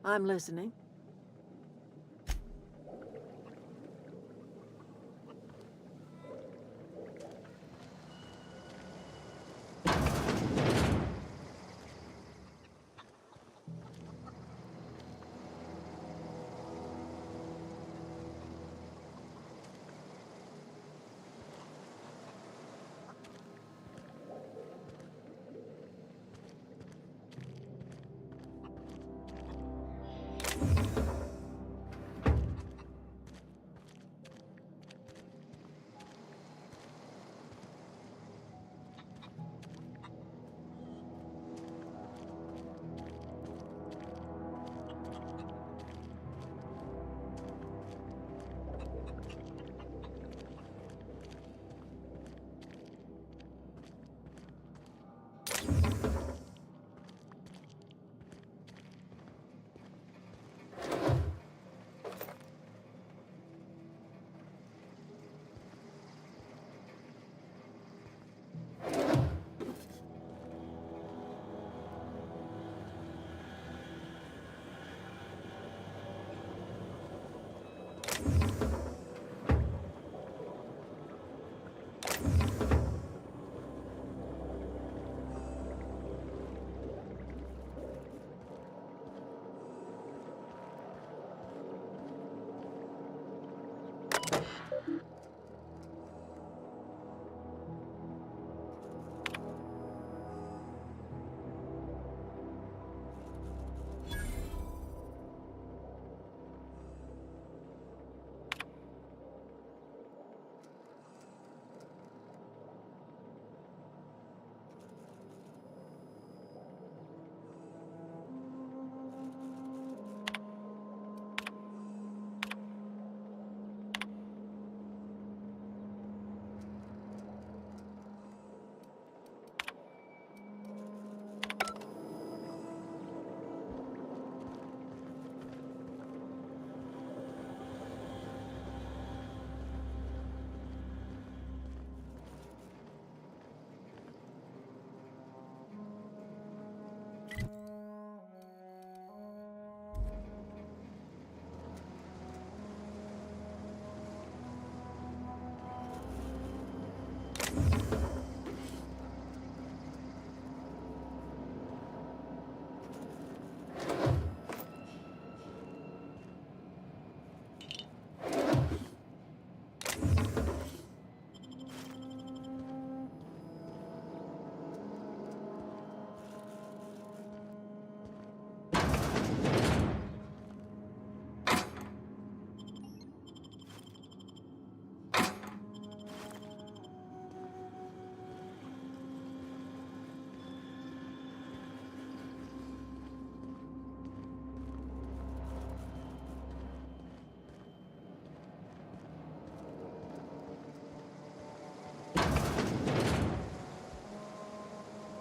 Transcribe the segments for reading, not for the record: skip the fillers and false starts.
I'm listening.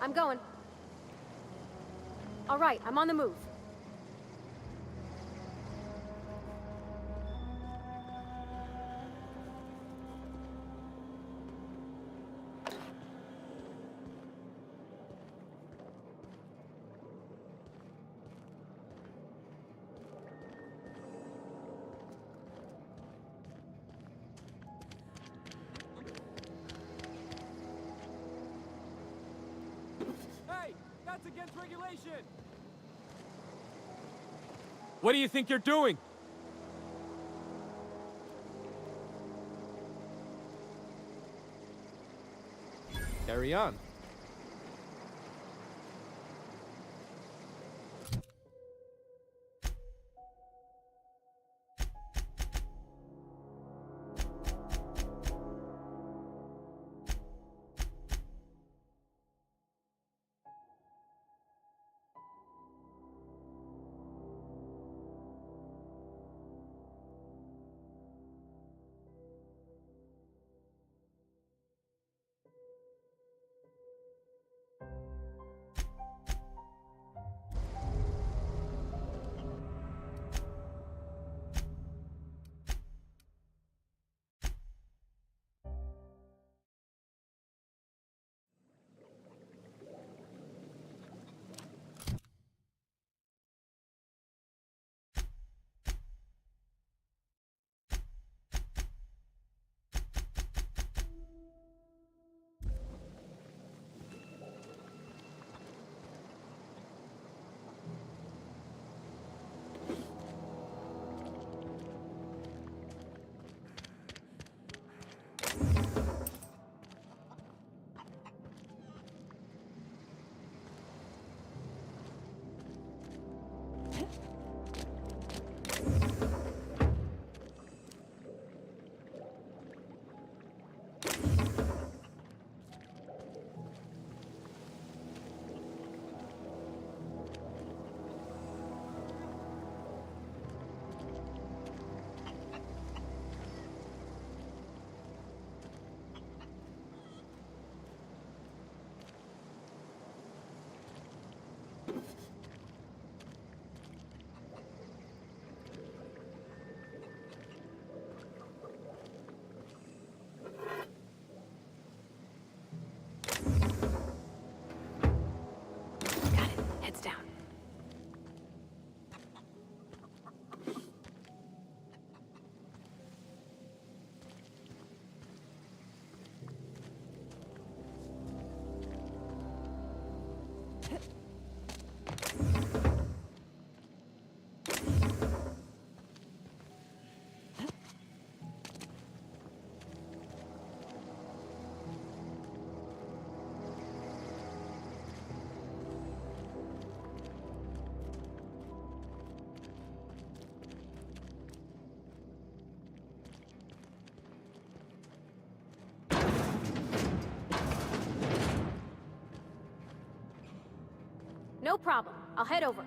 I'm going. All right, I'm on the move. Hey, that's against regulation! What do you think you're doing? Carry on. problem. I'll head over.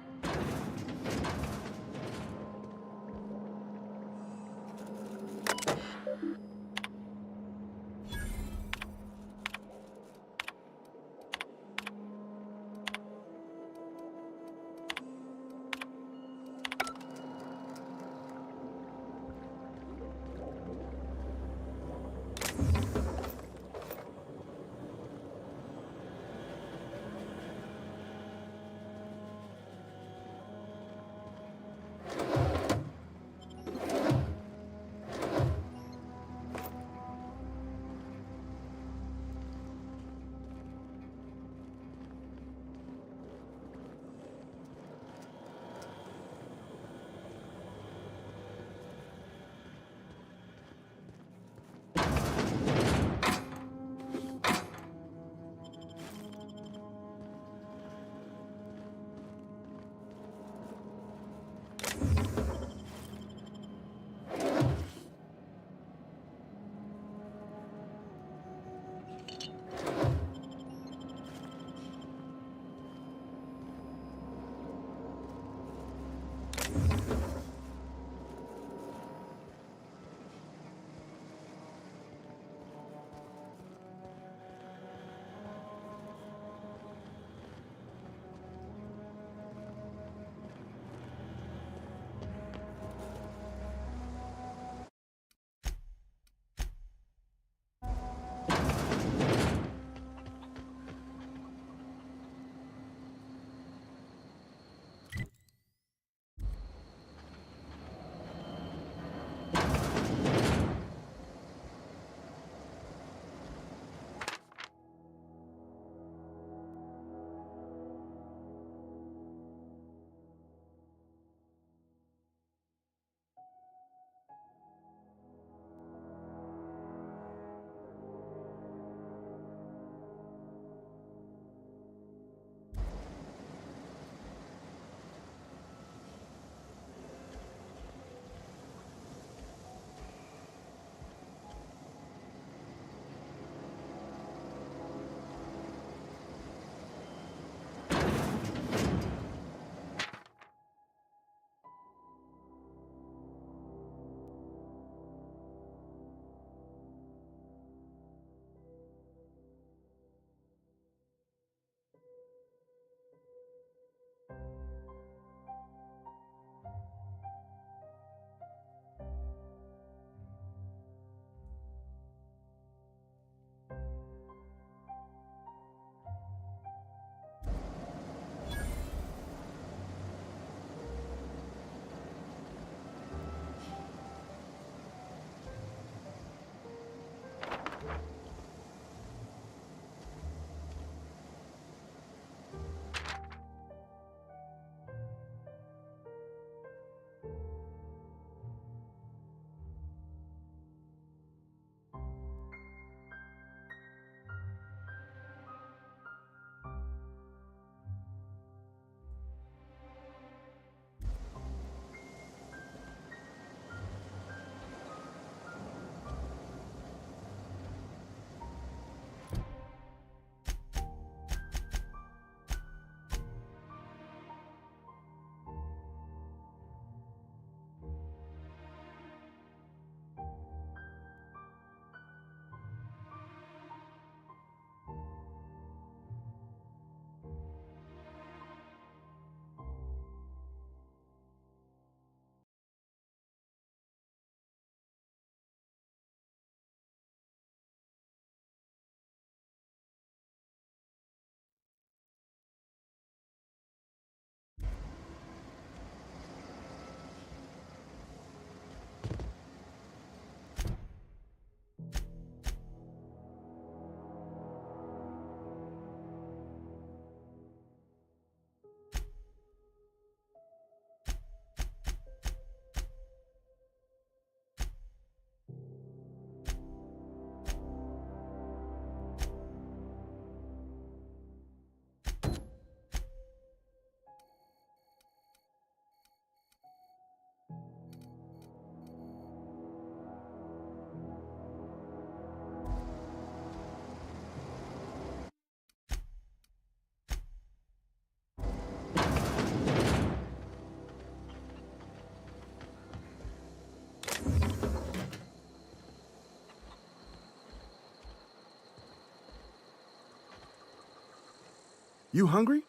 You hungry?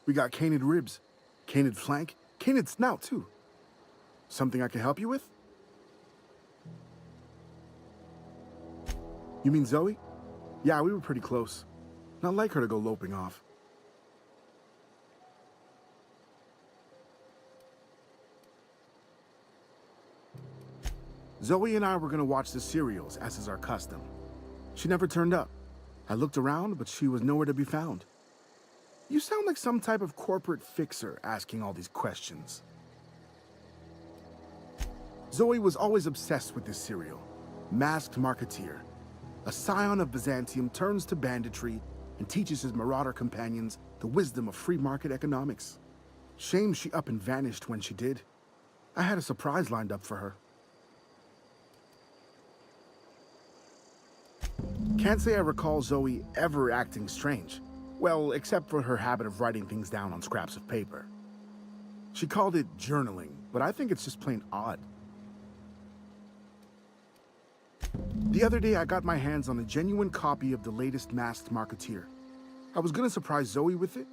We got canid ribs, canid flank, canid snout too. Something I can help you with? You mean Zoe? Yeah, we were pretty close. Not like her to go loping off. Zoe and I were gonna watch the serials, as is our custom. She never turned up. I looked around, but she was nowhere to be found. You sound like some type of corporate fixer asking all these questions. Zoe was always obsessed with this serial. Masked Marketeer. A scion of Byzantium turns to banditry and teaches his marauder companions the wisdom of free market economics. Shame she up and vanished when she did. I had a surprise lined up for her. Can't say I recall Zoe ever acting strange. Well, except for her habit of writing things down on scraps of paper. She called it journaling, but I think it's just plain odd. The other day, I got my hands on a genuine copy of the latest Masked Marketeer. I was gonna surprise Zoe with it,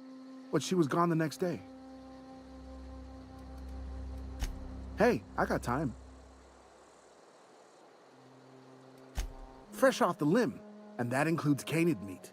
but she was gone the next day. Hey, I got time. Fresh off the limb, and that includes canid meat.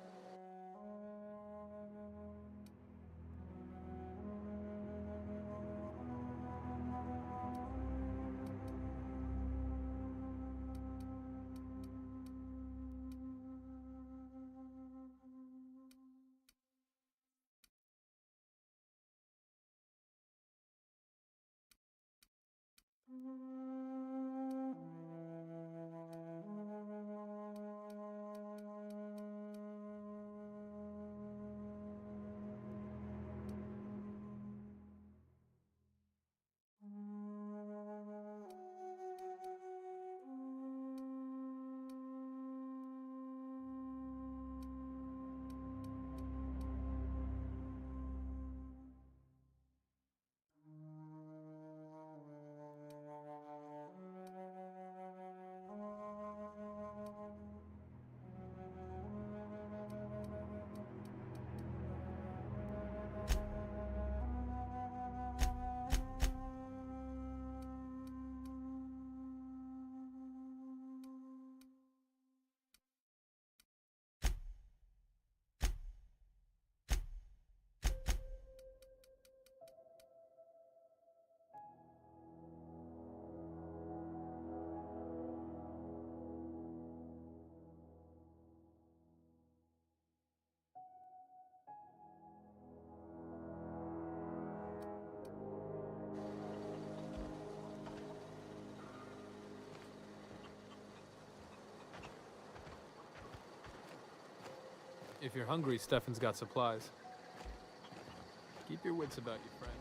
If you're hungry, Stefan's got supplies. Keep your wits about you, friend.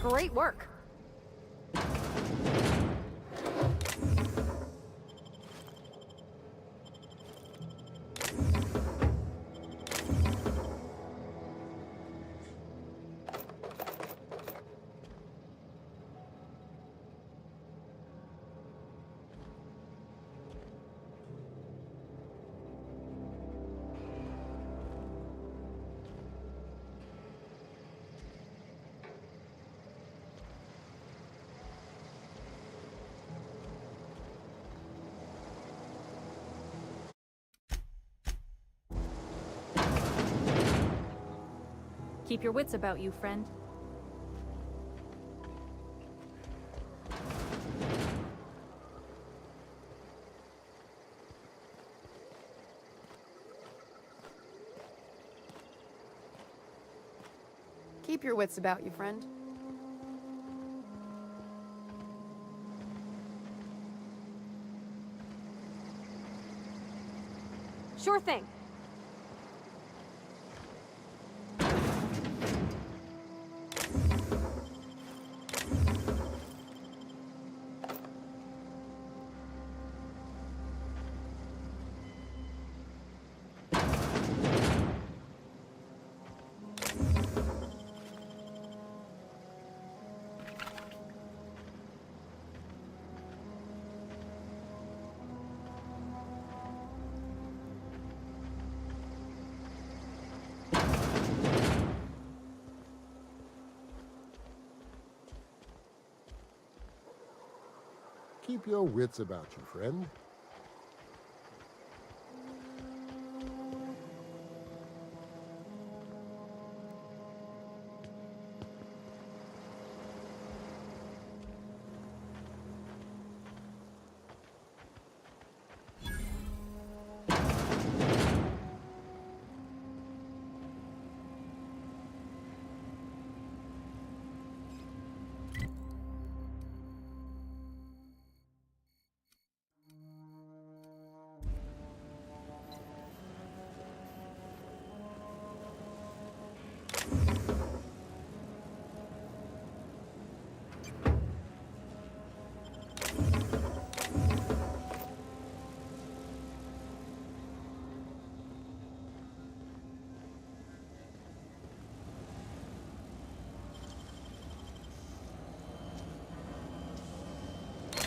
Great work. Keep your wits about you, friend. Keep your wits about you, friend. Sure thing. Keep your wits about you, friend.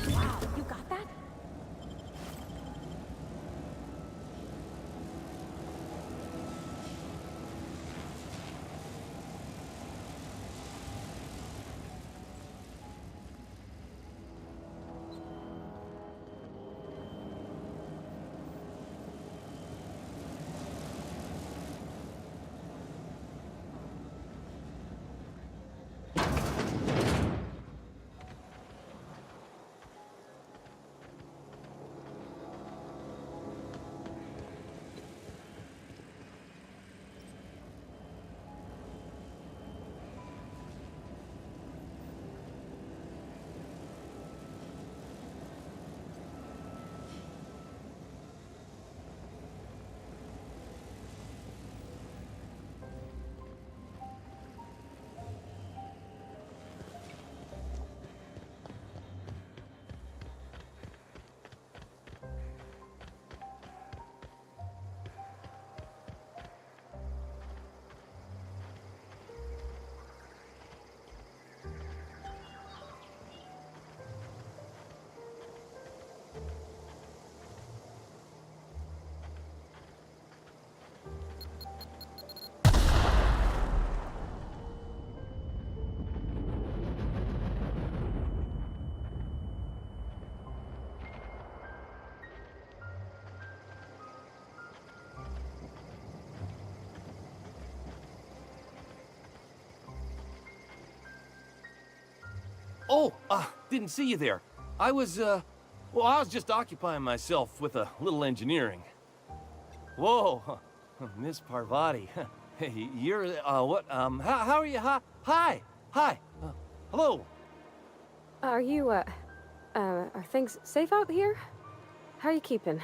Wow, you got that? Oh, didn't see you there. I was just occupying myself with a little engineering. Whoa, Miss Parvati. Hey, you're, what, how are you? Hi, hello. Are you, are things safe out here? How are you keeping?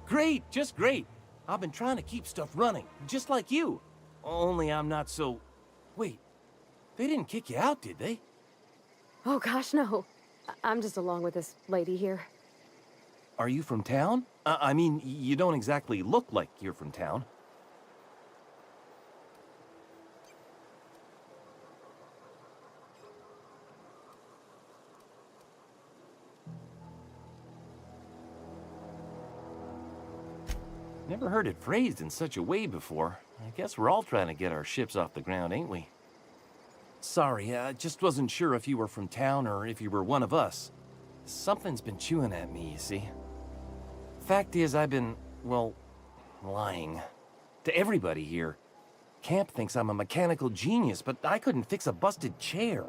Great, just great. I've been trying to keep stuff running, just like you. Only I'm not so... Wait, They didn't kick you out, did they? Oh gosh, no. I'm just along with this lady here. Are you from town? I mean, you don't exactly look like you're from town. Never heard it phrased in such a way before. I guess we're all trying to get our ships off the ground, ain't we? Sorry, I just wasn't sure if you were from town or if you were one of us. Something's been chewing at me, you see. Fact is, I've been, well, lying. To everybody here. Camp thinks I'm a mechanical genius, but I couldn't fix a busted chair.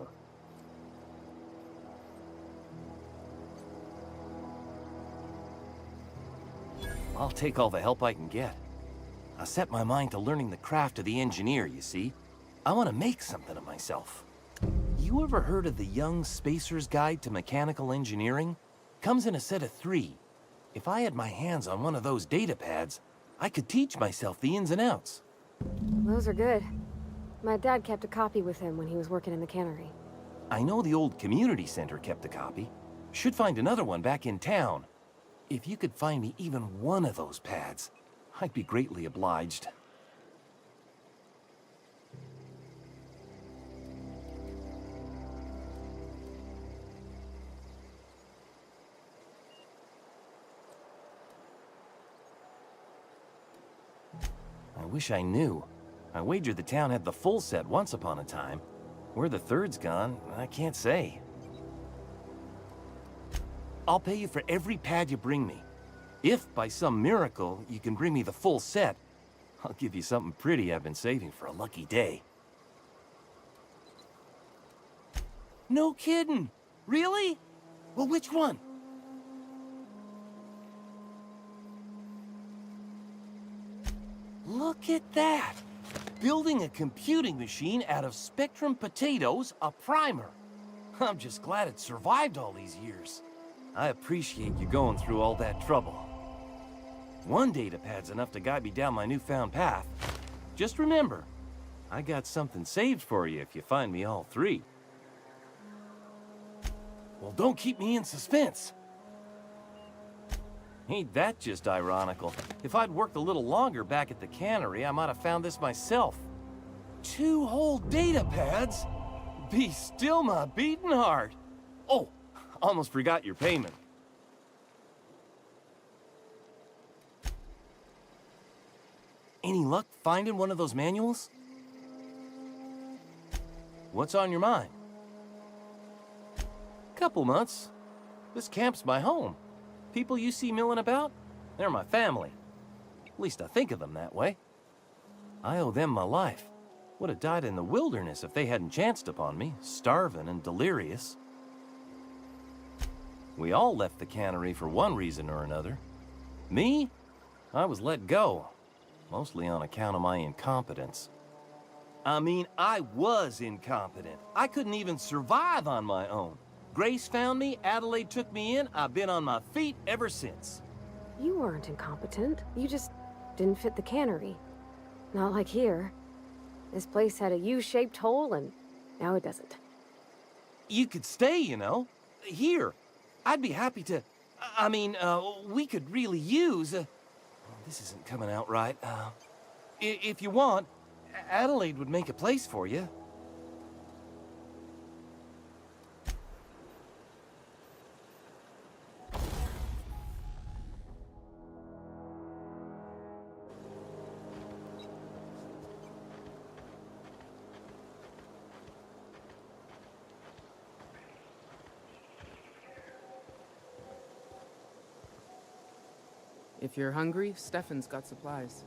I'll take all the help I can get. I set my mind to learning the craft of the engineer, you see. I want to make something of myself. You ever heard of the Young Spacer's Guide to Mechanical Engineering? Comes in a set of 3. If I had my hands on one of those data pads, I could teach myself the ins and outs. Those are good. My dad kept a copy with him when he was working in the cannery. I know the old community center kept a copy. Should find another one back in town. If you could find me even one of those pads, I'd be greatly obliged. I wish I knew. I wager the town had the full set once upon a time. Where the third's gone, I can't say. I'll pay you for every pad you bring me. If, by some miracle, you can bring me the full set, I'll give you something pretty I've been saving for a lucky day. No kidding! Really? Well, which one? Look at that! Building a computing machine out of Spectrum potatoes, a primer. I'm just glad it survived all these years. I appreciate you going through all that trouble. One data pad's enough to guide me down my newfound path. Just remember, I got something saved for you if you find me all 3. Well, don't keep me in suspense. Ain't that just ironical? If I'd worked a little longer back at the cannery, I might have found this myself. 2 whole data pads? Be still my beating heart. Oh, almost forgot your payment. Any luck finding one of those manuals? What's on your mind? Couple months. This camp's my home. People you see milling about, they're my family. At least I think of them that way. I owe them my life. Would have died in the wilderness if they hadn't chanced upon me, starving and delirious. We all left the cannery for one reason or another. Me? I was let go, mostly on account of my incompetence. I mean, I was incompetent. I couldn't even survive on my own. Grace found me, Adelaide took me in, I've been on my feet ever since. You weren't incompetent. You just didn't fit the cannery. Not like here. This place had a U-shaped hole, and now it doesn't. You could stay, you know. Here. I'd be happy to... we could really use... this isn't coming out right. If you want, Adelaide would make a place for you. If you're hungry, Stefan's got supplies.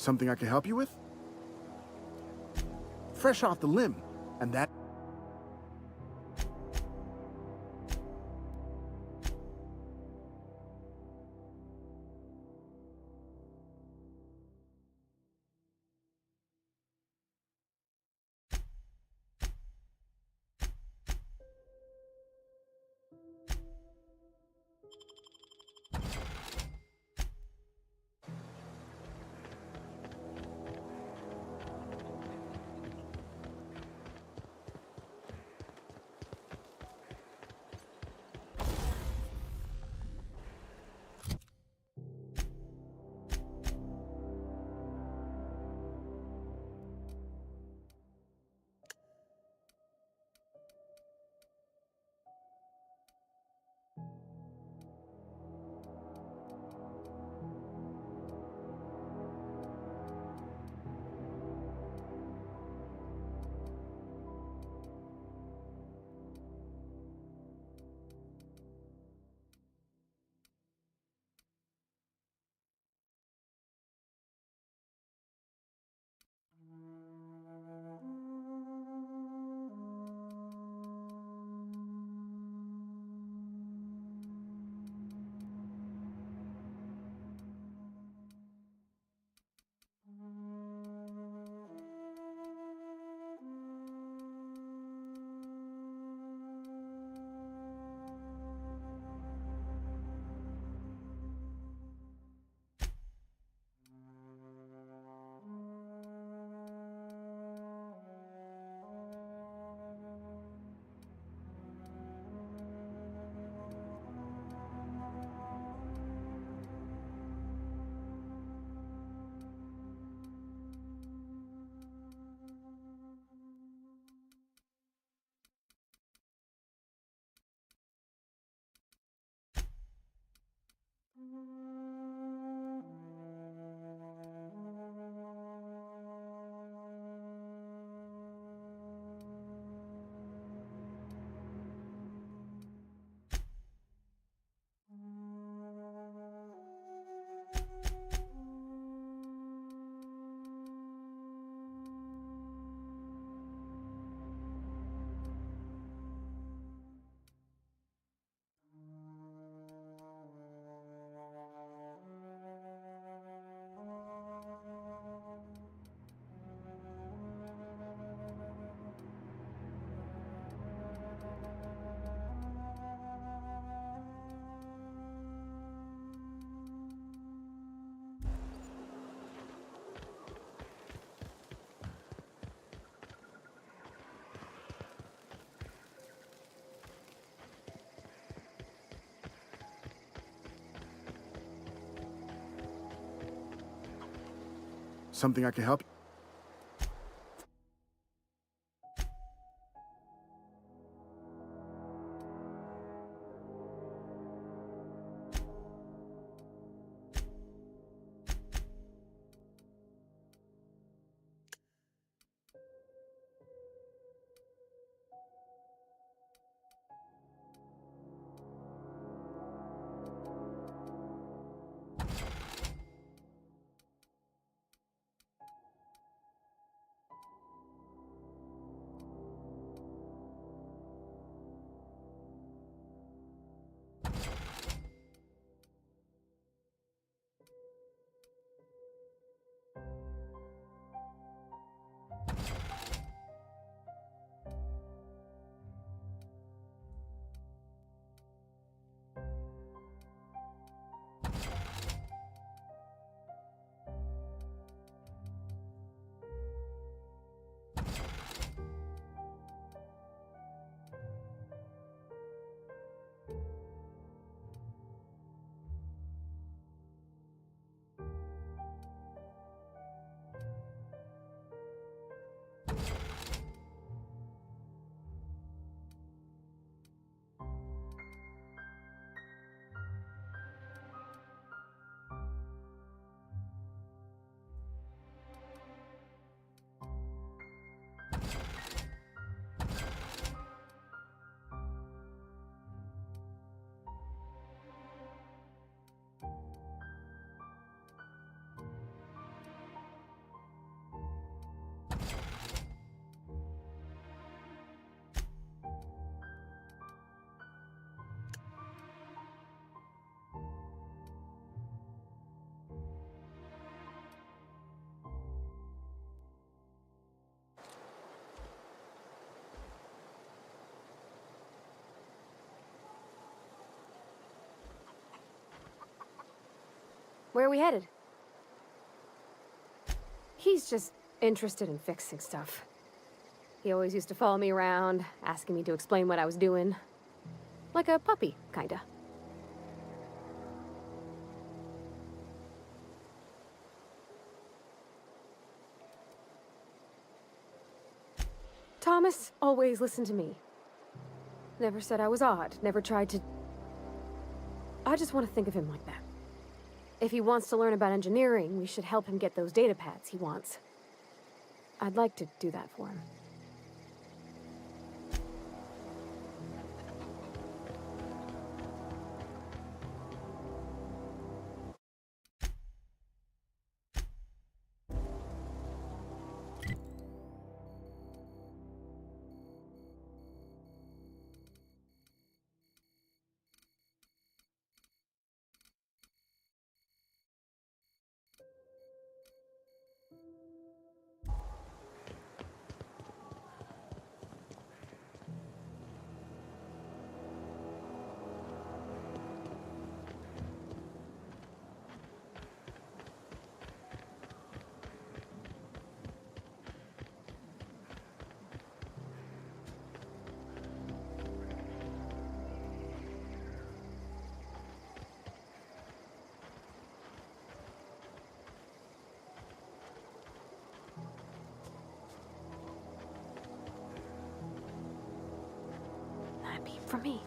Something I can help you with? Fresh off the limb, and that... Something I can help? Where are we headed? He's just interested in fixing stuff. He always used to follow me around, asking me to explain what I was doing. Like a puppy, kinda. Thomas always listened to me. Never said I was odd, never tried to... I just want to think of him like that. If he wants to learn about engineering, we should help him get those data pads he wants. I'd like to do that for him. That beam for me.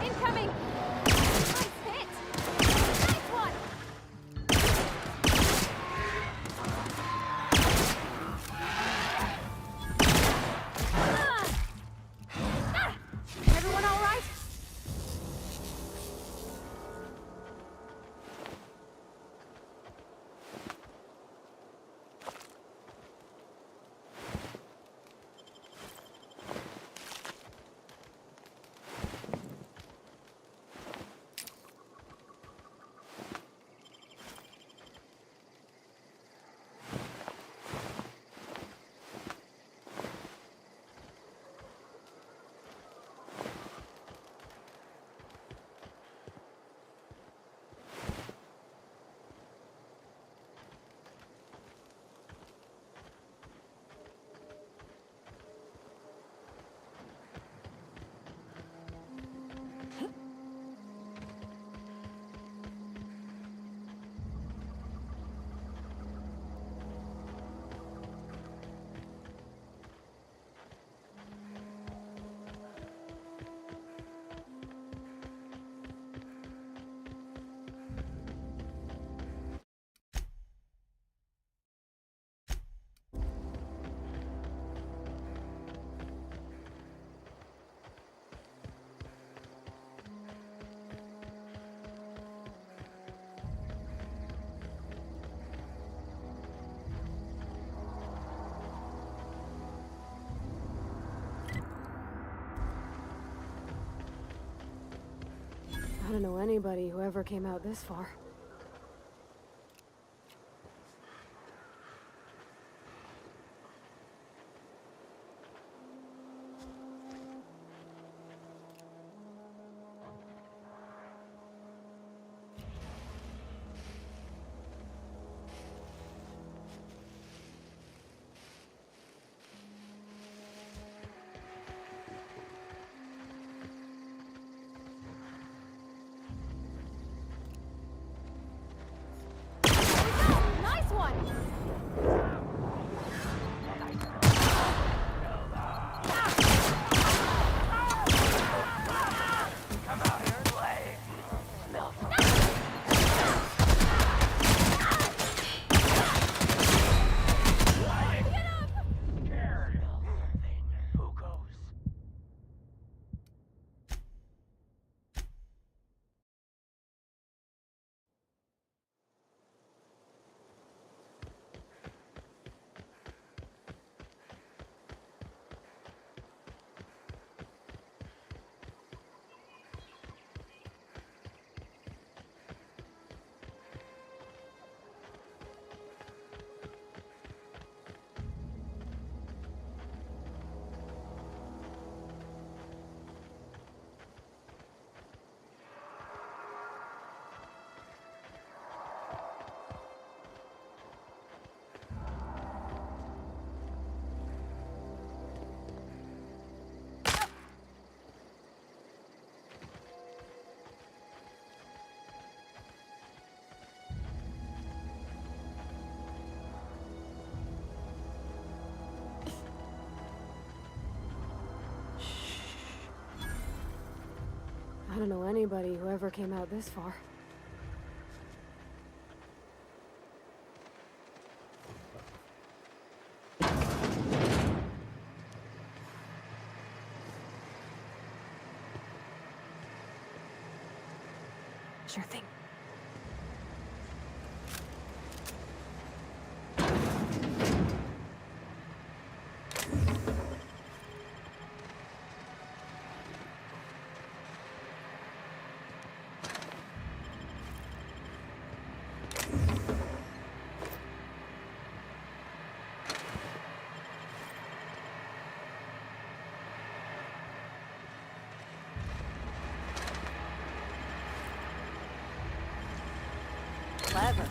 Incoming! Nice hit! Nice one! Everyone all right? I don't know anybody who ever came out this far. don't know anybody who ever came out this far. Sure thing. Clever.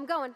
I'm going.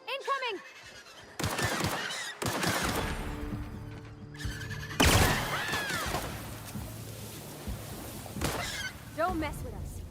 Incoming! Don't mess with us.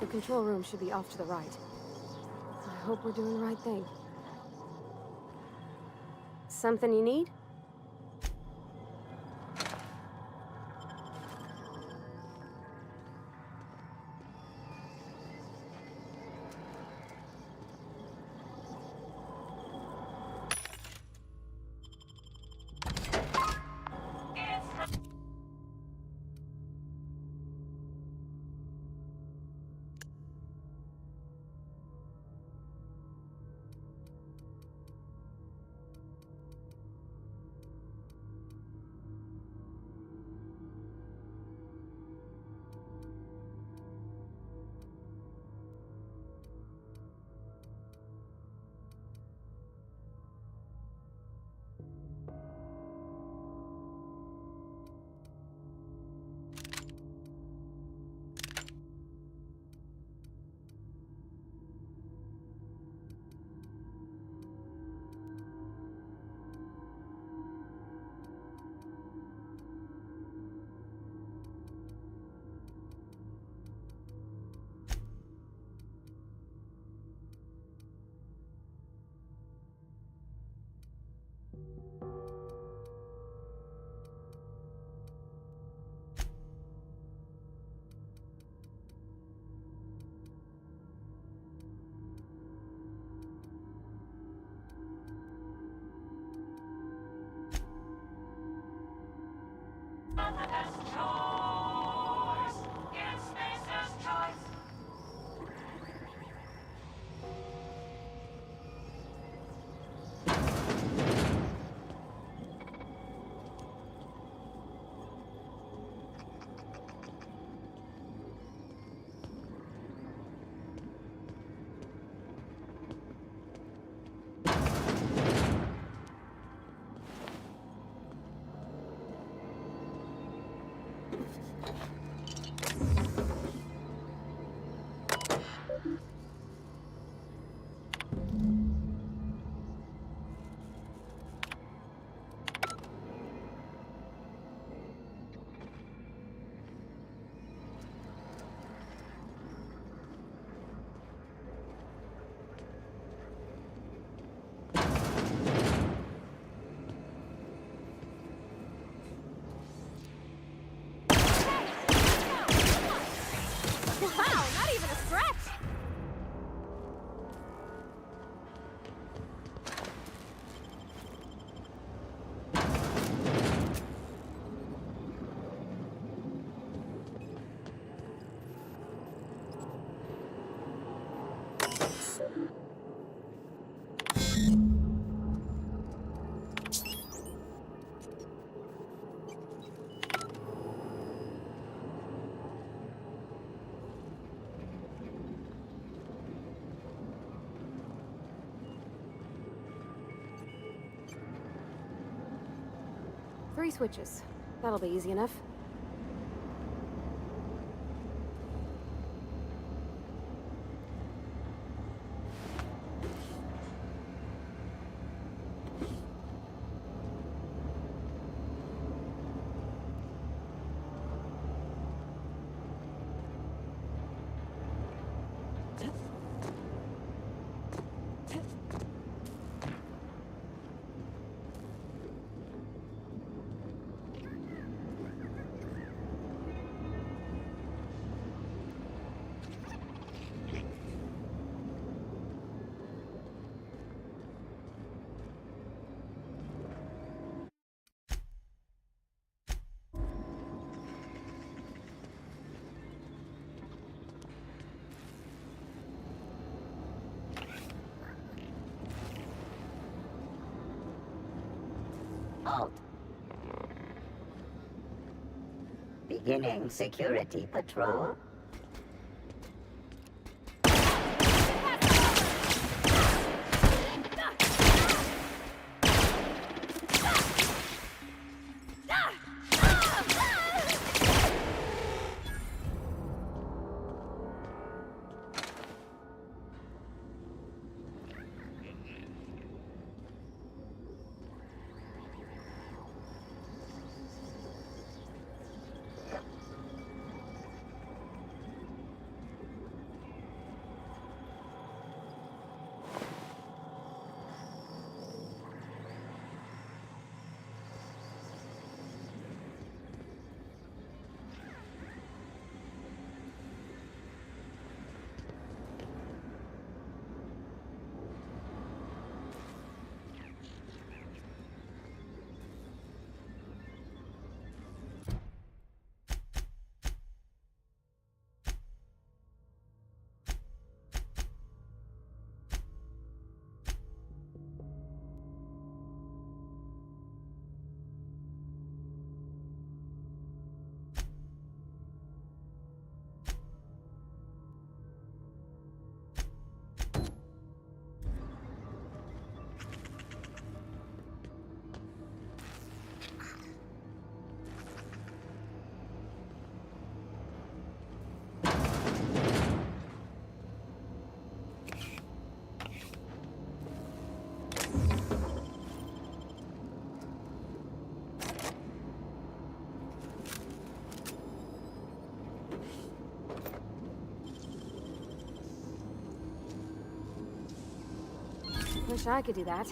The control room should be off to the right. I hope we're doing the right thing. Something you need? Wow, not even a scratch! Three switches. That'll be easy enough. Halt. Beginning security patrol. Wish I could do that.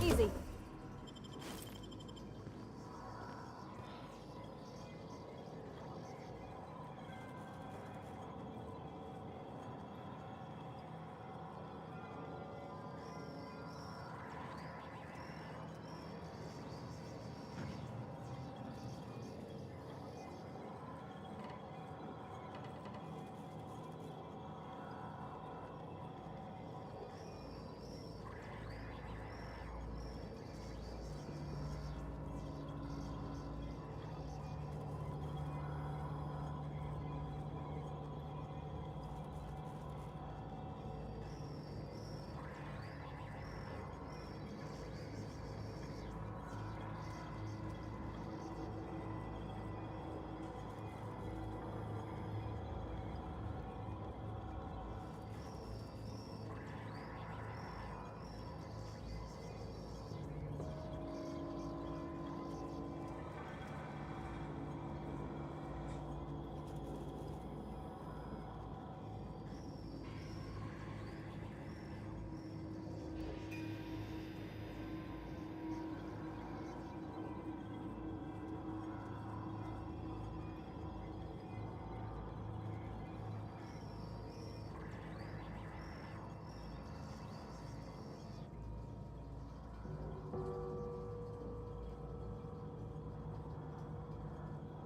Easy.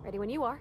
Ready when you are.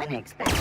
unexpected.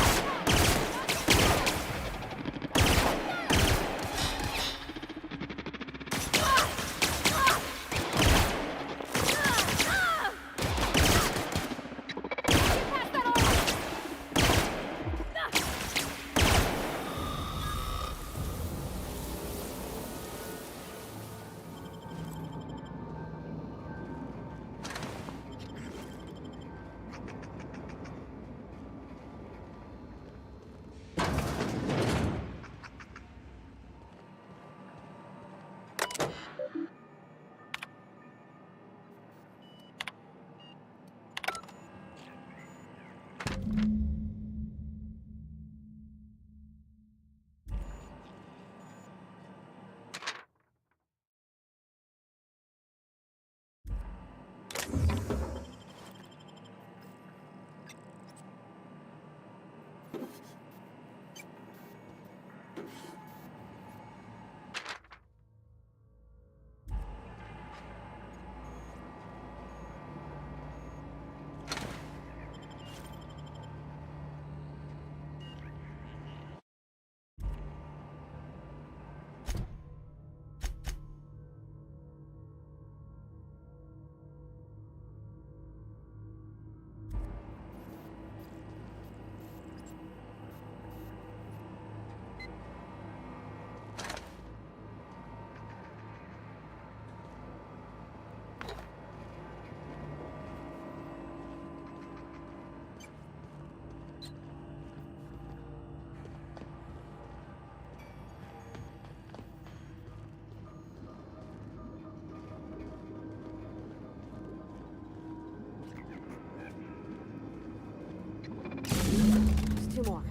Just 2 more.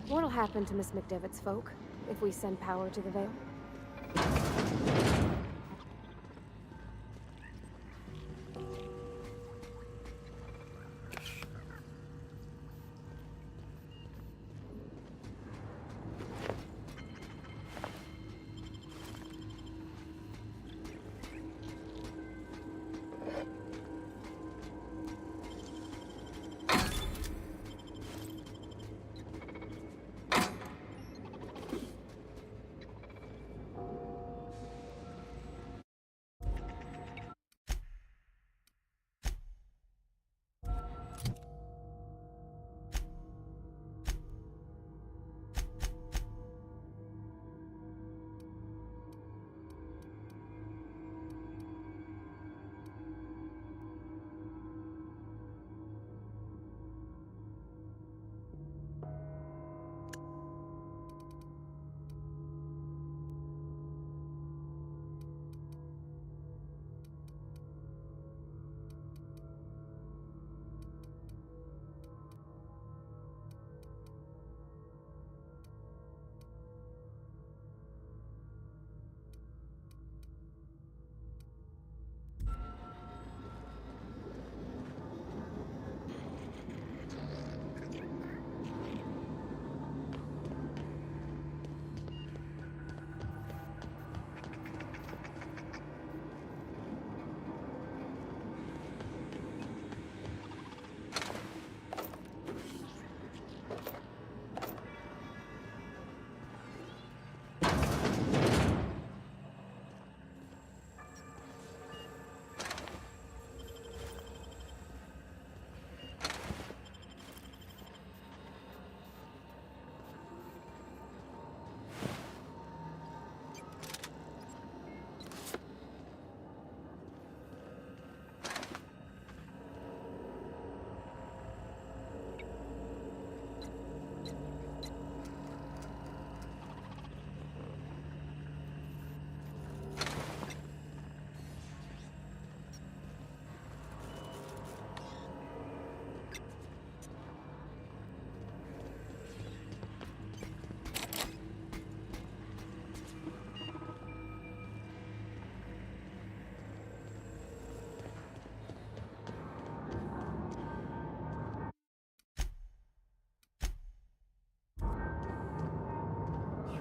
What'll happen to Miss McDevitt's folk if we send power to the Vale?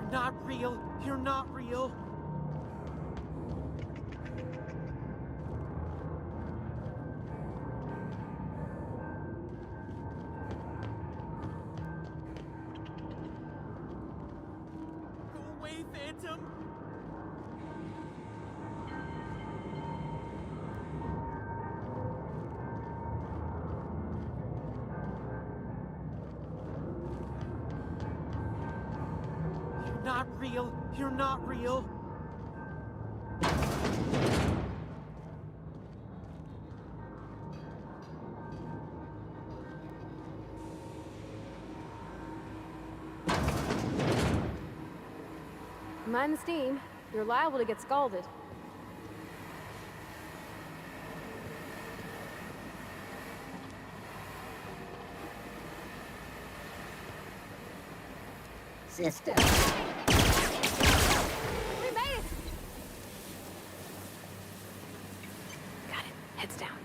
You're not real. You're not real. him! You're not real. You're not real. Mind the steam. You're liable to get scalded. System. We made it! Got it. Heads down.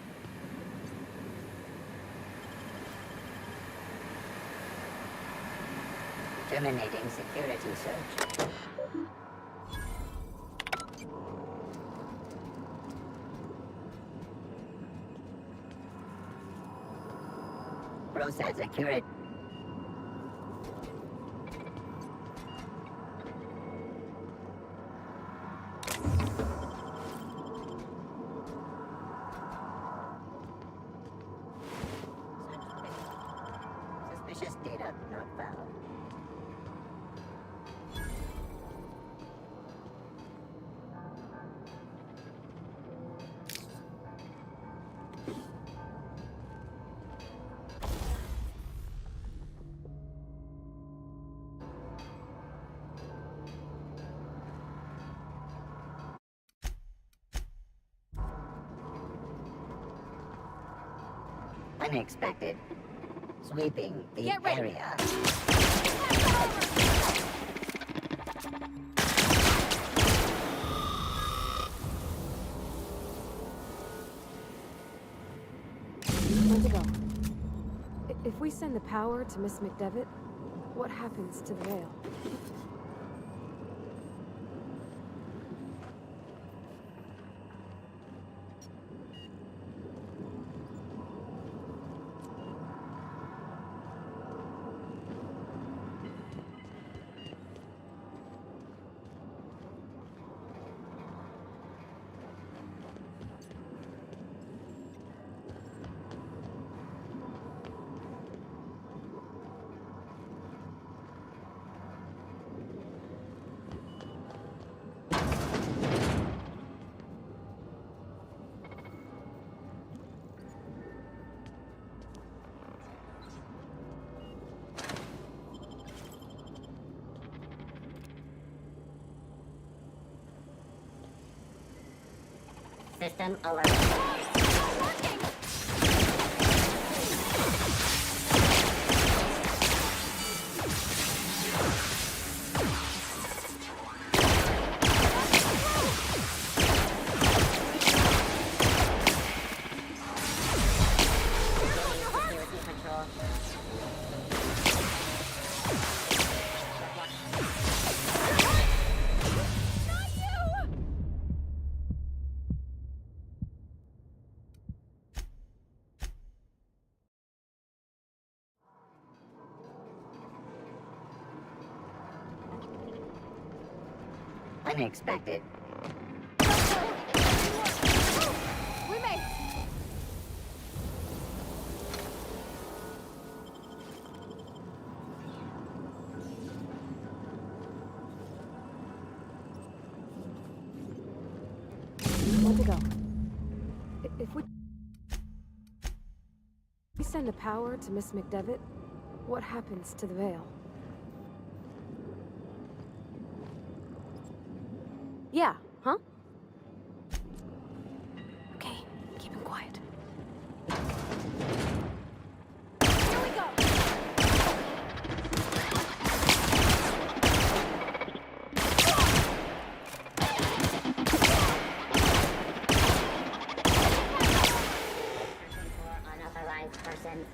Terminating security search. Process security. Suspicious data not found. Unexpected. Sweeping the Get ready. area. When to go? If we send the power to Miss McDevitt, what happens to the veil? System alert. Unexpected. We made it! When to go? If we send the power to Miss McDevitt, what happens to the veil? Yeah, huh? Okay, keep him quiet. Here we go! Unauthorized person.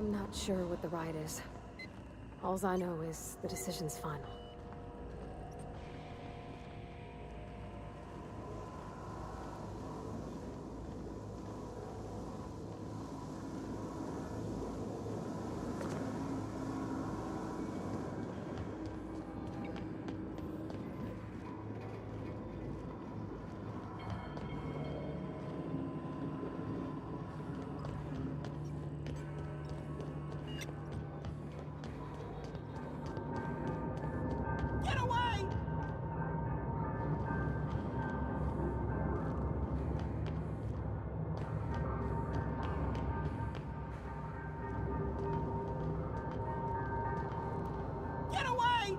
I'm not sure what the right is. Alls I know is the decision's final. Get away! Get away!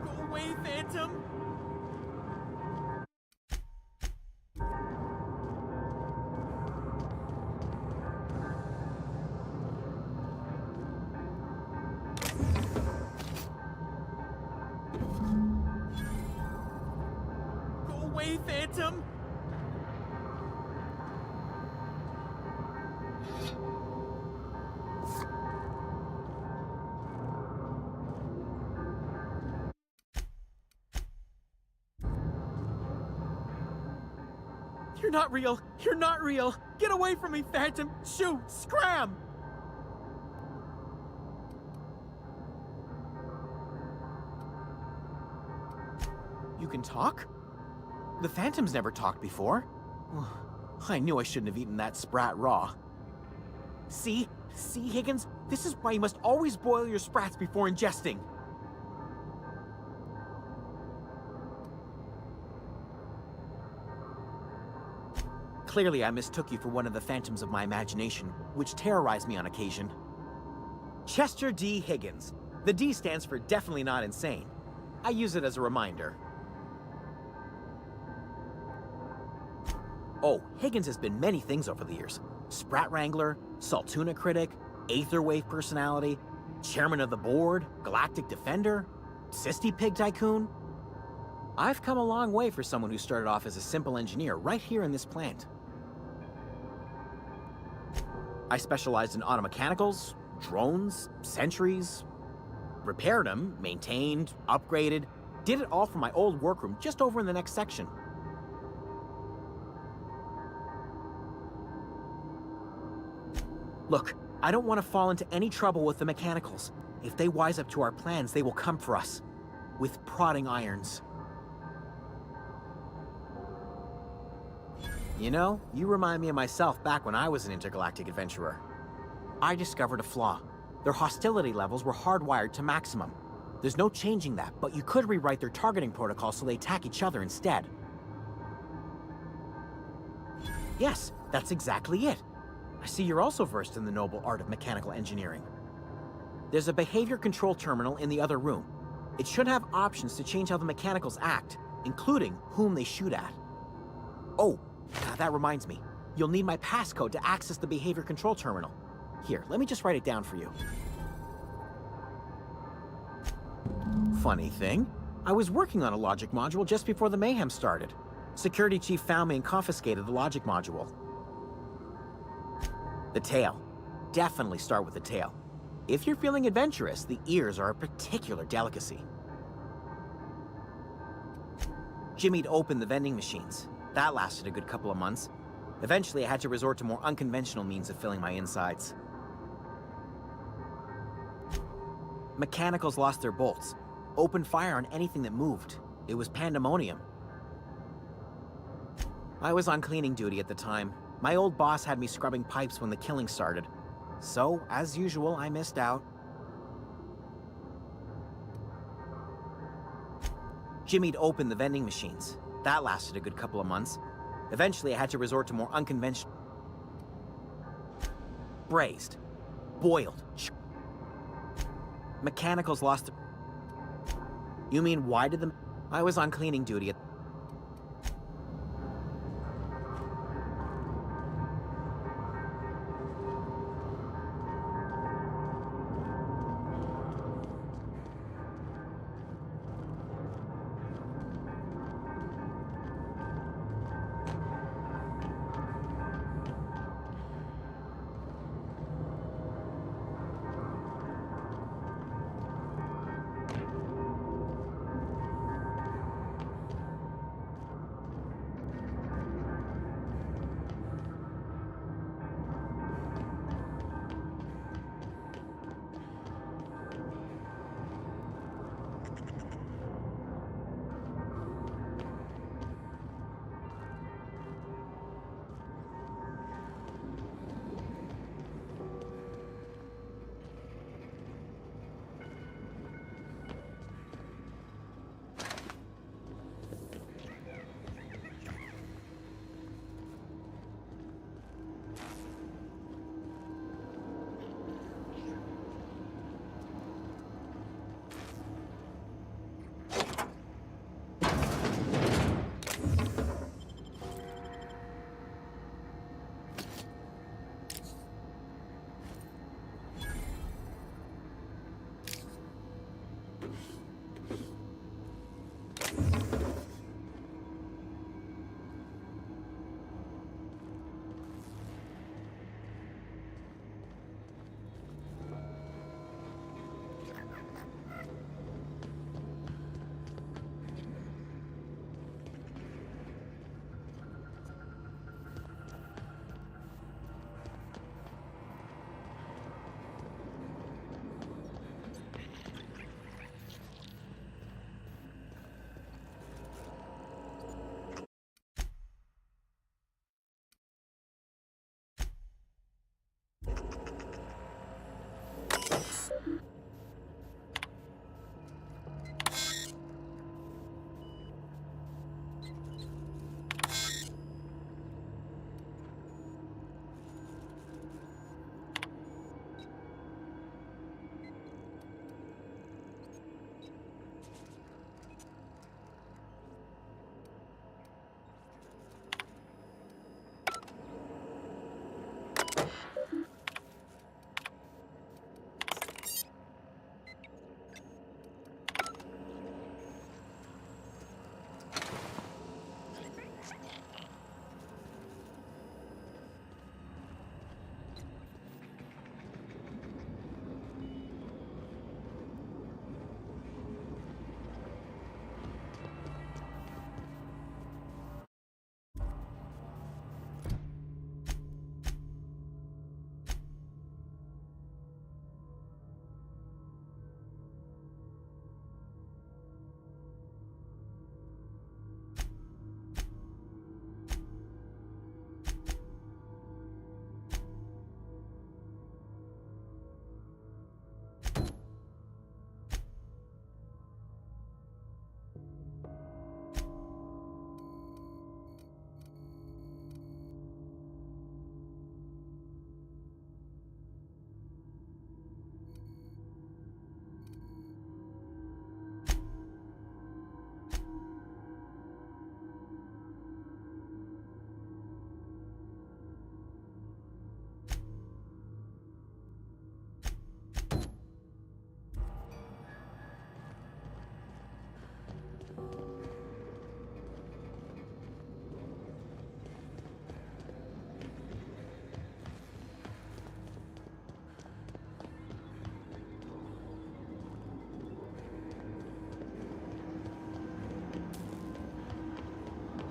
Go away, Phantom! Go away, Phantom! You're not real! You're not real! Get away from me, Phantom! Shoot! Scram! You can talk? The Phantom's never talked before. I knew I shouldn't have eaten that sprat raw. See? See, Higgins? This is why you must always boil your sprats before ingesting. Clearly, I mistook you for one of the phantoms of my imagination, which terrorized me on occasion. Chester D. Higgins. The D stands for definitely not insane. I use it as a reminder. Oh, Higgins has been many things over the years. Sprat Wrangler, Saltuna Critic, Aetherwave Personality, Chairman of the Board, Galactic Defender, Sisty Pig Tycoon. I've come a long way for someone who started off as a simple engineer right here in this plant. I specialized in automechanicals, drones, sentries, repaired them, maintained, upgraded, did it all from my old workroom just over in the next section. Look, I don't want to fall into any trouble with the mechanicals. If they wise up to our plans, they will come for us. With prodding irons. You know, you remind me of myself back when I was an intergalactic adventurer. I discovered a flaw. Their hostility levels were hardwired to maximum. There's no changing that, but you could rewrite their targeting protocol so they attack each other instead. Yes, that's exactly it. I see you're also versed in the noble art of mechanical engineering. There's a behavior control terminal in the other room. It should have options to change how the mechanicals act, including whom they shoot at. Oh, that reminds me. You'll need my passcode to access the behavior control terminal. Here, let me just write it down for you. Funny thing, I was working on a logic module just before the mayhem started. Security chief found me and confiscated the logic module. The tail. Definitely start with the tail. If you're feeling adventurous, the ears are a particular delicacy. Jimmy'd opened the vending machines. That lasted a good couple of months. Eventually, I had to resort to more unconventional means of filling my insides. Mechanicals lost their bolts. Opened fire on anything that moved. It was pandemonium. I was on cleaning duty at the time. My old boss had me scrubbing pipes when the killing started. So, as usual, I missed out. Jimmy'd opened the vending machines. That lasted a good couple of months. Eventually, I had to resort to more unconventional... Braised. Boiled. Mechanicals lost... You mean, why did the... I was on cleaning duty at...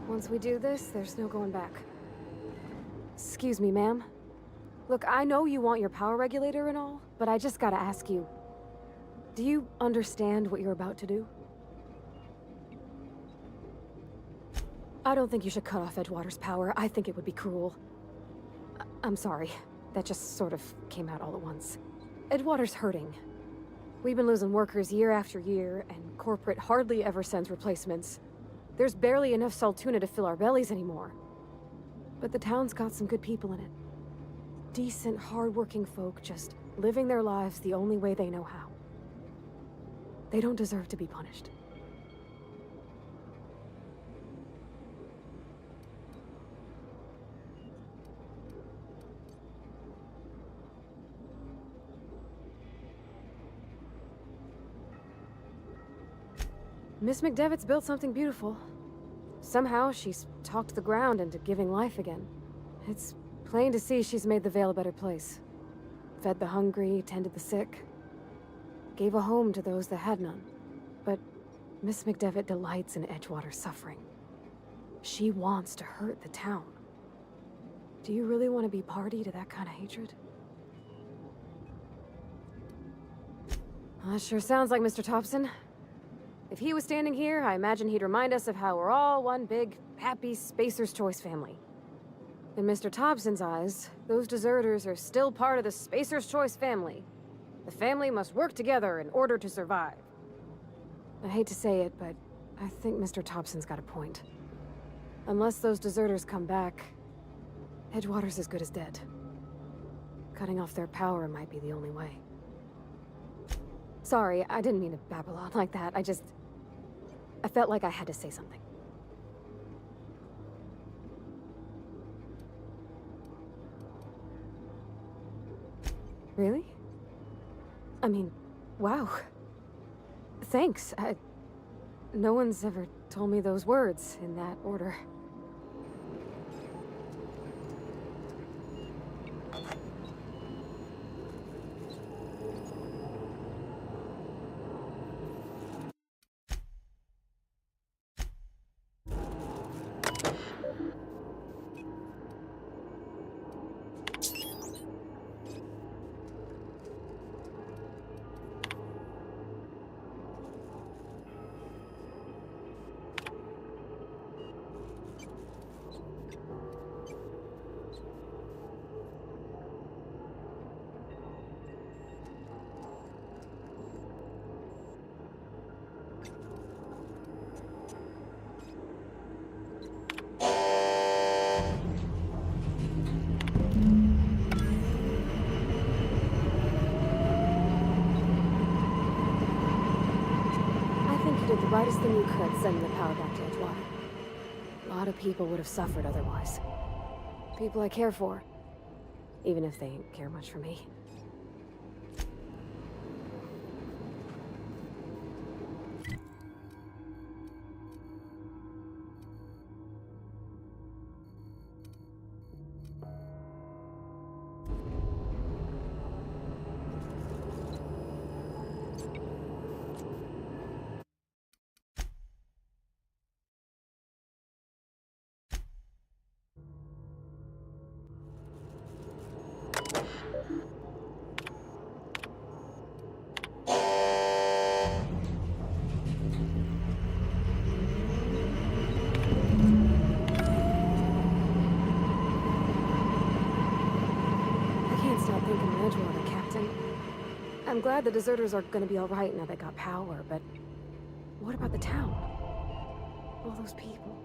Once we do this, there's no going back. Excuse me, ma'am. Look, I know you want your power regulator and all, but I just gotta ask you. Do you understand what you're about to do? I don't think you should cut off Edgewater's power. I think it would be cruel. I'm sorry. That just sort of came out all at once. Edgewater's hurting. We've been losing workers year after year, and corporate hardly ever sends replacements. There's barely enough Saltuna to fill our bellies anymore. But the town's got some good people in it. Decent, hard-working folk just living their lives the only way they know how. They don't deserve to be punished. Miss McDevitt's built something beautiful. Somehow, she's talked the ground into giving life again. It's plain to see she's made the Vale a better place. Fed the hungry, tended the sick. Gave a home to those that had none. But Miss McDevitt delights in Edgewater's suffering. She wants to hurt the town. Do you really want to be party to that kind of hatred? Well, that sure sounds like Mr. Thompson. If he was standing here, I imagine he'd remind us of how we're all one big, happy Spacer's Choice family. In Mr. Thompson's eyes, those deserters are still part of the Spacer's Choice family. The family must work together in order to survive. I hate to say it, but I think Mr. Thompson's got a point. Unless those deserters come back, Edgewater's as good as dead. Cutting off their power might be the only way. Sorry, I didn't mean to babble on like that. I felt like I had to say something. Really? I mean, wow. Thanks. No one's ever told me those words in that order. brightest thing you could, sending the power back to Edgewater. A lot of people would have suffered otherwise. People I care for. Even if they ain't care much for me. Edgewater, Captain. I'm glad the deserters are gonna be alright now they got power, but what about the town? All those people.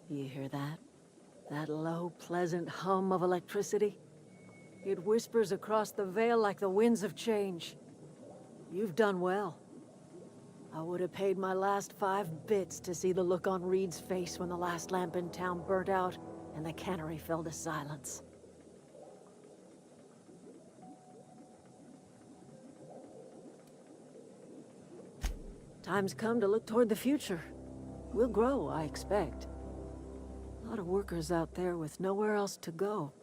You hear that? That low, pleasant hum of electricity? It whispers across the Vale like the winds of change. You've done well. I would have paid my last 5 bits to see the look on Reed's face when the last lamp in town burnt out and the cannery fell to silence. Time's come to look toward the future. We'll grow, I expect. A lot of workers out there with nowhere else to go.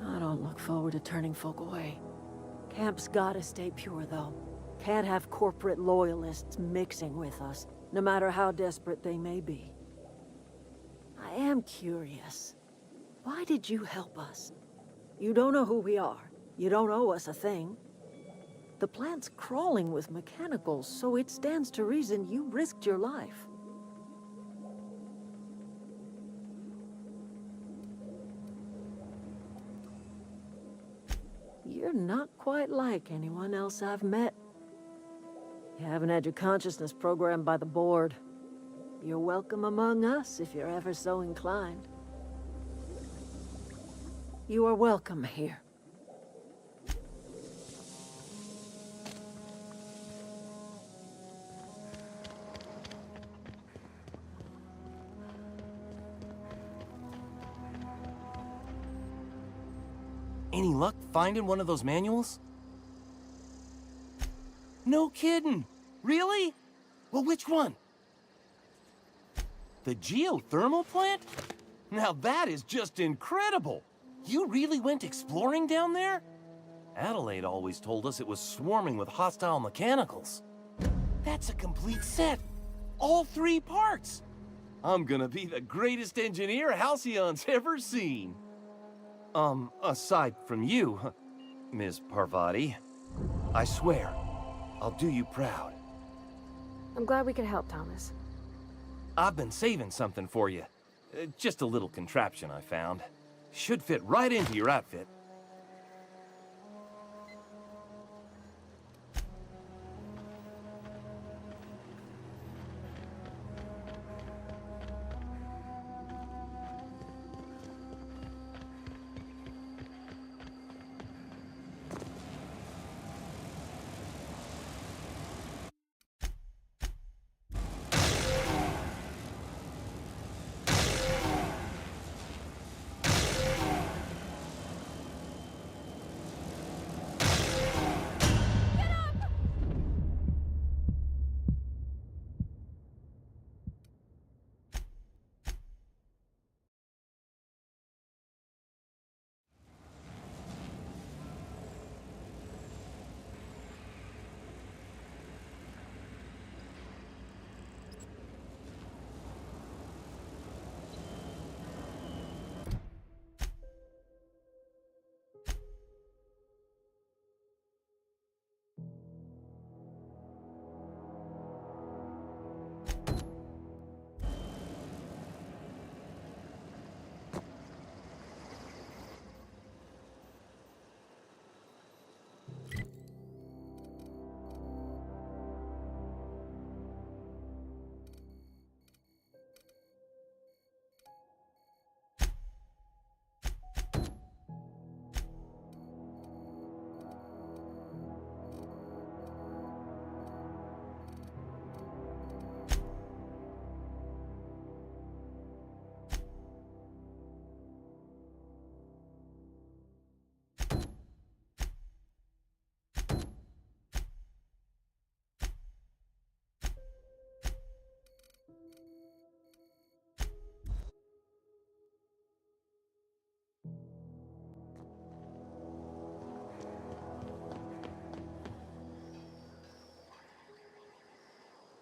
I don't look forward to turning folk away. Camp's gotta stay pure, though. Can't have corporate loyalists mixing with us, no matter how desperate they may be. I am curious. Why did you help us? You don't know who we are. You don't owe us a thing. The plant's crawling with mechanicals, so it stands to reason you risked your life. You're not quite like anyone else I've met. You haven't had your consciousness programmed by the board. You're welcome among us if you're ever so inclined. You are welcome here. Any luck finding one of those manuals? No kidding! Really? Well, which one? The geothermal plant? Now that is just incredible! You really went exploring down there? Adelaide always told us it was swarming with hostile mechanicals. That's a complete set! All 3 parts! I'm gonna be the greatest engineer Halcyon's ever seen! Aside from you, Ms. Parvati, I swear, I'll do you proud. I'm glad we could help, Thomas. I've been saving something for you. Just a little contraption I found. Should fit right into your outfit.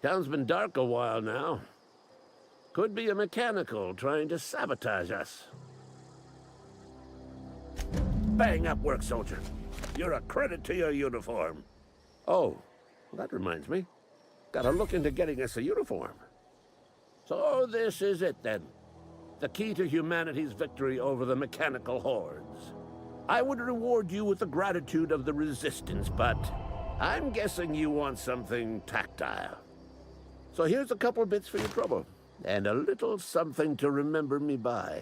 Town's been dark a while now. Could be a mechanical trying to sabotage us. Bang up work, soldier. You're a credit to your uniform. Oh, that reminds me. Gotta look into getting us a uniform. So this is it then. The key to humanity's victory over the mechanical hordes. I would reward you with the gratitude of the Resistance, but I'm guessing you want something tactile. So here's a couple bits for your trouble, and a little something to remember me by.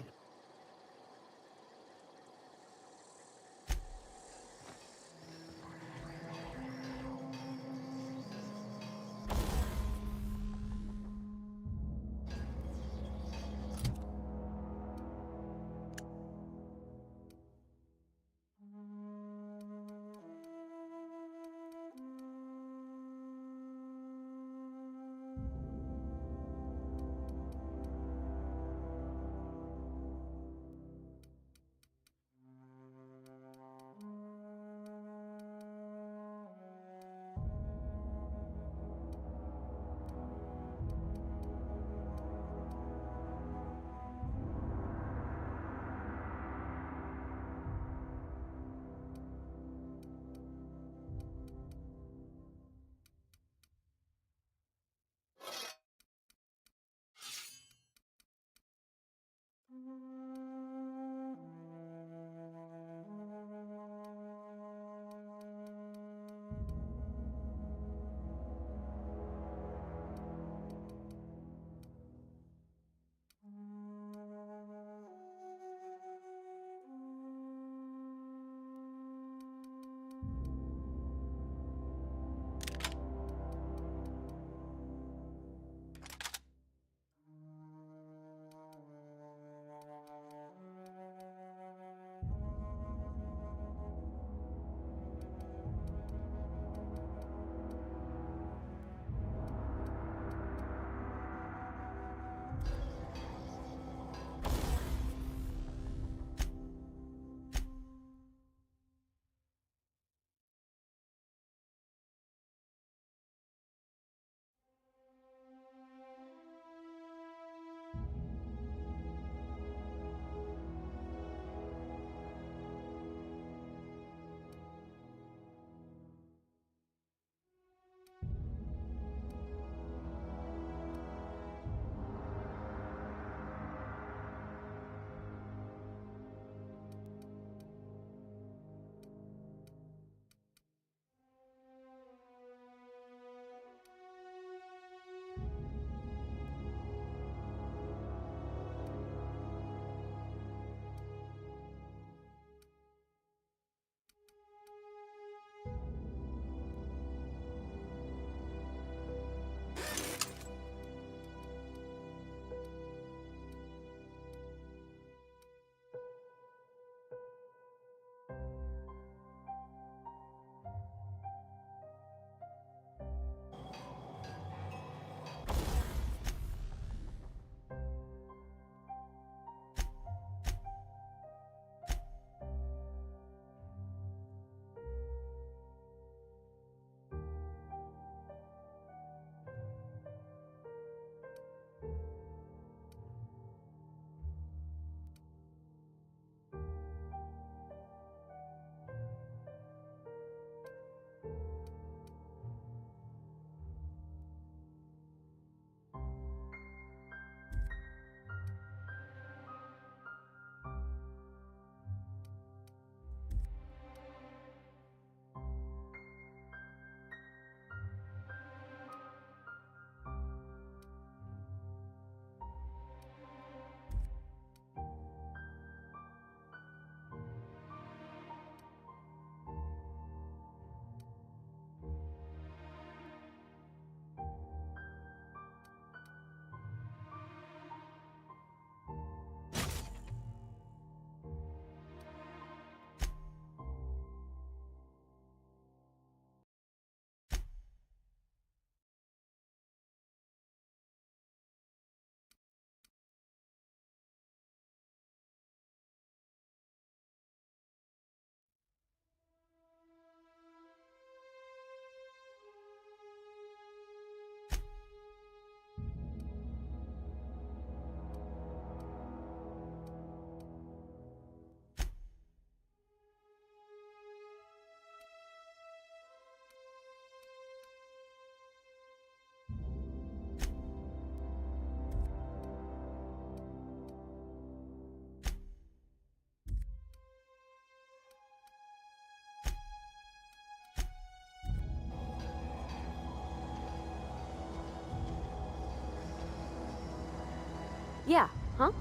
Yeah, huh?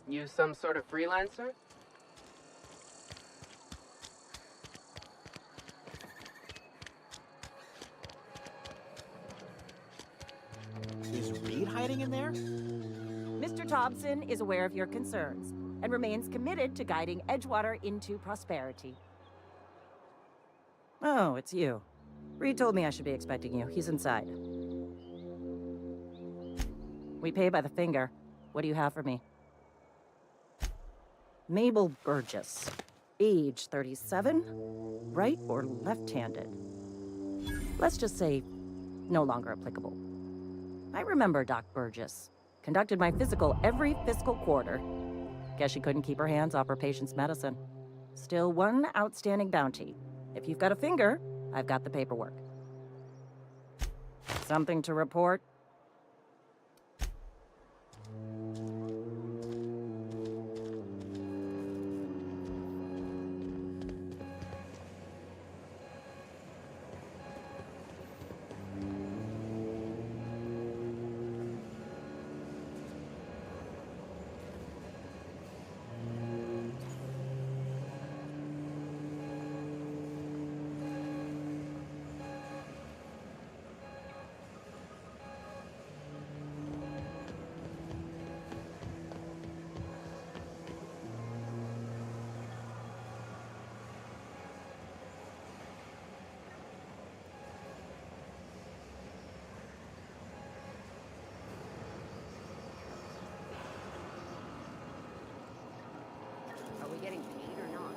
You some sort of freelancer? Is Reed hiding in there? Mr. Thompson is aware of your concerns and remains committed to guiding Edgewater into prosperity. Oh, it's you. Reed told me I should be expecting you. He's inside. We pay by the finger. What do you have for me? Mabel Burgess. Age 37? Right or left-handed? Let's just say no longer applicable. I remember Doc Burgess. Conducted my physical every fiscal quarter. Guess she couldn't keep her hands off her patient's medicine. Still one outstanding bounty. If you've got a finger, I've got the paperwork. Something to report? Are we getting paid or not?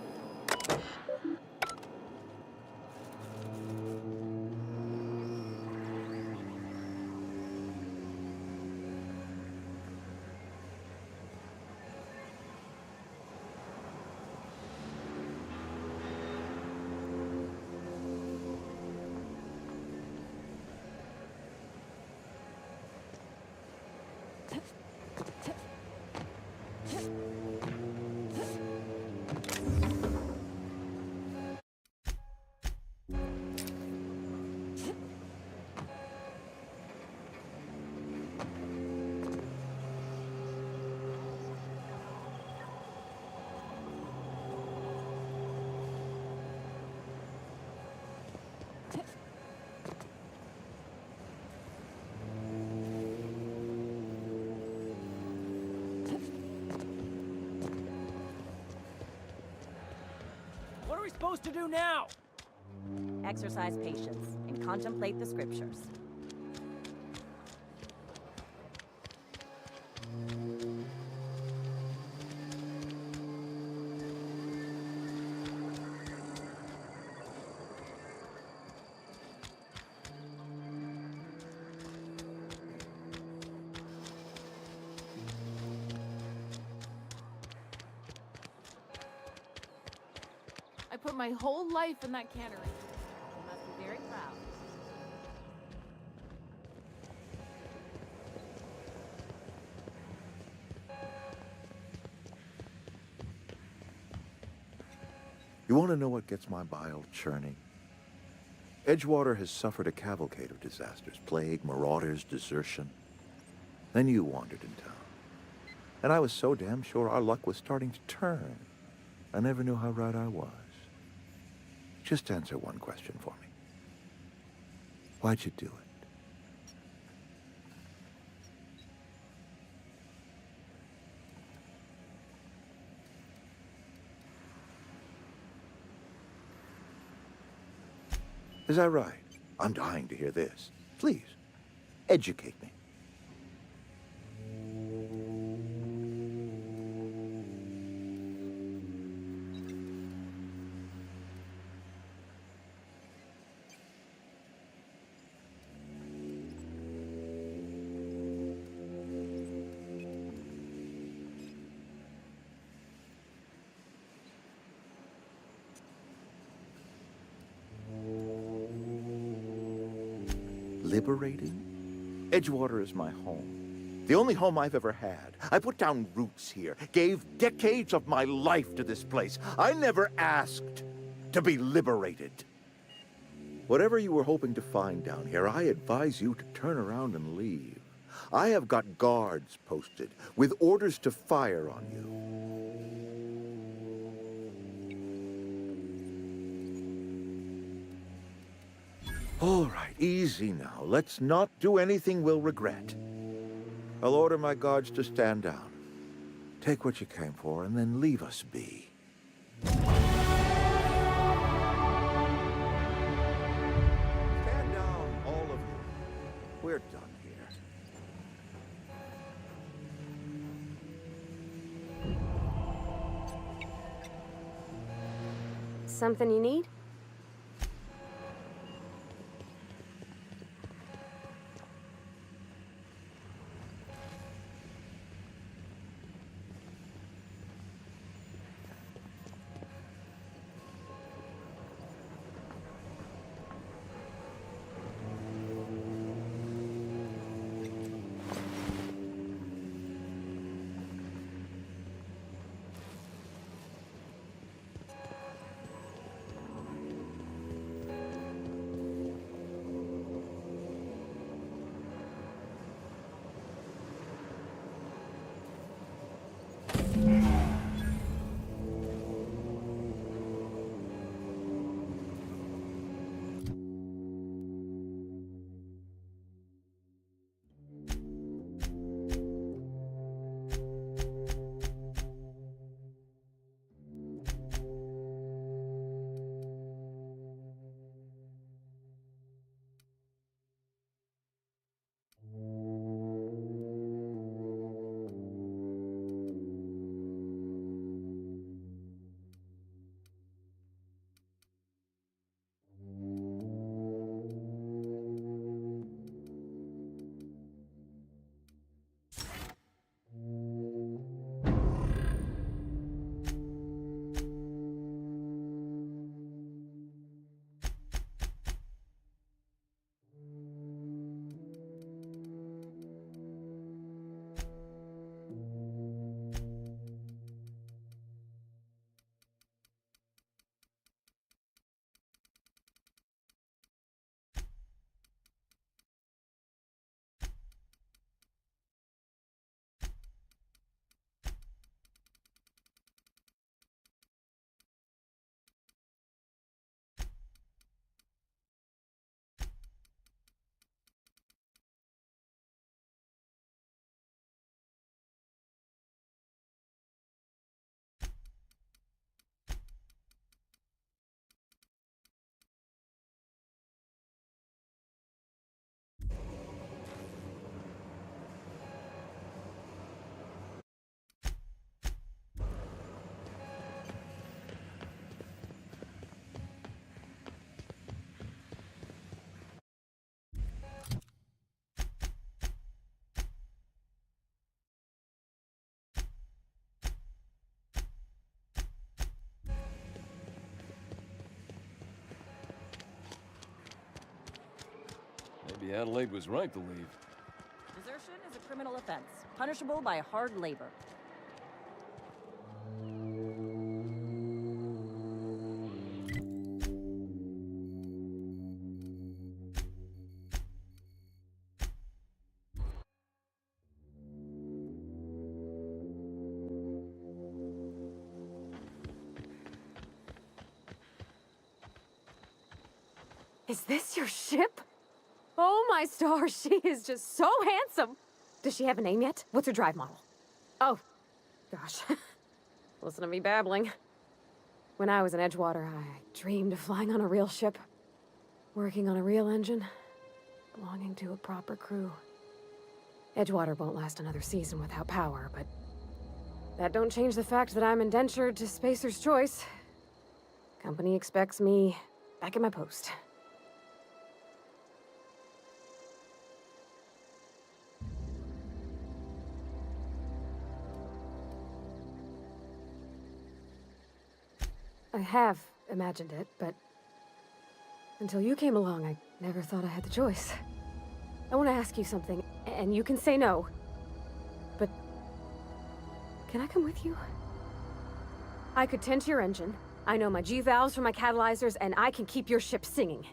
What are we supposed to do now? Exercise patience and contemplate the scriptures. I put my whole life in that cannery. You must be very proud. You want to know what gets my bile churning? Edgewater has suffered a cavalcade of disasters, plague, marauders, desertion. Then you wandered in town. And I was so damn sure our luck was starting to turn. I never knew how right I was. Just answer one question for me. Why'd you do it? Is that right? I'm dying to hear this. Please, educate me. Liberating? Edgewater is my home. The only home I've ever had. I put down roots here, gave decades of my life to this place. I never asked to be liberated. Whatever you were hoping to find down here, I advise you to turn around and leave. I have got guards posted with orders to fire on you. All right, easy now. Let's not do anything we'll regret. I'll order my guards to stand down. Take what you came for, and then leave us be. Stand down, all of you. We're done here. Something you need? Maybe Adelaide was right to leave. Desertion is a criminal offense, punishable by hard labor. Is this your ship? Oh my stars, she is just so handsome. Does she have a name yet? What's her drive model? Oh, gosh. Listen to me babbling. When I was in Edgewater, I dreamed of flying on a real ship, working on a real engine, belonging to a proper crew. Edgewater won't last another season without power, but that don't change the fact that I'm indentured to Spacer's Choice. Company expects me back at my post. I have imagined it, but until you came along, I never thought I had the choice. I want to ask you something, and you can say no. But can I come with you? I could tend to your engine. I know my G-valves from my catalyzers, and I can keep your ship singing.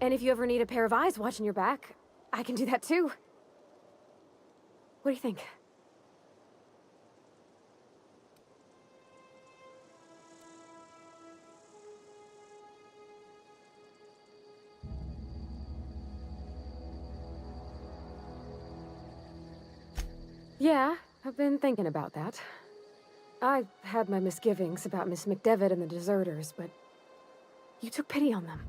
And if you ever need a pair of eyes watching your back, I can do that too. What do you think? Yeah, I've been thinking about that. I had my misgivings about Miss McDevitt and the deserters, but you took pity on them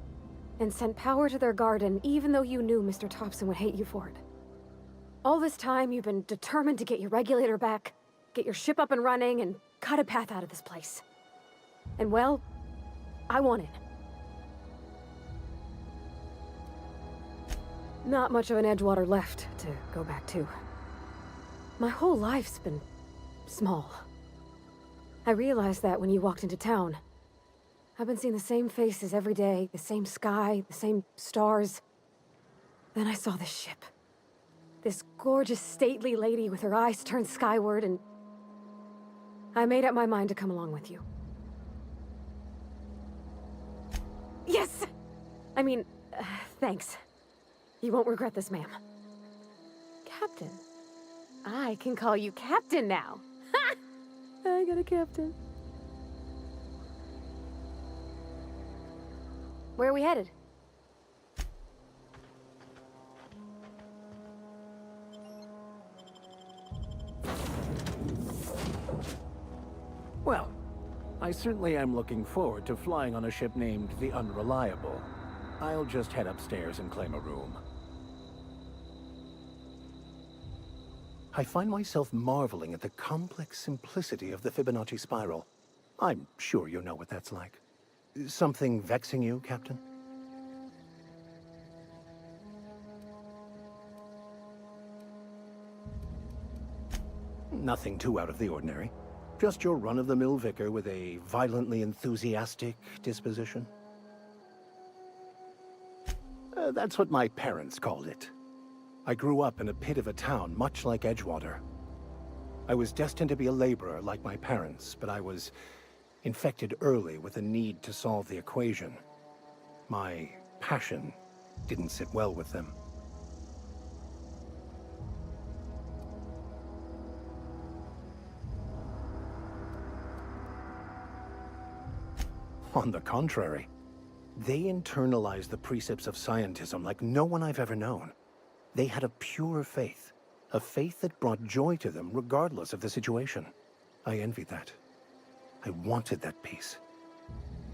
and sent power to their garden even though you knew Mr. Thompson would hate you for it. All this time, you've been determined to get your regulator back, get your ship up and running, and cut a path out of this place. And well, I want in. Not much of an Edgewater left to go back to. My whole life's been small. I realized that when you walked into town. I've been seeing the same faces every day, the same sky, the same stars. Then I saw this ship. This gorgeous, stately lady with her eyes turned skyward, and I made up my mind to come along with you. Yes! I mean, thanks. You won't regret this, ma'am. Captain. I can call you Captain now. Ha! I got a captain. Where are we headed? Well, I certainly am looking forward to flying on a ship named the Unreliable. I'll just head upstairs and claim a room. I find myself marveling at the complex simplicity of the Fibonacci spiral. I'm sure you know what that's like. Something vexing you, Captain? Nothing too out of the ordinary. Just your run-of-the-mill vicar with a violently enthusiastic disposition. That's what my parents called it. I grew up in a pit of a town, much like Edgewater. I was destined to be a laborer like my parents, but I was infected early with a need to solve the equation. My passion didn't sit well with them. On the contrary, they internalized the precepts of scientism like no one I've ever known. They had a pure faith, a faith that brought joy to them regardless of the situation. I envied that. I wanted that peace.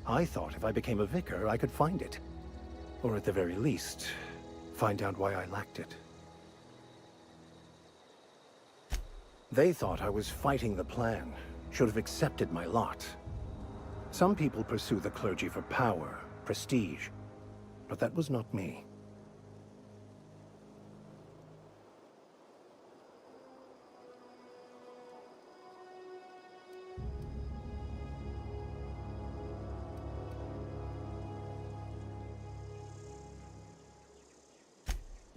I thought if I became a vicar, I could find it. Or at the very least, find out why I lacked it. They thought I was fighting the plan, should have accepted my lot. Some people pursue the clergy for power, prestige, but that was not me.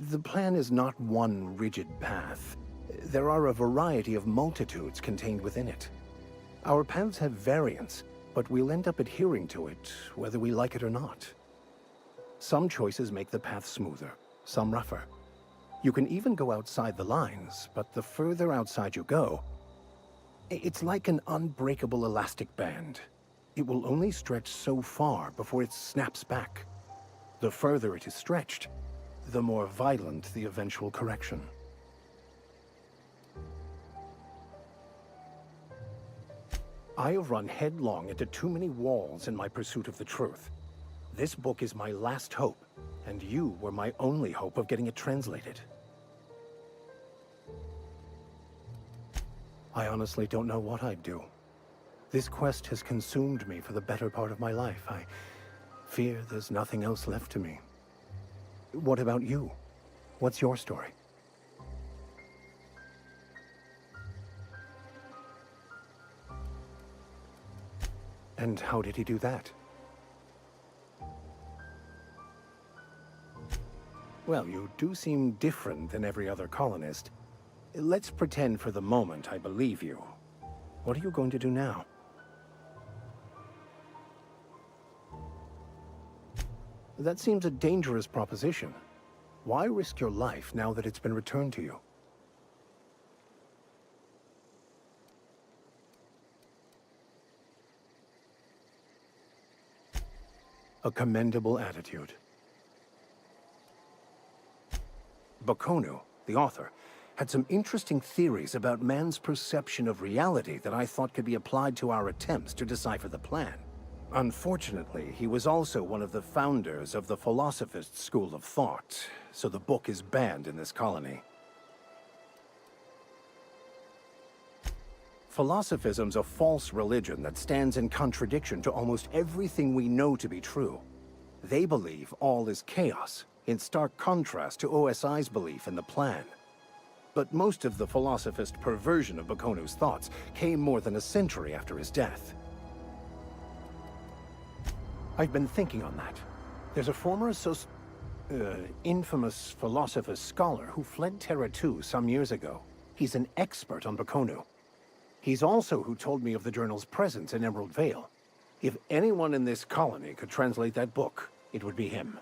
The plan is not one rigid path. There are a variety of multitudes contained within it. Our paths have variance, but we'll end up adhering to it, whether we like it or not. Some choices make the path smoother, some rougher. You can even go outside the lines, but the further outside you go, it's like an unbreakable elastic band. It will only stretch so far before it snaps back. The further it is stretched, the more violent the eventual correction. I have run headlong into too many walls in my pursuit of the truth. This book is my last hope, and you were my only hope of getting it translated. I honestly don't know what I'd do. This quest has consumed me for the better part of my life. I fear there's nothing else left to me. What about you? What's your story? And how did he do that? Well, you do seem different than every other colonist. Let's pretend for the moment I believe you. What are you going to do now? That seems a dangerous proposition. Why risk your life now that it's been returned to you? A commendable attitude. Bakonu, the author, had some interesting theories about man's perception of reality that I thought could be applied to our attempts to decipher the plan. Unfortunately, he was also one of the founders of the Philosophist school of thought, so the book is banned in this colony. Philosophism's a false religion that stands in contradiction to almost everything we know to be true. They believe all is chaos, in stark contrast to OSI's belief in the plan. But most of the Philosophist perversion of Bakonu's thoughts came more than a century after his death. I've been thinking on that. There's a former infamous Philosophist scholar who fled Terra 2 some years ago. He's an expert on Bakonu. He's also who told me of the journal's presence in Emerald Vale. If anyone in this colony could translate that book, it would be him.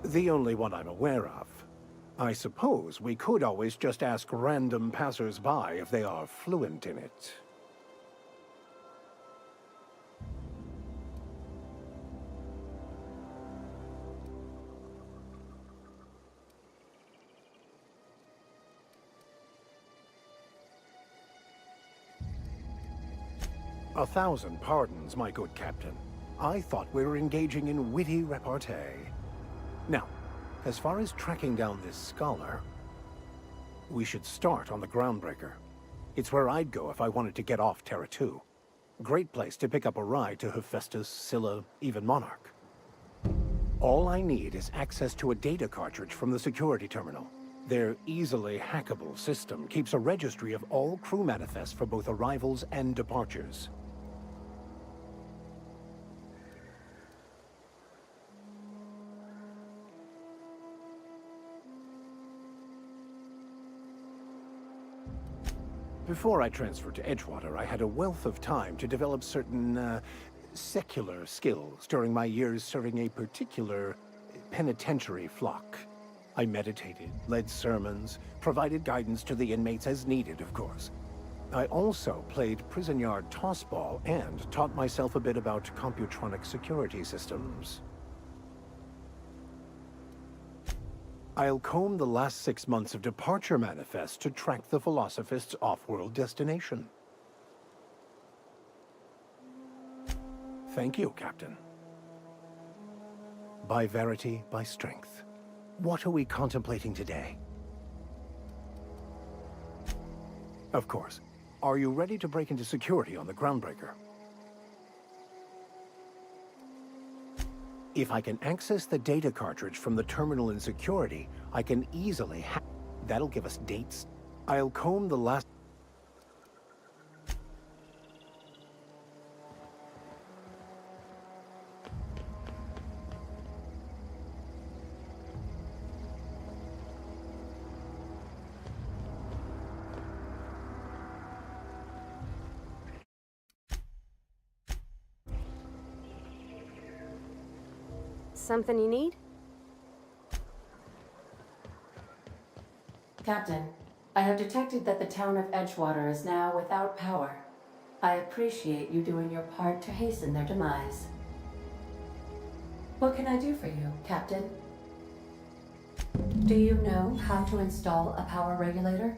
The only one I'm aware of. I suppose we could always just ask random passers-by if they are fluent in it. A thousand pardons, my good captain. I thought we were engaging in witty repartee. Now, as far as tracking down this scholar, we should start on the Groundbreaker. It's where I'd go if I wanted to get off Terra 2. Great place to pick up a ride to Hephaestus, Scylla, even Monarch. All I need is access to a data cartridge from the security terminal. Their easily hackable system keeps a registry of all crew manifests for both arrivals and departures. Before I transferred to Edgewater, I had a wealth of time to develop certain, secular skills during my years serving a particular penitentiary flock. I meditated, led sermons, provided guidance to the inmates as needed, of course. I also played prison yard tossball and taught myself a bit about computronic security systems. I'll comb the last 6 months of departure manifest to track the Philosophist's off-world destination. Thank you, Captain. By verity, by strength. What are we contemplating today? Of course. Are you ready to break into security on the Groundbreaker? If I can access the data cartridge from the terminal in security, I can easily that'll give us dates. I'll comb the last... Something you need? Captain, I have detected that the town of Edgewater is now without power. I appreciate you doing your part to hasten their demise. What can I do for you, Captain? Do you know how to install a power regulator?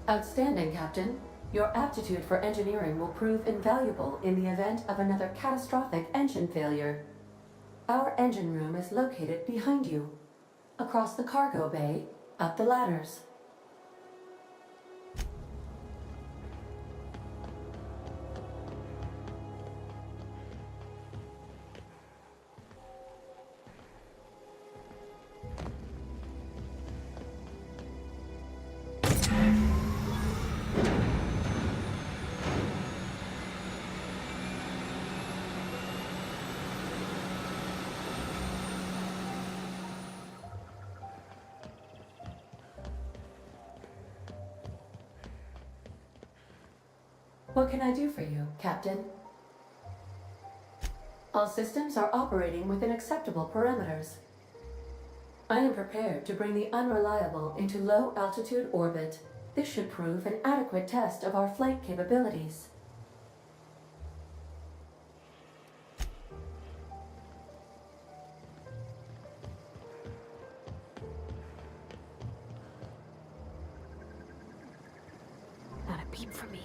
Outstanding, Captain. Your aptitude for engineering will prove invaluable in the event of another catastrophic engine failure. Our engine room is located behind you. Across the cargo bay, up the ladders. What can I do for you, Captain? All systems are operating within acceptable parameters. I am prepared to bring the unreliable into low-altitude orbit. This should prove an adequate test of our flight capabilities. Not a peep from me.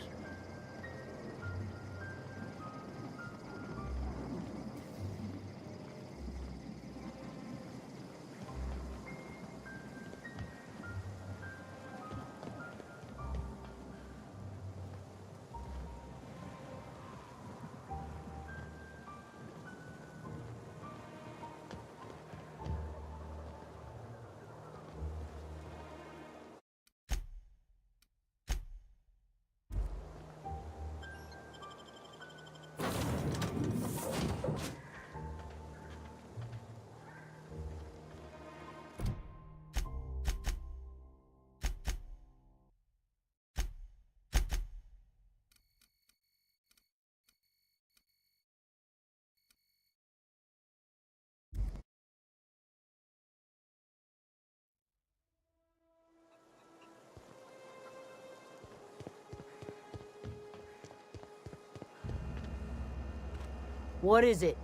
What is it?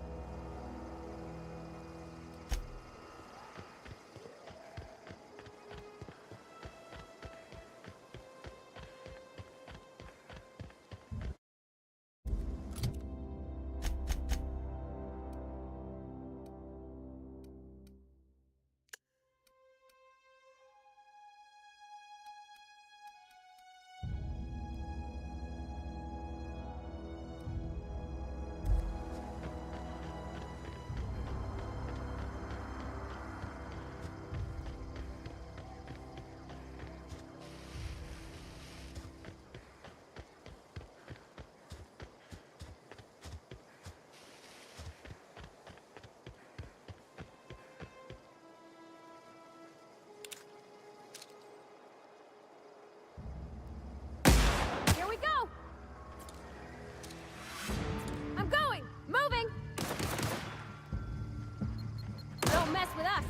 Here we go! I'm going! Moving! Don't mess with us!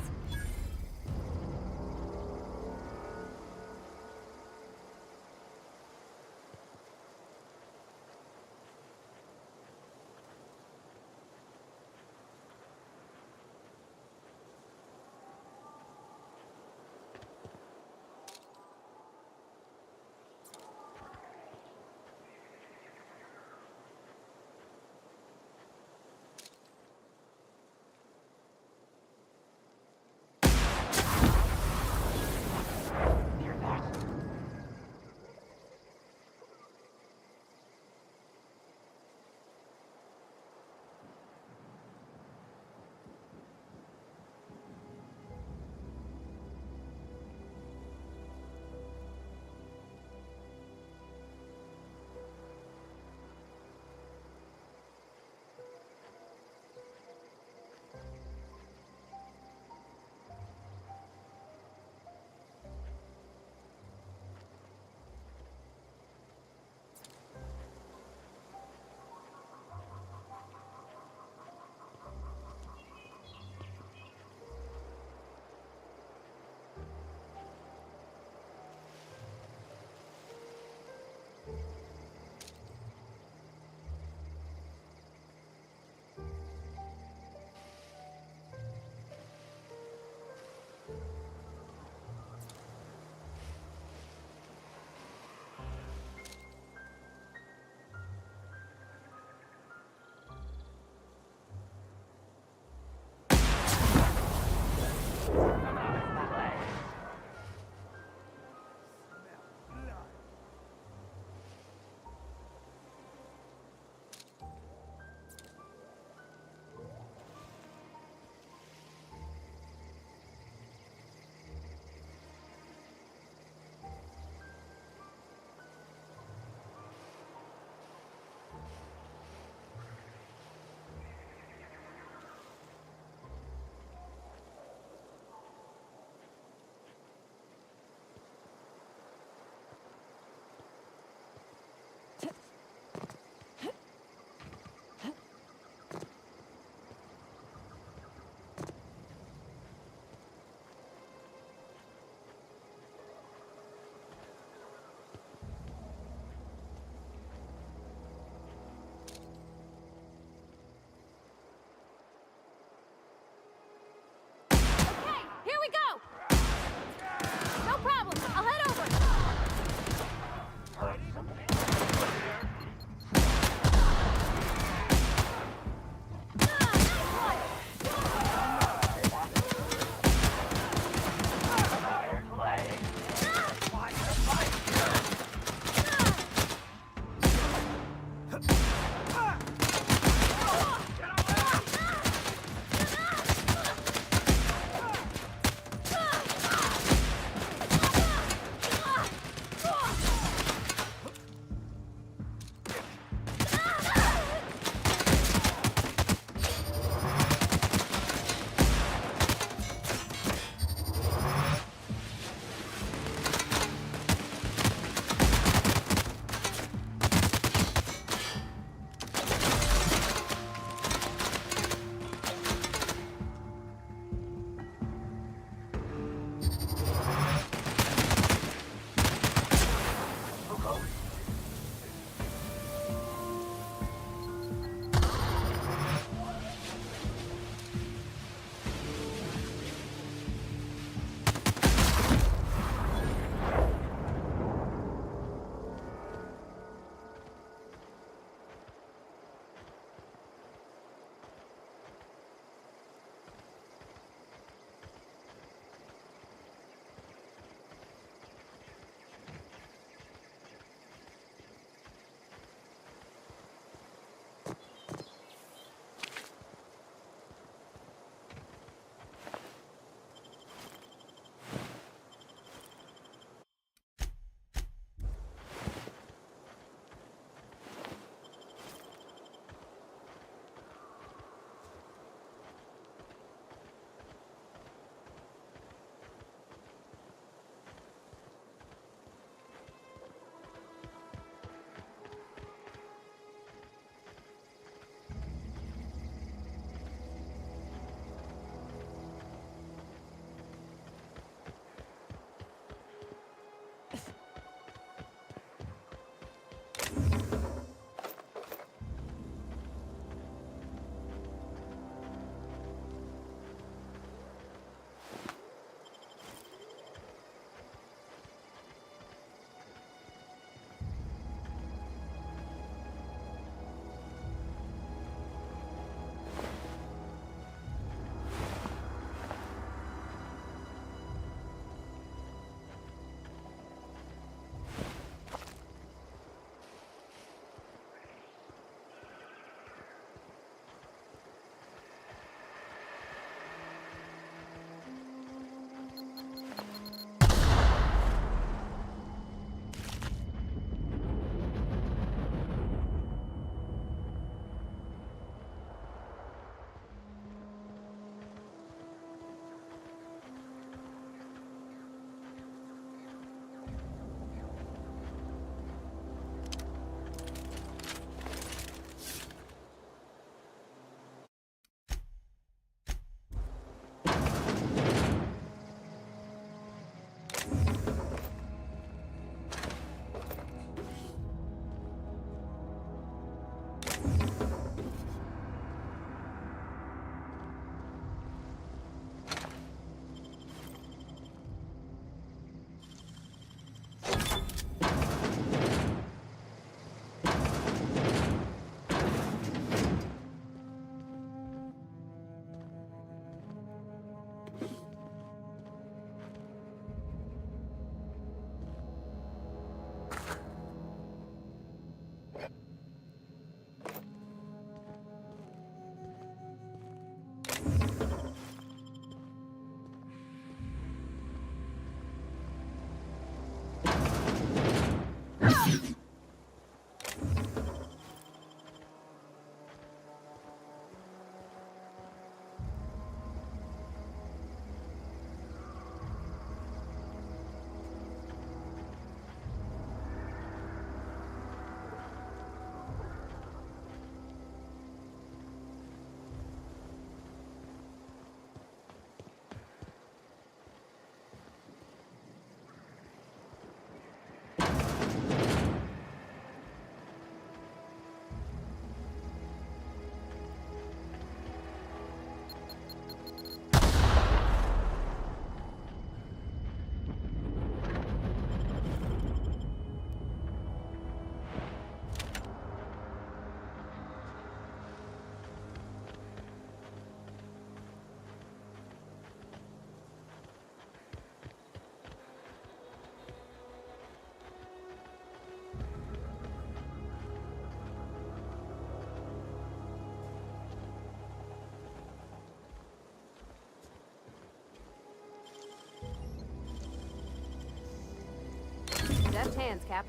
hands, Cap.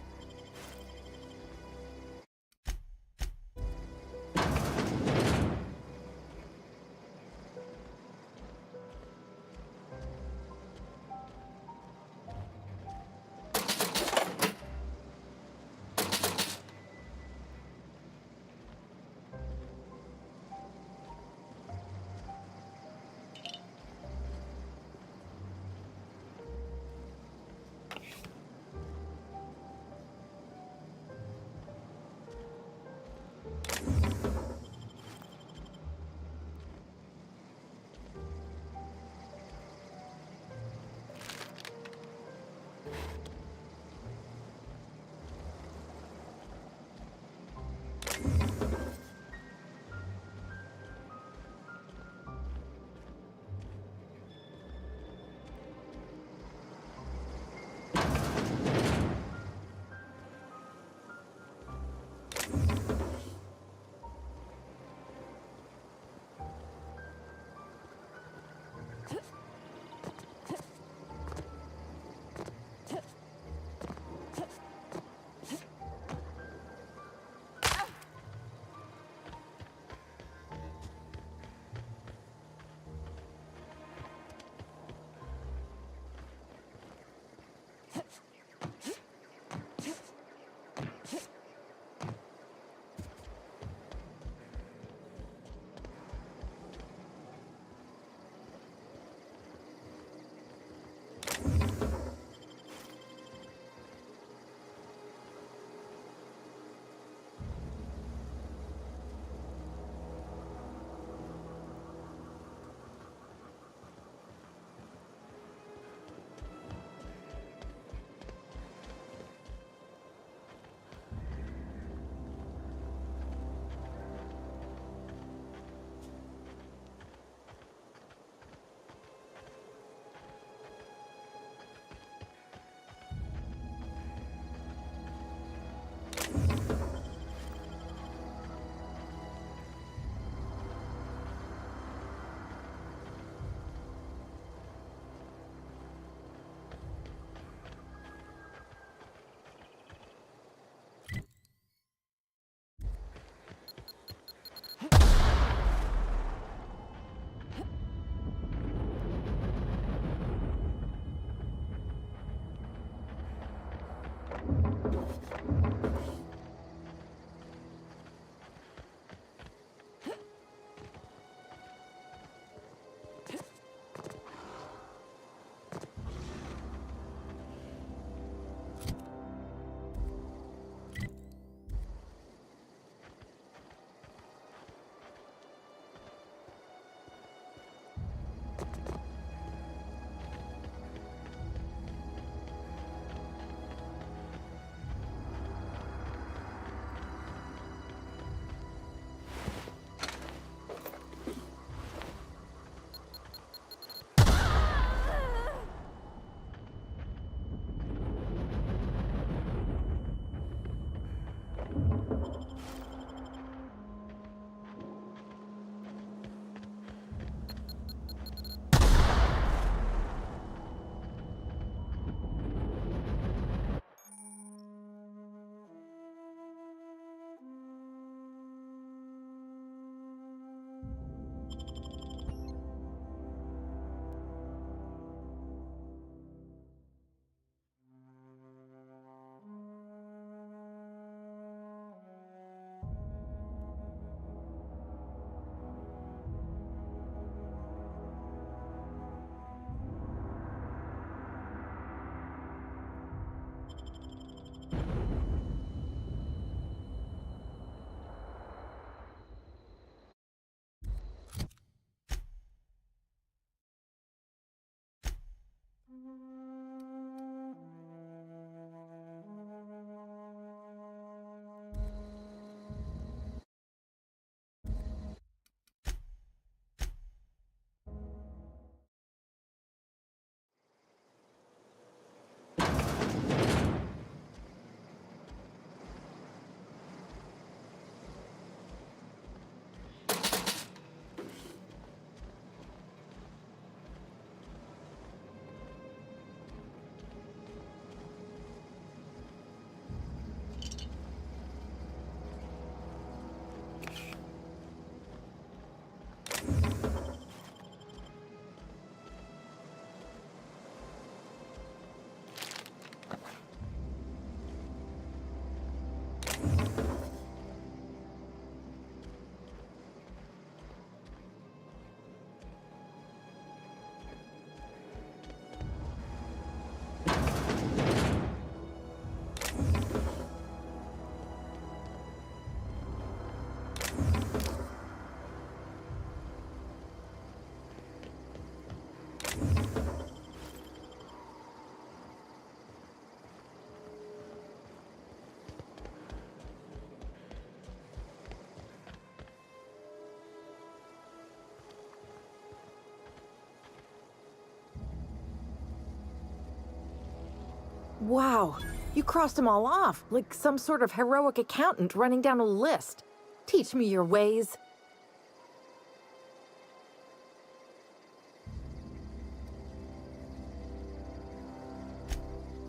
Wow, you crossed them all off, like some sort of heroic accountant running down a list. Teach me your ways.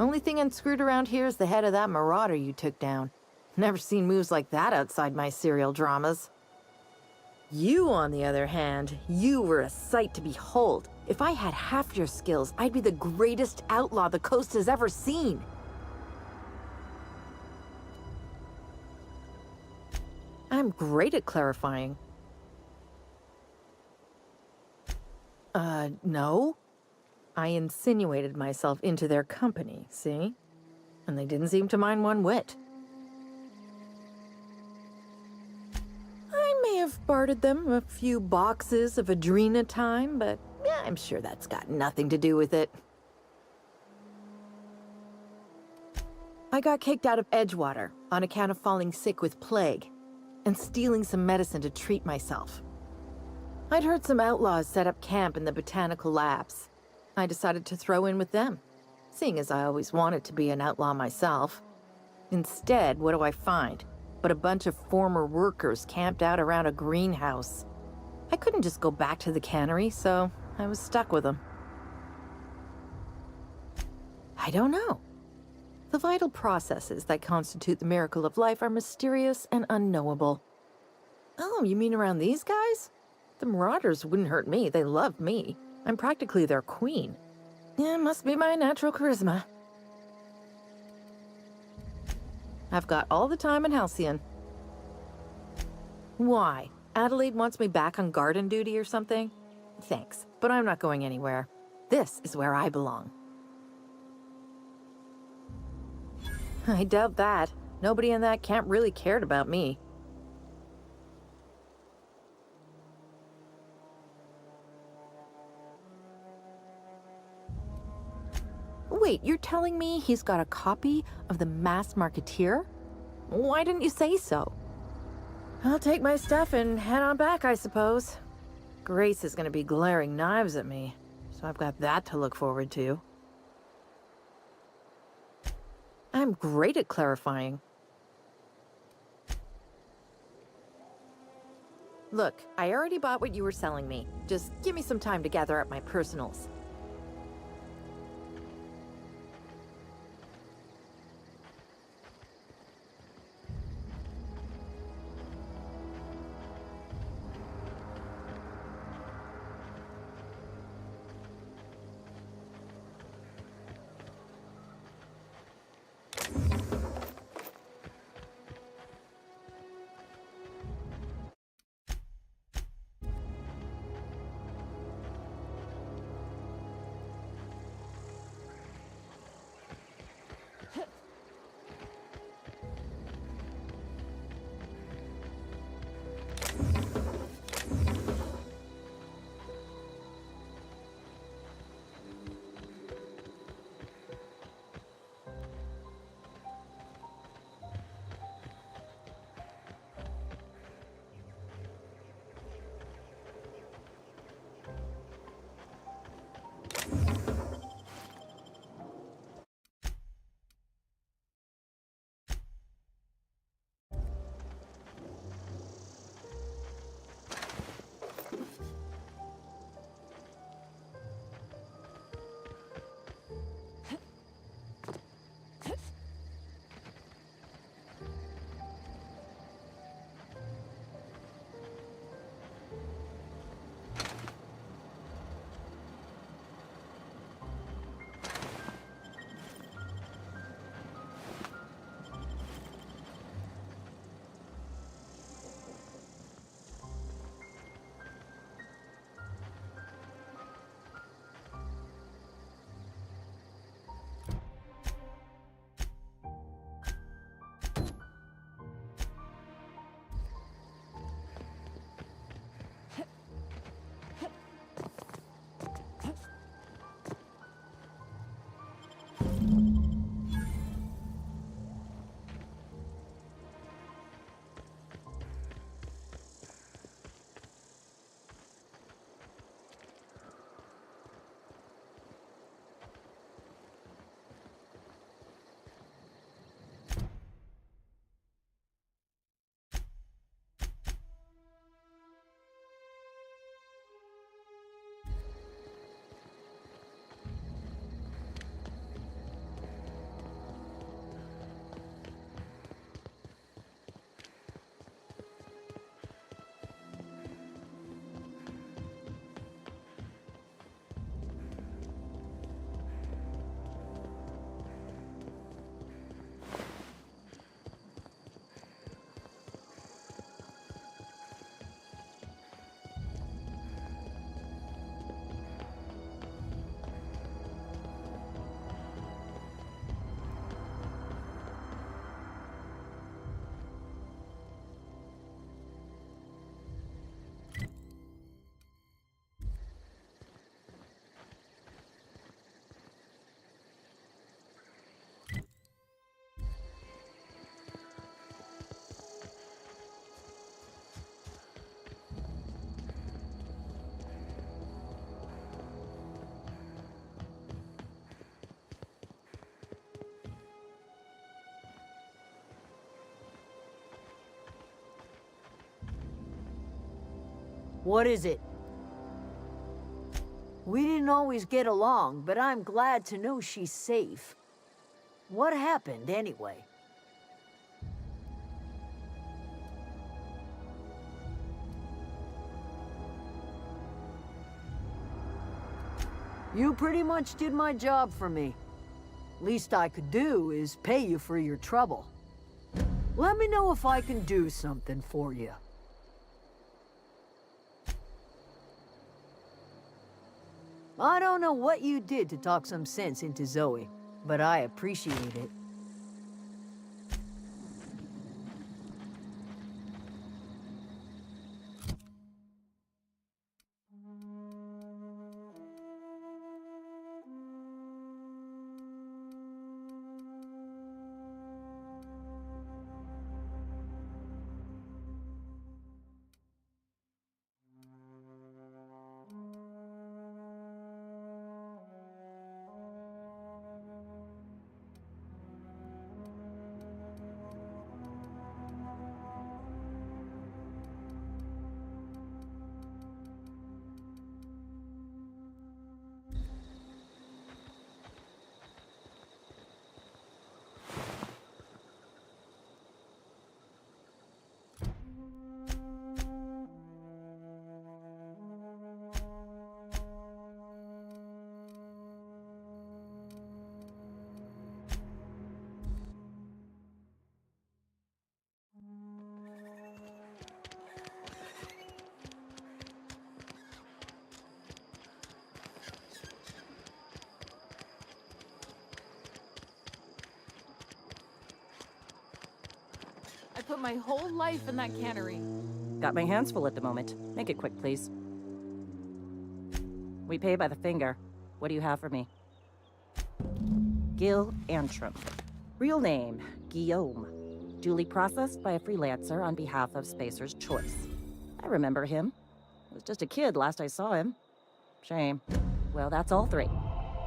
Only thing unscrewed around here is the head of that marauder you took down. Never seen moves like that outside my serial dramas. You, on the other hand, you were a sight to behold. If I had half your skills, I'd be the greatest outlaw the coast has ever seen. I'm great at clarifying. No. I insinuated myself into their company, see? And they didn't seem to mind one whit. I may have bartered them a few boxes of Adrena time, but yeah, I'm sure that's got nothing to do with it. I got kicked out of Edgewater on account of falling sick with plague and stealing some medicine to treat myself. I'd heard some outlaws set up camp in the botanical labs. I decided to throw in with them, seeing as I always wanted to be an outlaw myself. Instead, what do I find? But a bunch of former workers camped out around a greenhouse. I couldn't just go back to the cannery, so I was stuck with them. I don't know. The vital processes that constitute the miracle of life are mysterious and unknowable. Oh, you mean around these guys? The Marauders wouldn't hurt me. They love me. I'm practically their queen. Yeah, must be my natural charisma. I've got all the time in Halcyon. Why? Adelaide wants me back on garden duty or something? Thanks, but I'm not going anywhere. This is where I belong. I doubt that. Nobody in that camp really cared about me. Wait, you're telling me he's got a copy of the Masked Marketeer? Why didn't you say so? I'll take my stuff and head on back, I suppose. Grace is gonna be glaring knives at me, so I've got that to look forward to. I'm great at clarifying. Look, I already bought what you were selling me. Just give me some time to gather up my personals. What is it? We didn't always get along, but I'm glad to know she's safe. What happened, anyway? You pretty much did my job for me. Least I could do is pay you for your trouble. Let me know if I can do something for you. I don't know what you did to talk some sense into Zoe, but I appreciate it. I put my whole life in that cannery. Got my hands full at the moment. Make it quick, please. We pay by the finger. What do you have for me? Gil Antrim. Real name, Guillaume. Duly processed by a freelancer on behalf of Spacer's Choice. I remember him. Was just a kid last I saw him. Shame. Well, that's all three.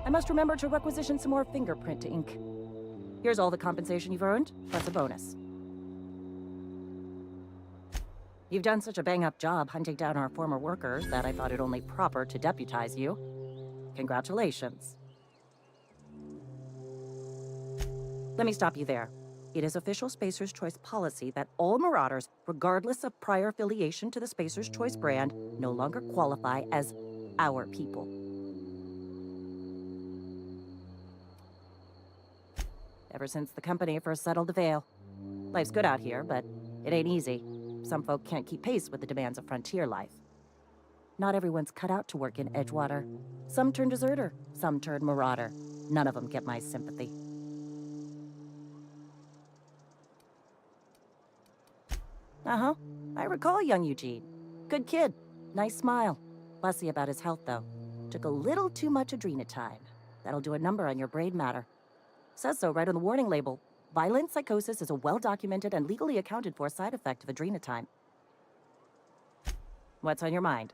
I must remember to requisition some more fingerprint to ink. Here's all the compensation you've earned, plus a bonus. You've done such a bang-up job hunting down our former workers that I thought it only proper to deputize you. Congratulations. Let me stop you there. It is official Spacer's Choice policy that all Marauders, regardless of prior affiliation to the Spacer's Choice brand, no longer qualify as our people. Ever since the company first settled the Veil. Life's good out here, but it ain't easy. Some folk can't keep pace with the demands of frontier life. Not everyone's cut out to work in Edgewater. Some turn deserter, some turn marauder. None of them get my sympathy. Uh-huh. I recall young Eugene. Good kid. Nice smile. Fussy about his health, though. Took a little too much adrenatime. That'll do a number on your brain matter. Says so right on the warning label. Violent psychosis is a well-documented and legally accounted for side effect of adrenatime. What's on your mind?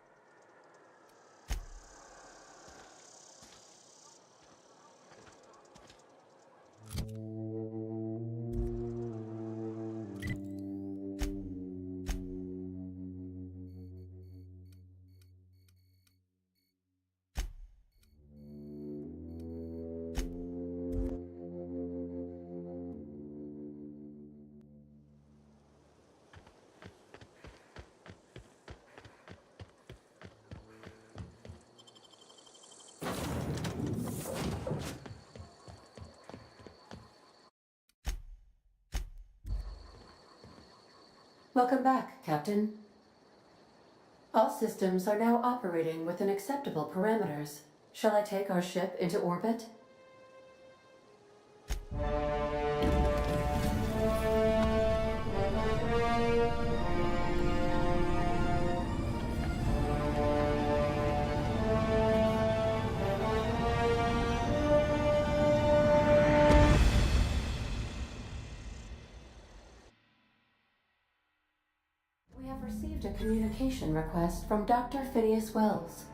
Welcome back, Captain. All systems are now operating within acceptable parameters. Shall I take our ship into orbit? We have received a communication request from Dr. Phineas Wells.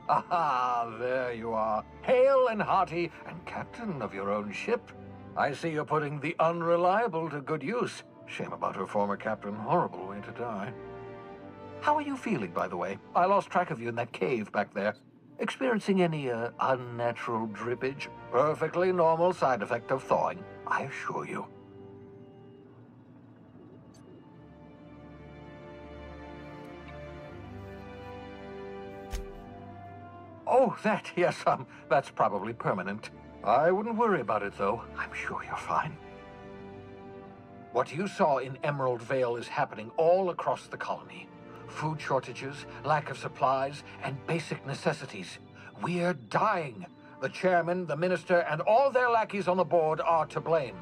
Aha, there you are, hale and hearty, and captain of your own ship. I see you're putting the unreliable to good use. Shame about her former captain. Horrible way to die. How are you feeling, by the way? I lost track of you in that cave back there. Experiencing any, unnatural drippage? Perfectly normal side effect of thawing, I assure you. Oh, that, yes, that's probably permanent. I wouldn't worry about it, though. I'm sure you're fine. What you saw in Emerald Vale is happening all across the colony. Food shortages, lack of supplies, and basic necessities. We're dying. The chairman, the minister, and all their lackeys on the board are to blame.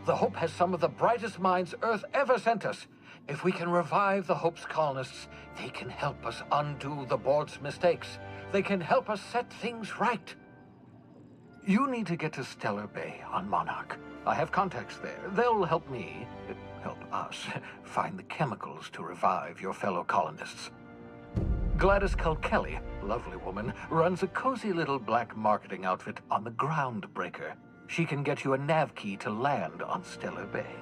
The Hope has some of the brightest minds Earth ever sent us. If we can revive the Hope's colonists, they can help us undo the board's mistakes. They can help us set things right. You need to get to Stellar Bay on Monarch. I have contacts there. They'll help us, find the chemicals to revive your fellow colonists. Gladys Kelly, lovely woman, runs a cozy little black marketing outfit on the Groundbreaker. She can get you a nav key to land on Stellar Bay.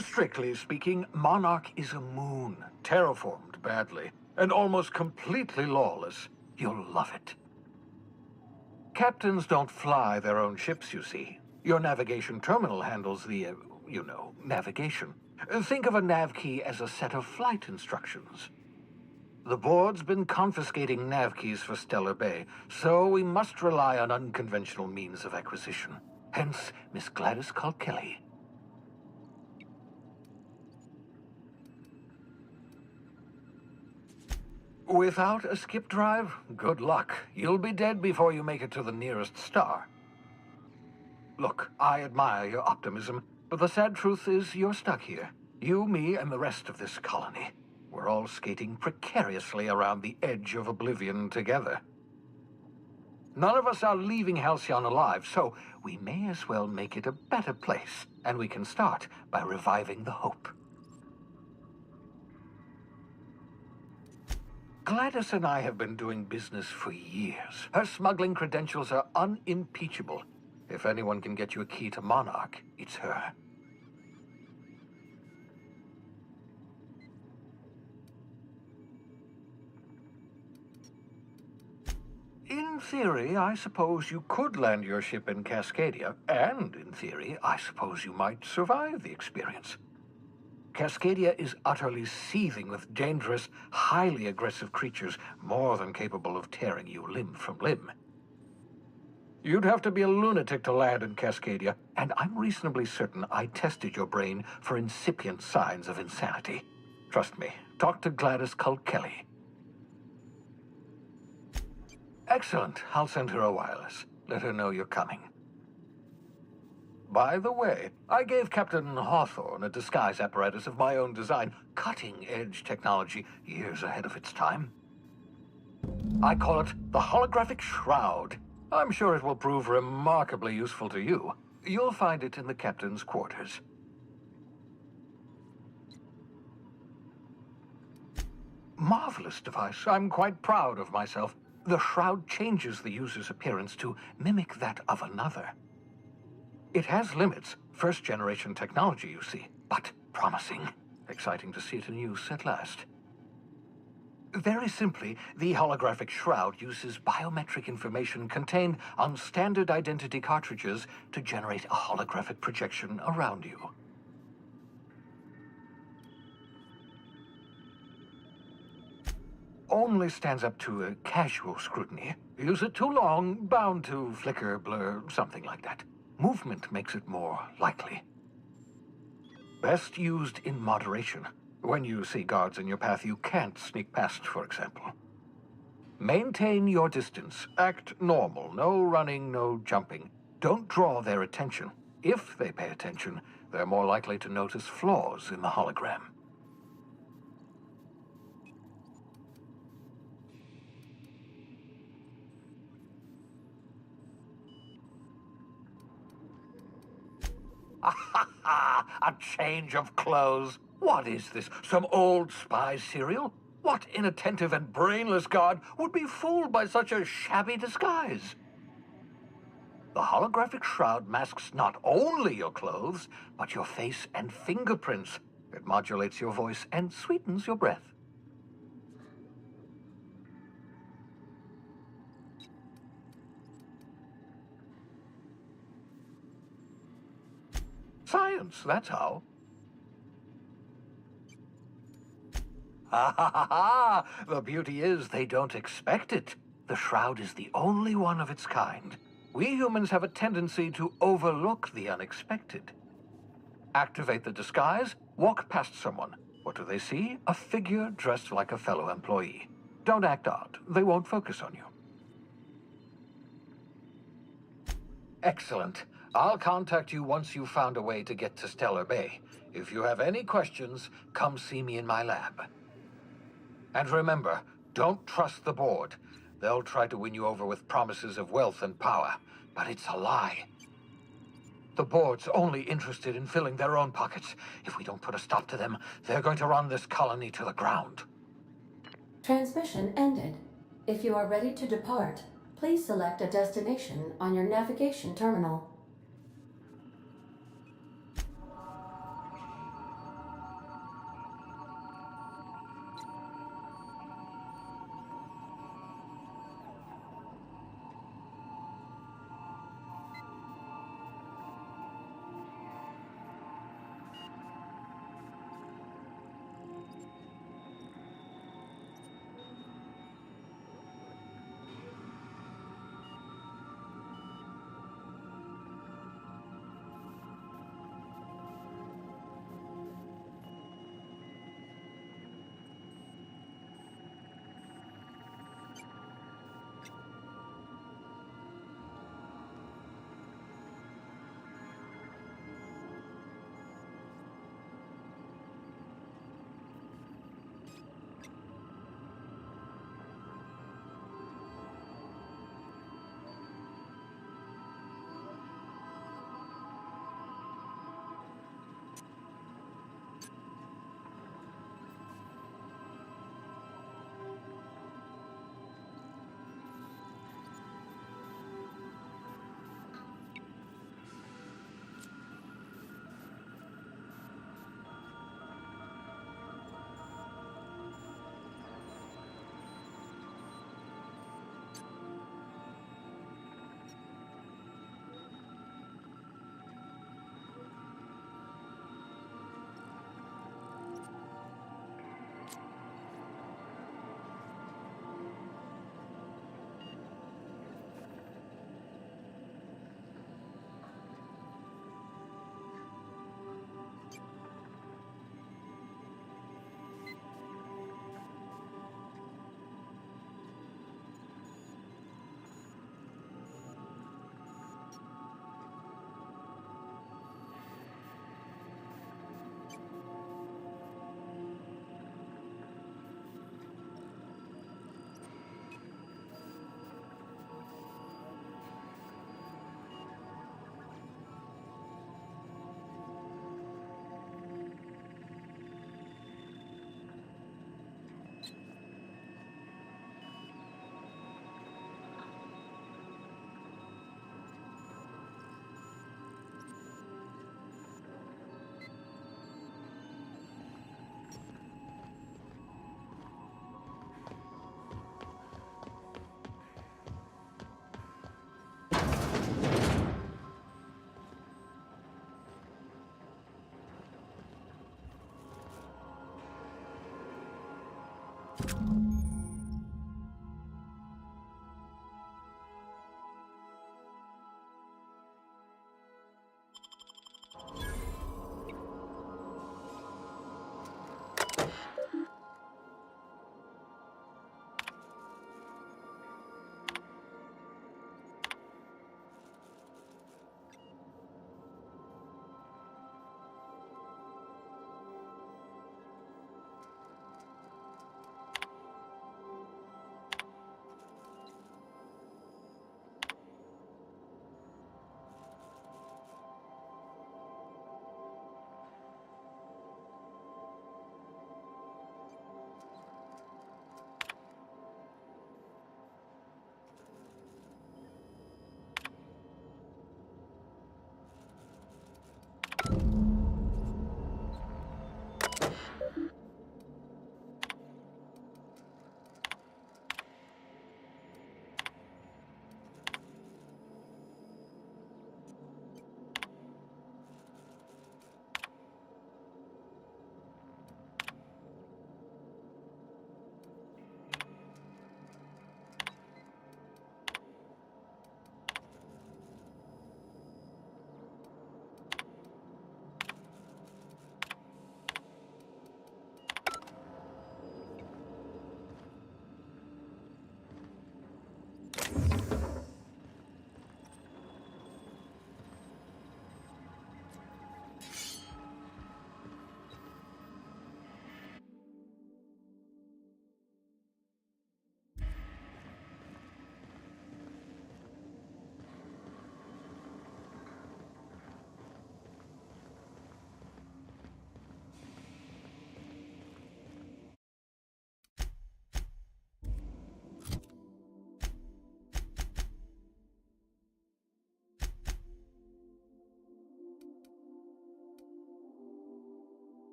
Strictly speaking, Monarch is a moon, terraformed badly, and almost completely lawless. You'll love it. Captains don't fly their own ships, you see. Your navigation terminal handles the, navigation. Think of a nav key as a set of flight instructions. The board's been confiscating nav keys for Stellar Bay, so we must rely on unconventional means of acquisition. Hence, Miss Gladys Kelly. Without a skip drive, good luck. You'll be dead before you make it to the nearest star. Look, I admire your optimism, but the sad truth is you're stuck here. You, me, and the rest of this colony. We're all skating precariously around the edge of oblivion together. None of us are leaving Halcyon alive, so we may as well make it a better place, and we can start by reviving the Hope. Gladys and I have been doing business for years. Her smuggling credentials are unimpeachable. If anyone can get you a key to Monarch, it's her. In theory, I suppose you could land your ship in Cascadia, and in theory, I suppose you might survive the experience. Cascadia is utterly seething with dangerous, highly aggressive creatures, more than capable of tearing you limb from limb. You'd have to be a lunatic to land in Cascadia, and I'm reasonably certain I tested your brain for incipient signs of insanity. Trust me, talk to Gladys Kelly. Excellent. I'll send her a wireless. Let her know you're coming. By the way, I gave Captain Hawthorne a disguise apparatus of my own design, cutting-edge technology years ahead of its time. I call it the Holographic Shroud. I'm sure it will prove remarkably useful to you. You'll find it in the captain's quarters. Marvelous device. I'm quite proud of myself. The shroud changes the user's appearance to mimic that of another. It has limits, first-generation technology, you see, but promising. Exciting to see it in use at last. Very simply, the holographic shroud uses biometric information contained on standard identity cartridges to generate a holographic projection around you. Only stands up to a casual scrutiny. Use it too long, bound to flicker, blur, something like that. Movement makes it more likely. Best used in moderation. When you see guards in your path you can't sneak past, for example. Maintain your distance. Act normal. No running, no jumping. Don't draw their attention. If they pay attention, they're more likely to notice flaws in the hologram. A change of clothes. What is this? Some old spy serial? What inattentive and brainless guard would be fooled by such a shabby disguise? The holographic shroud masks not only your clothes, but your face and fingerprints. It modulates your voice and sweetens your breath. Science, that's how. Ha ha ha ha! The beauty is they don't expect it. The shroud is the only one of its kind. We humans have a tendency to overlook the unexpected. Activate the disguise, walk past someone. What do they see? A figure dressed like a fellow employee. Don't act odd. They won't focus on you. Excellent. I'll contact you once you've found a way to get to Stellar Bay. If you have any questions, come see me in my lab. And remember, don't trust the board. They'll try to win you over with promises of wealth and power, but it's a lie. The board's only interested in filling their own pockets. If we don't put a stop to them, they're going to run this colony to the ground. Transmission ended. If you are ready to depart, please select a destination on your navigation terminal.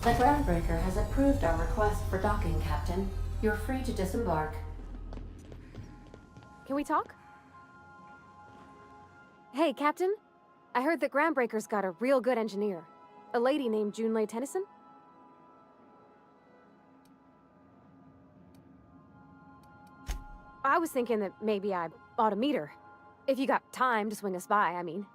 The groundbreaker has approved our request for docking, Captain. You're free to disembark. Can we talk? Hey, Captain. I heard that Groundbreaker's got a real good engineer. A lady named Junlei Tennyson? I was thinking that maybe I ought to meet her. If you got time to swing us by, I mean.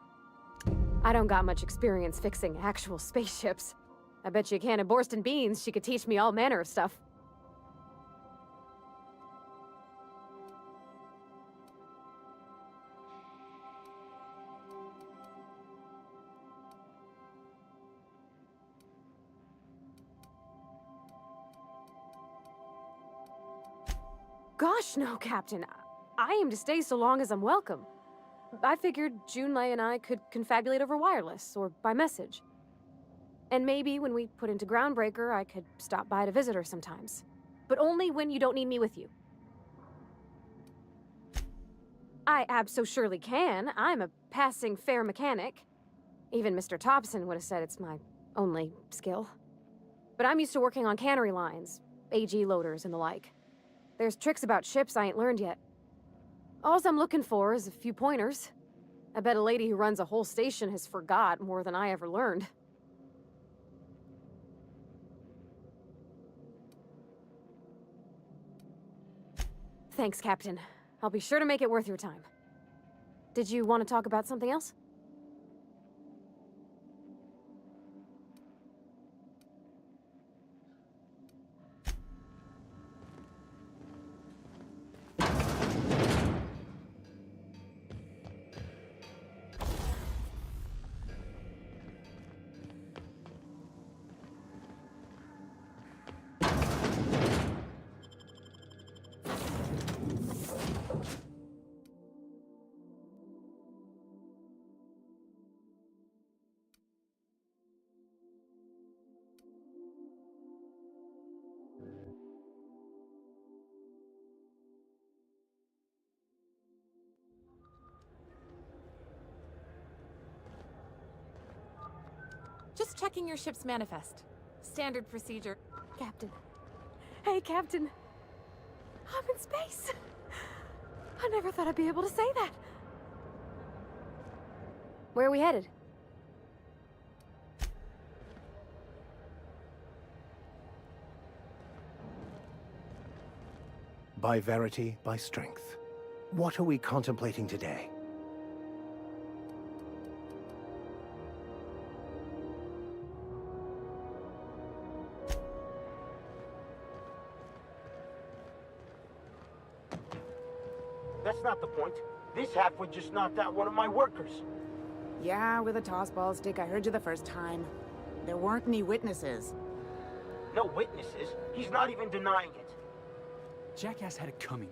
I don't got much experience fixing actual spaceships. I bet you a can of Borston beans she could teach me all manner of stuff. Gosh, no, Captain. I aim to stay so long as I'm welcome. I figured Junlei and I could confabulate over wireless, or by message. And maybe when we put into Groundbreaker, I could stop by to visit her sometimes. But only when you don't need me with you. I abso-surely can. I'm a passing fair mechanic. Even Mr. Thompson would have said it's my only skill. But I'm used to working on cannery lines, AG loaders and the like. There's tricks about ships I ain't learned yet. All I'm looking for is a few pointers. I bet a lady who runs a whole station has forgot more than I ever learned. Thanks, Captain. I'll be sure to make it worth your time. Did you want to talk about something else? Just checking your ship's manifest. Standard procedure. Captain. Hey, Captain. I'm in space. I never thought I'd be able to say that. Where are we headed? By verity, by strength. What are we contemplating today? That's not the point. This halfwit just knocked out one of my workers. Yeah, with a tossball stick. I heard you the first time. There weren't any witnesses. No witnesses? He's not even denying it. Jackass had it coming.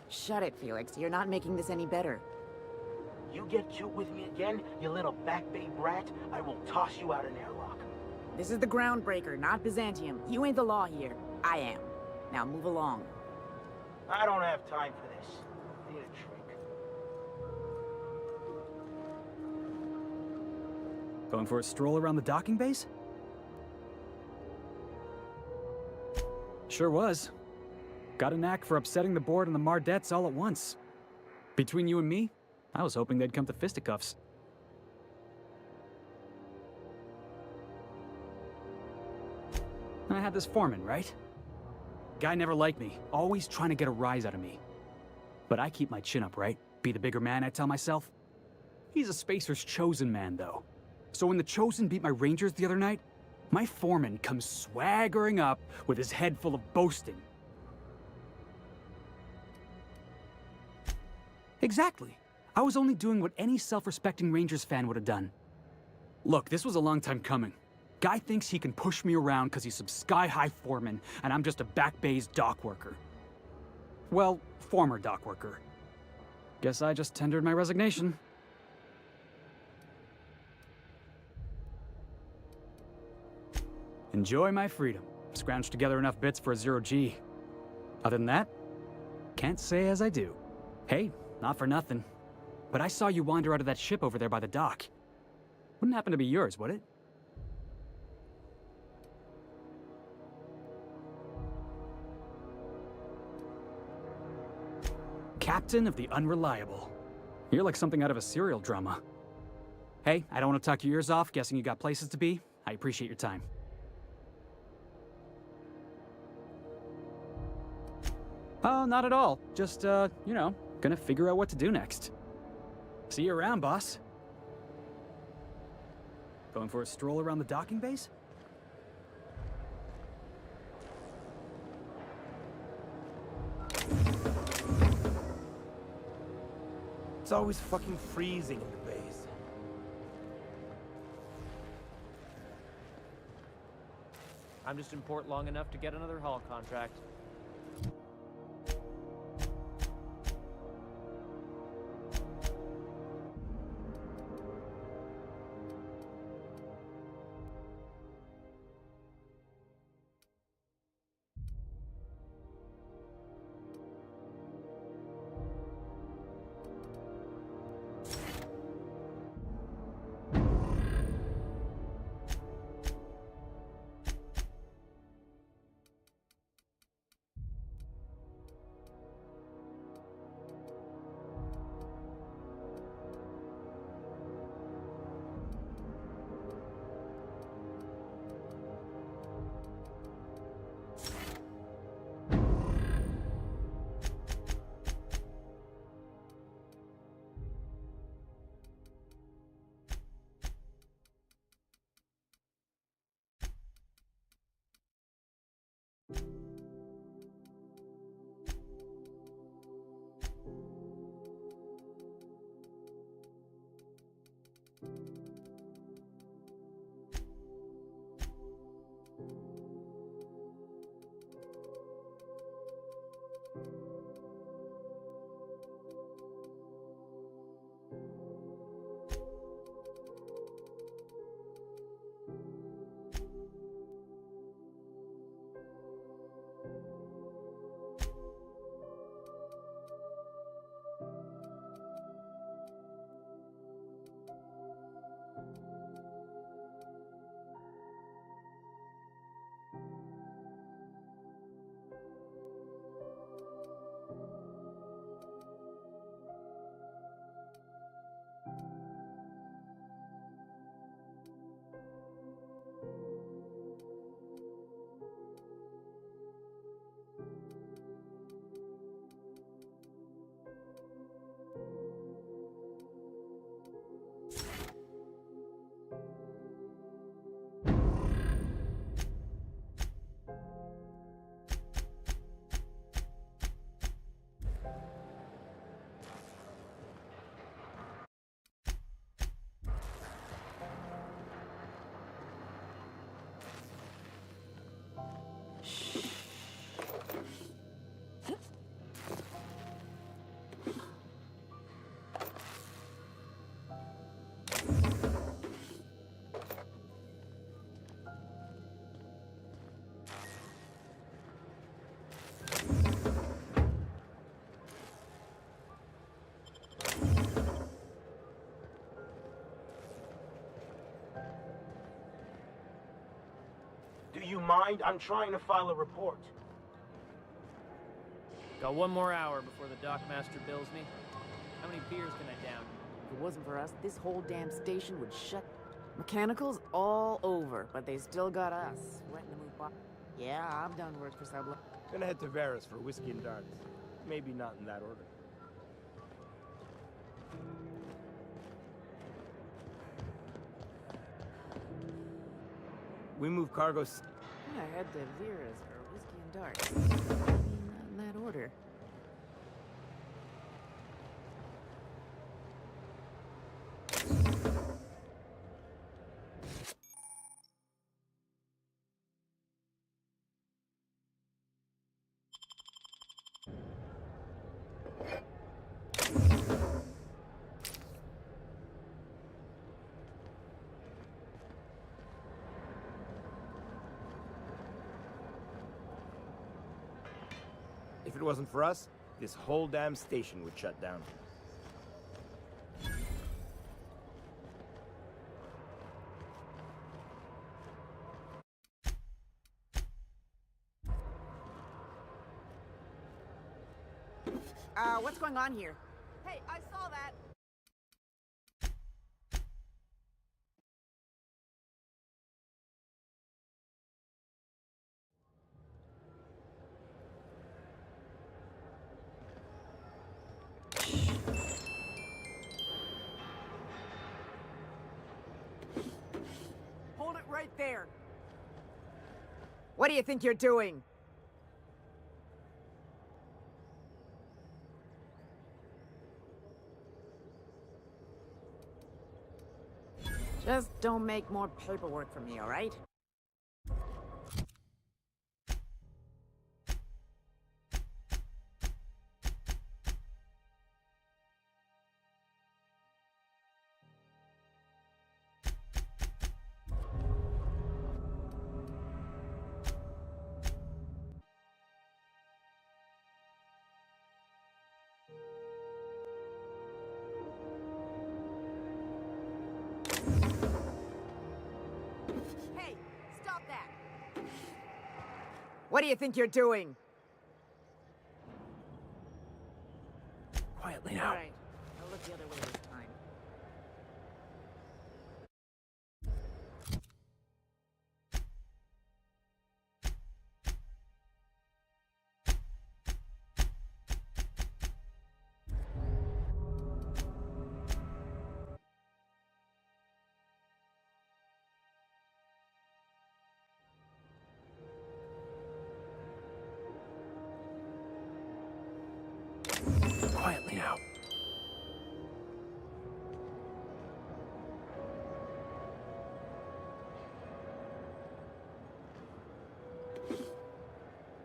Shut it, Felix. You're not making this any better. You get cute with me again, you little Back Bay brat, I will toss you out an airlock. This is the Groundbreaker, not Byzantium. You ain't the law here. I am. Now move along. I don't have time for this. Need a trick. Going for a stroll around the docking base? Sure was. Got a knack for upsetting the board and the Mardettes all at once. Between you and me, I was hoping they'd come to fisticuffs. I had this foreman, right? Guy never liked me, always trying to get a rise out of me. But I keep my chin up, right? Be the bigger man, I tell myself. He's a Spacer's chosen man, though. So when the Chosen beat my Rangers the other night, my foreman comes swaggering up with his head full of boasting. Exactly. I was only doing what any self-respecting Rangers fan would have done. Look, this was a long time coming. Guy thinks he can push me around because he's some sky-high foreman, and I'm just a Back Bay's dock worker. Well, former dock worker. Guess I just tendered my resignation. Enjoy my freedom. Scrounged together enough bits for a 0G. Other than that, can't say as I do. Hey, not for nothing, but I saw you wander out of that ship over there by the dock. Wouldn't happen to be yours, would it? Captain of the Unreliable. You're like something out of a serial drama. Hey, I don't want to talk your ears off, guessing you got places to be. I appreciate your time. Oh, not at all. Just, you know, gonna figure out what to do next. See you around, boss. Going for a stroll around the docking base? It's always fucking freezing in the base. I'm just in port long enough to get another haul contract. Do you mind? I'm trying to file a report. Got one more hour before the dockmaster bills me. How many beers can I down? If it wasn't for us, this whole damn station would shut. Mechanical's all over, but they still got us. Sweating to move by. Yeah, I've done work for Sublet. Gonna head to Varus for whiskey and darts. Maybe not in that order. We move cargoes. I head to Vera's for whiskey and darts. Maybe not in that order. If it wasn't for us, this whole damn station would shut down. What's going on here? Hey, I saw that! Hold it right there! What do you think you're doing? Just don't make more paperwork for me, all right? Hey, stop that! What do you think you're doing? Quietly now. All right, I'll look the other way this time. Quietly now.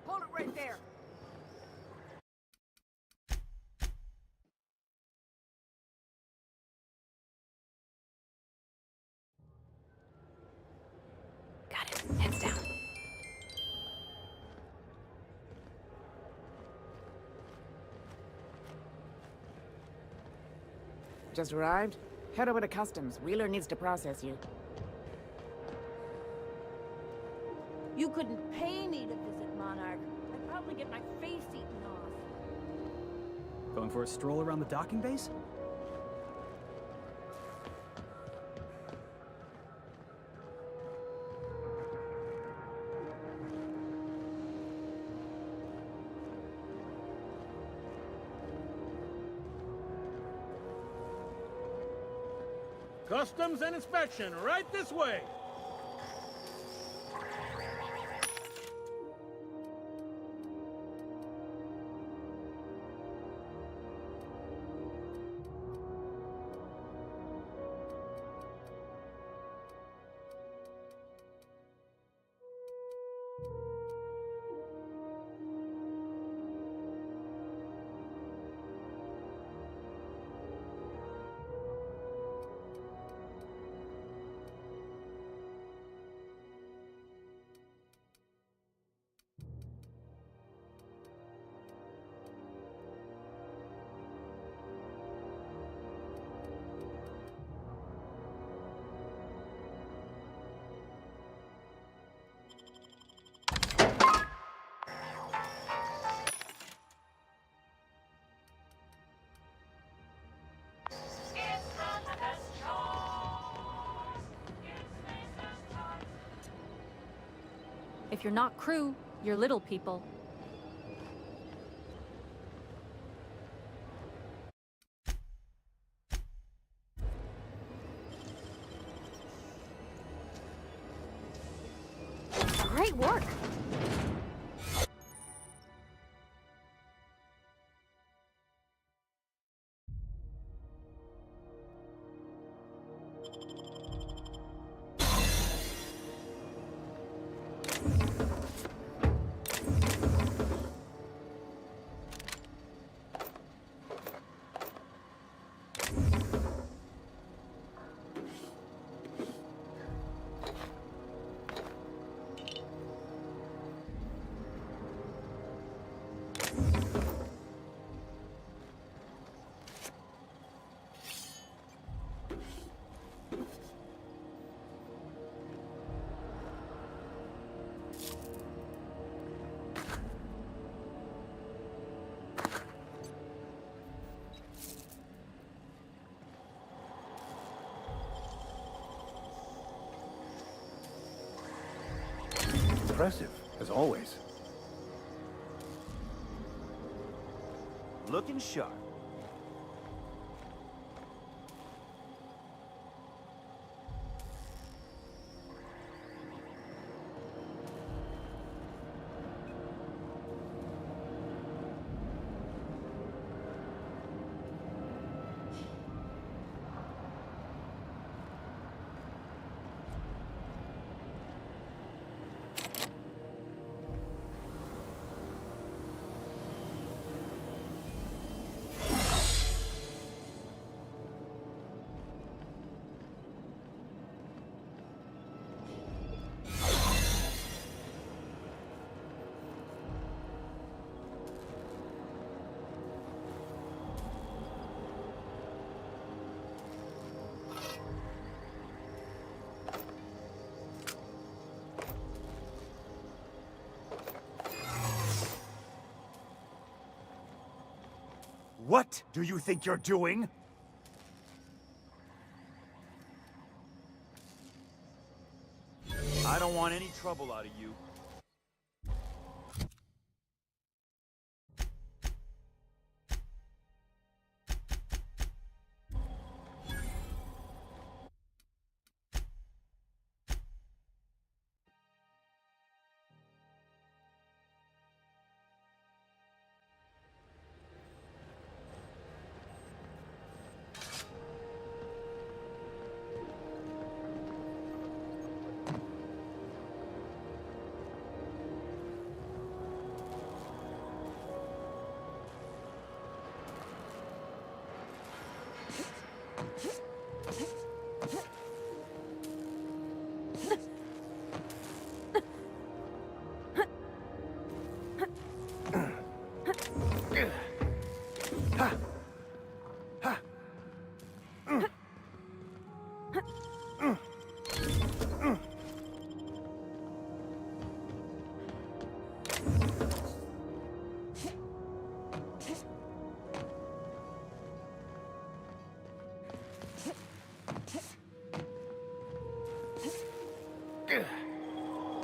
Hold it right there! Got it. Heads down. Just arrived? Head over to customs. Wheeler needs to process you. You couldn't pay me to visit Monarch. I'd probably get my face eaten off. Going for a stroll around the docking base? Customs and inspection, right this way. If you're not crew, you're little people. Great work! Impressive, as always. Looking sharp. What do you think you're doing? I don't want any trouble out of you.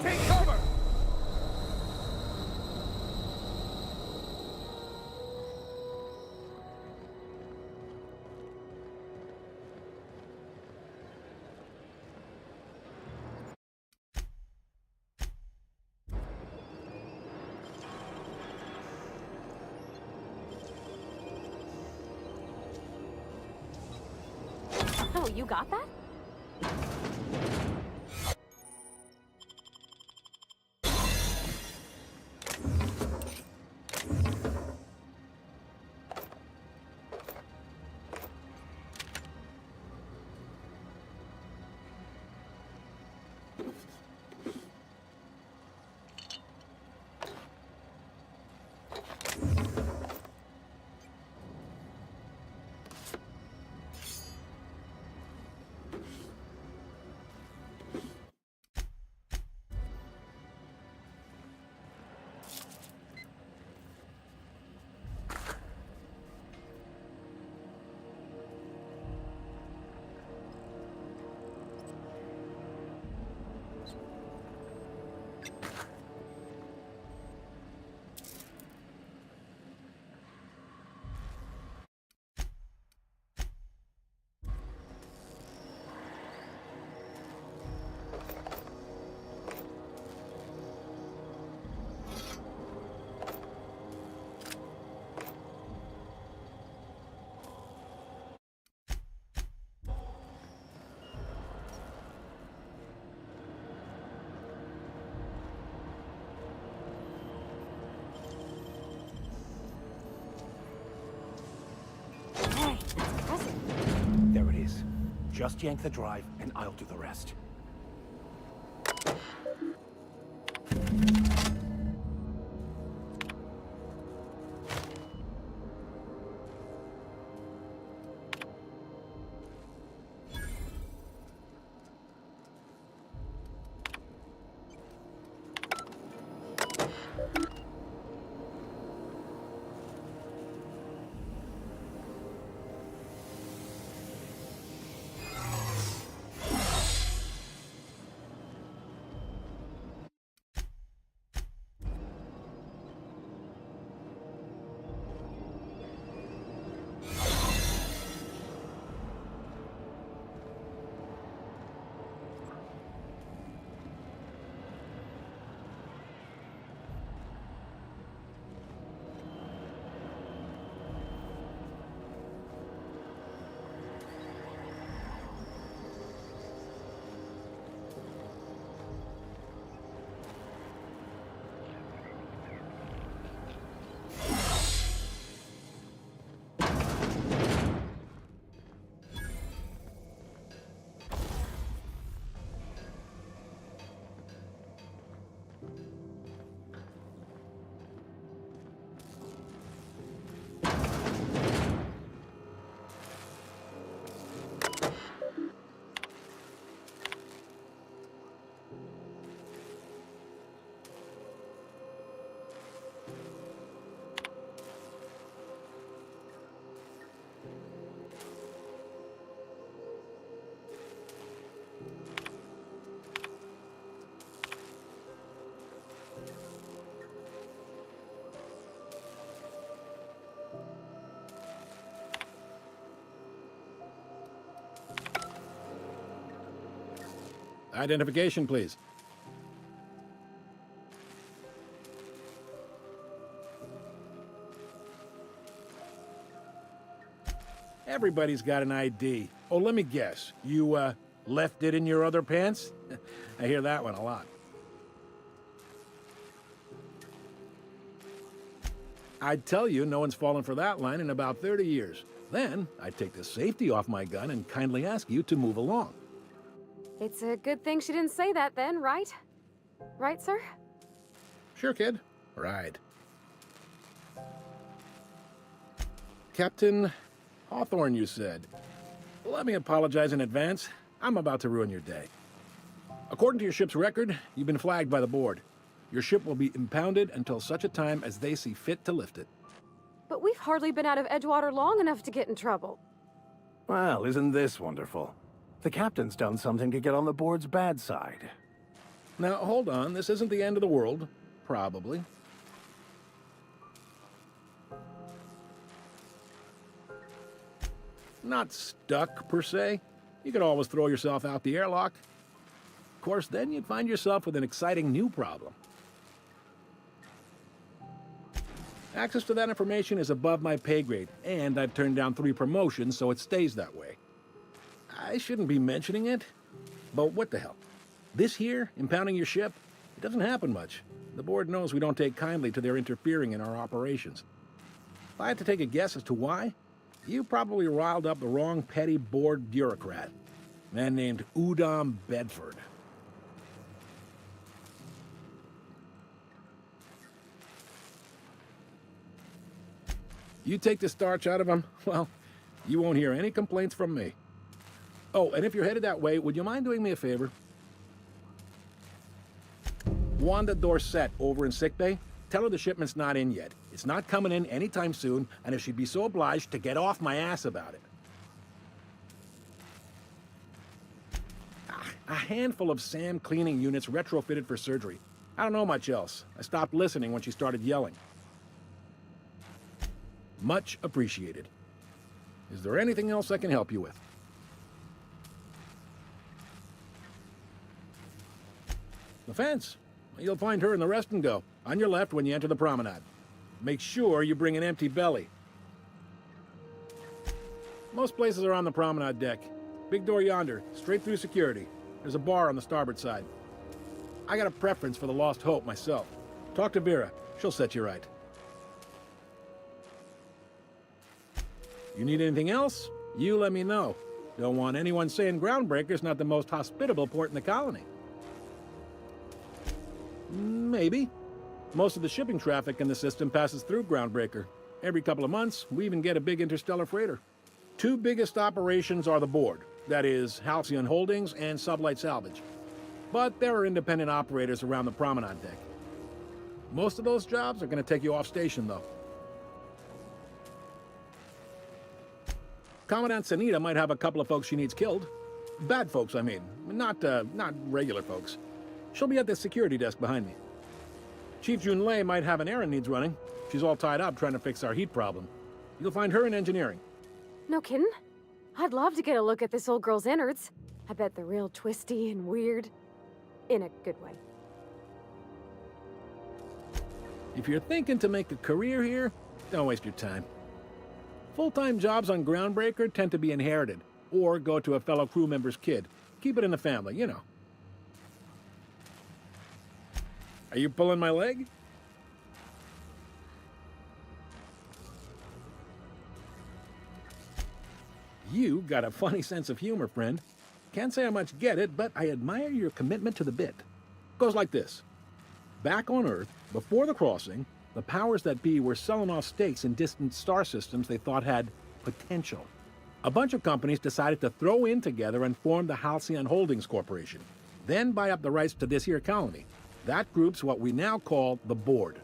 Take cover! Oh, you got that? Hey, that's impressive. There it is. Just yank the drive, and I'll do the rest. Identification, please. Everybody's got an ID. Oh, let me guess. You, left it in your other pants? I hear that one a lot. I'd tell you no one's fallen for that line in about 30 years. Then, I'd take the safety off my gun and kindly ask you to move along. It's a good thing she didn't say that then, right? Right, sir? Sure, kid. Right. Captain Hawthorne, you said. Let me apologize in advance. I'm about to ruin your day. According to your ship's record, you've been flagged by the board. Your ship will be impounded until such a time as they see fit to lift it. But we've hardly been out of Edgewater long enough to get in trouble. Well, isn't this wonderful? The captain's done something to get on the board's bad side. Now, hold on. This isn't the end of the world. Probably. Not stuck, per se. You could always throw yourself out the airlock. Of course, then you'd find yourself with an exciting new problem. Access to that information is above my pay grade, and I've turned down 3 promotions, so it stays that way. I shouldn't be mentioning it, but what the hell? This here, impounding your ship, it doesn't happen much. The board knows we don't take kindly to their interfering in our operations. If I had to take a guess as to why, you probably riled up the wrong petty board bureaucrat, a man named Udom Bedford. You take the starch out of him, well, you won't hear any complaints from me. Oh, and if you're headed that way, would you mind doing me a favor? Wanda Dorset over in sickbay, tell her the shipment's not in yet. It's not coming in anytime soon, and if she'd be so obliged to get off my ass about it. A handful of SAM cleaning units retrofitted for surgery. I don't know much else. I stopped listening when she started yelling. Much appreciated. Is there anything else I can help you with? The fence. You'll find her in the rest and go, on your left when you enter the promenade. Make sure you bring an empty belly. Most places are on the promenade deck. Big door yonder, straight through security. There's a bar on the starboard side. I got a preference for the Lost Hope myself. Talk to Vera. She'll set you right. You need anything else? You let me know. Don't want anyone saying Groundbreaker's not the most hospitable port in the colony. Maybe. Most of the shipping traffic in the system passes through Groundbreaker. Every couple of months, we even get a big interstellar freighter. 2 biggest operations are the board. That is, Halcyon Holdings and Sublight Salvage. But there are independent operators around the promenade deck. Most of those jobs are going to take you off station, though. Commandant Sanita might have a couple of folks she needs killed. Bad folks, I mean. Not regular folks. She'll be at the security desk behind me. Chief Junlei might have an errand needs running. She's all tied up trying to fix our heat problem. You'll find her in engineering. No kidding? I'd love to get a look at this old girl's innards. I bet they're real twisty and weird. In a good way. If you're thinking to make a career here, don't waste your time. Full-time jobs on Groundbreaker tend to be inherited, or go to a fellow crew member's kid. Keep it in the family, you know. Are you pulling my leg? You got a funny sense of humor, friend. Can't say I much get it, but I admire your commitment to the bit. Goes like this. Back on Earth, before the crossing, the powers that be were selling off stakes in distant star systems they thought had potential. A bunch of companies decided to throw in together and form the Halcyon Holdings Corporation, then buy up the rights to this here colony. That group's what we now call the board.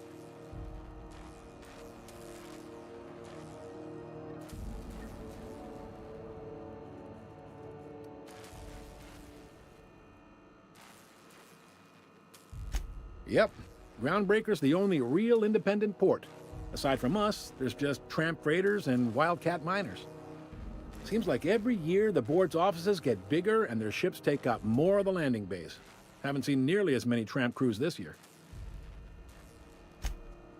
Yep. Groundbreaker's the only real independent port. Aside from us, there's just tramp freighters and wildcat miners. Seems like every year the board's offices get bigger and their ships take up more of the landing base. Haven't seen nearly as many tramp crews this year.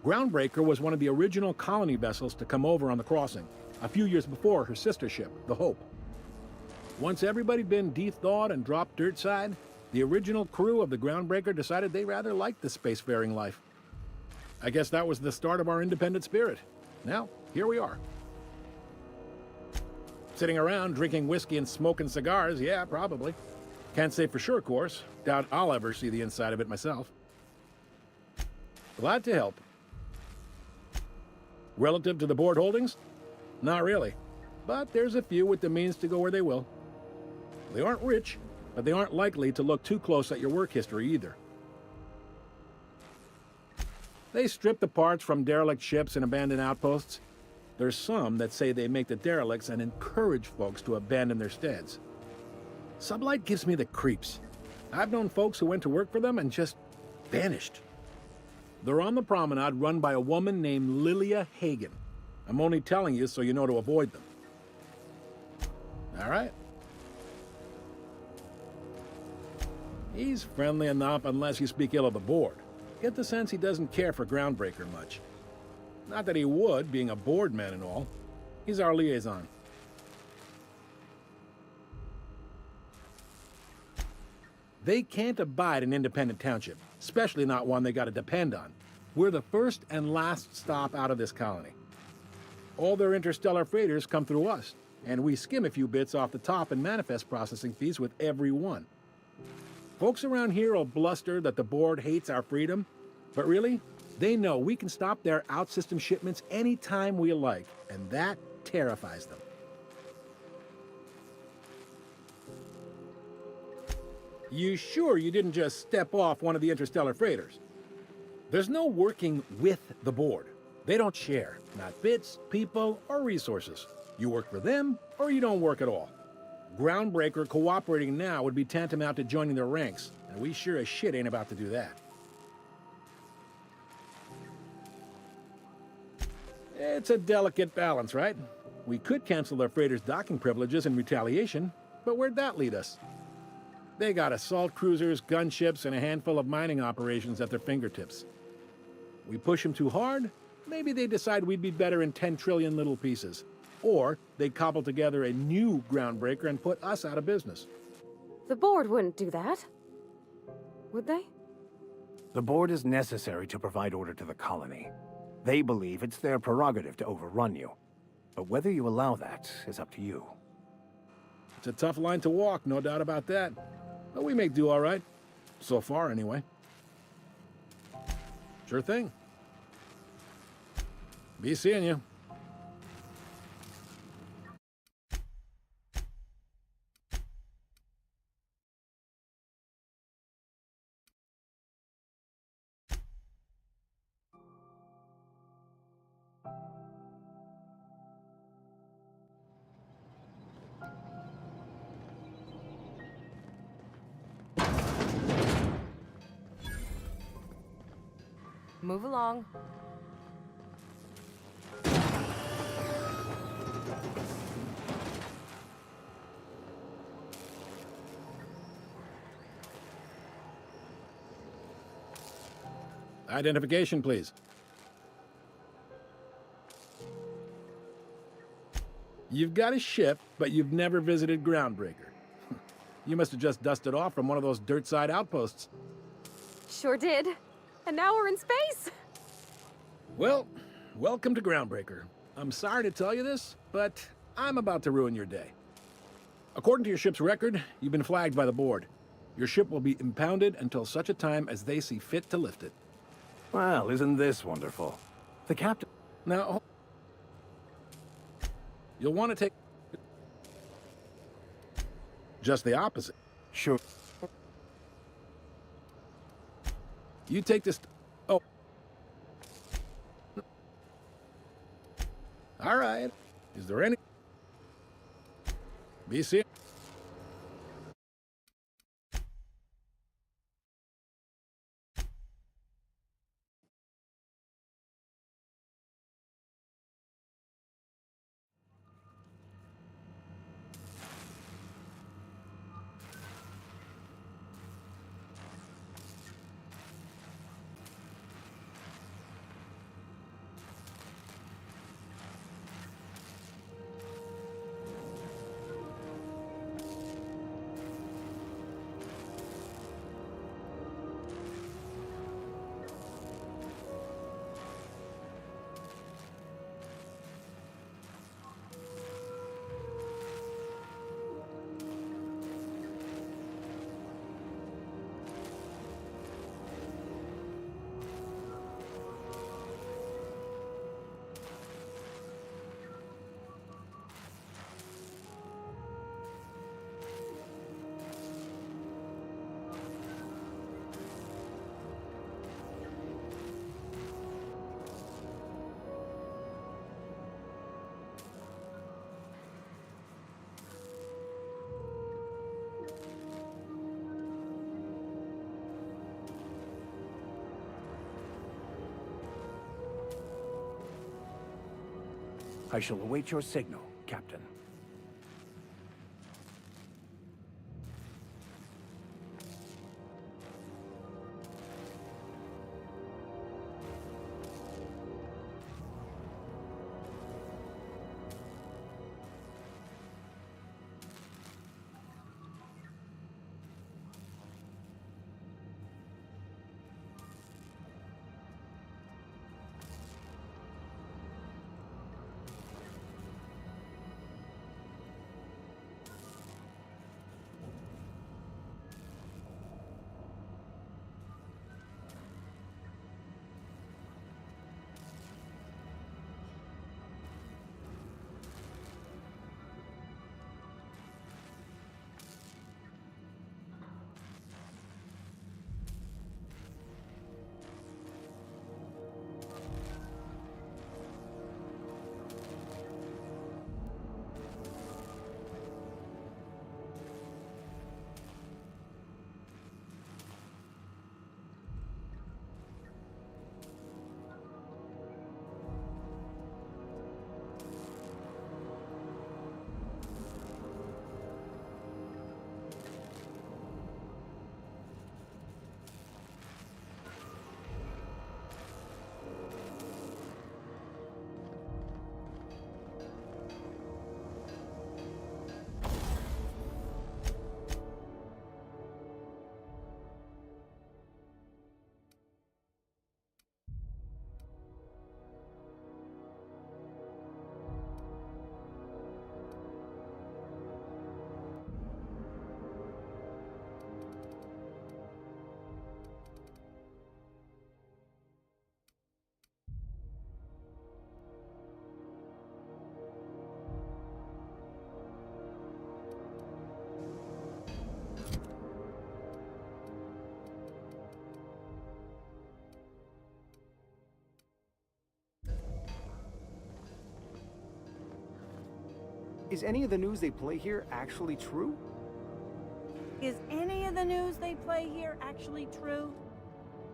Groundbreaker was one of the original colony vessels to come over on the crossing, a few years before her sister ship, the Hope. Once everybody'd been de-thawed and dropped dirtside, the original crew of the Groundbreaker decided they rather liked the spacefaring life. I guess that was the start of our independent spirit. Now, here we are. Sitting around drinking whiskey and smoking cigars, yeah, probably. Can't say for sure, of course. Doubt I'll ever see the inside of it myself. Glad to help. Relative to the board holdings? Not really. But there's a few with the means to go where they will. They aren't rich, but they aren't likely to look too close at your work history either. They strip the parts from derelict ships and abandoned outposts. There's some that say they make the derelicts and encourage folks to abandon their steads. Sublight gives me the creeps. I've known folks who went to work for them and just vanished. They're on the promenade run by a woman named Lilia Hagen. I'm only telling you so you know to avoid them. All right. He's friendly enough unless you speak ill of the board. Get the sense he doesn't care for Groundbreaker much. Not that he would, being a board man and all. He's our liaison. They can't abide an independent township, especially not one they gotta depend on. We're the first and last stop out of this colony. All their interstellar freighters come through us, and we skim a few bits off the top in manifest processing fees with every one. Folks around here will bluster that the board hates our freedom, but really, they know we can stop their out-system shipments anytime we like, and that terrifies them. You sure you didn't just step off one of the interstellar freighters? There's no working with the board. They don't share, not bits, people, or resources. You work for them, or you don't work at all. Groundbreaker cooperating now would be tantamount to joining their ranks, and we sure as shit ain't about to do that. It's a delicate balance, right? We could cancel their freighters' docking privileges in retaliation, but where'd that lead us? They got assault cruisers, gunships, and a handful of mining operations at their fingertips. We push them too hard, maybe they decide we'd be better in 10 trillion little pieces. Or they cobble together a new Groundbreaker and put us out of business. The board wouldn't do that. Would they? The board is necessary to provide order to the colony. They believe it's their prerogative to overrun you. But whether you allow that is up to you. It's a tough line to walk, no doubt about that. But we make do all right. So far, anyway. Sure thing. Be seeing you. Move along. Identification, please. You've got a ship, but you've never visited Groundbreaker. You must have just dusted off from one of those dirt-side outposts. Sure did. And now we're in space! Well, welcome to Groundbreaker. I'm sorry to tell you this, but I'm about to ruin your day. According to your ship's record, you've been flagged by the board. Your ship will be impounded until such a time as they see fit to lift it. Well, isn't this wonderful? The captain... Now, you'll want to take... just the opposite. Sure. You take this... Oh. All right. Is there any... Be seeing... I shall await your signal, Captain. Is any of the news they play here actually true? Is any of the news they play here actually true?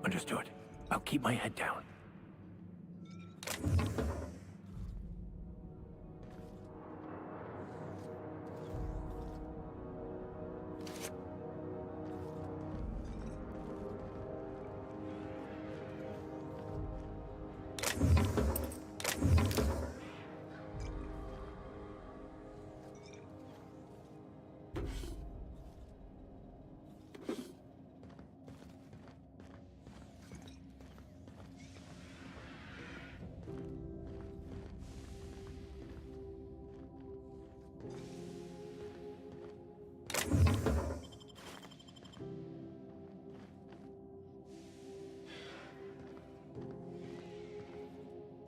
Understood. I'll keep my head down.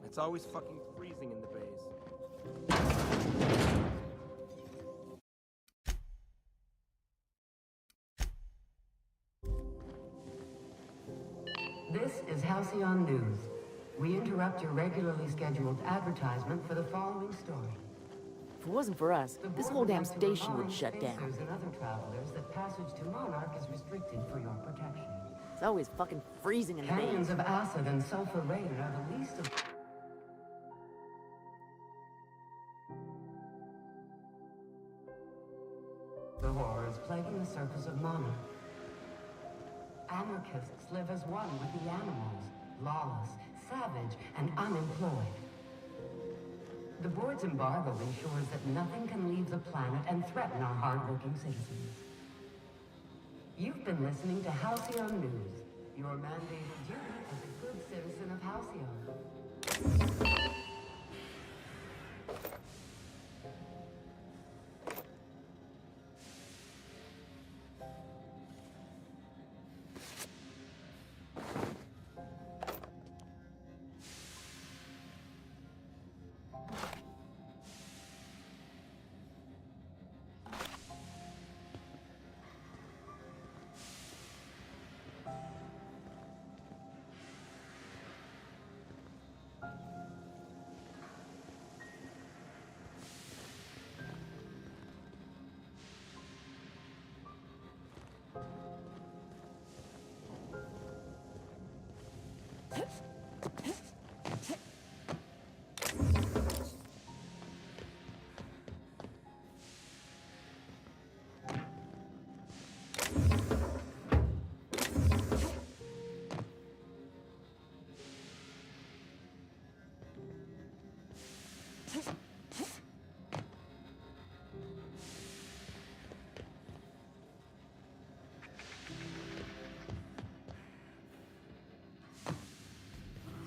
It's always fucking freezing in the bays. This is Halcyon News. We interrupt your regularly scheduled advertisement for the following story. If it wasn't for us, this whole damn station would shut down. Spacers and other travelers that passage to Monarch is restricted for your protection. It's always fucking freezing in the Canyons bays. of acid and sulfur rain are the least of... the horrors plaguing the surface of Monarch. Anarchists live as one with the animals, lawless, savage, and unemployed. The board's embargo ensures that nothing can leave the planet and threaten our hardworking citizens. You've been listening to Halcyon News, your mandated duty as a good citizen of Halcyon.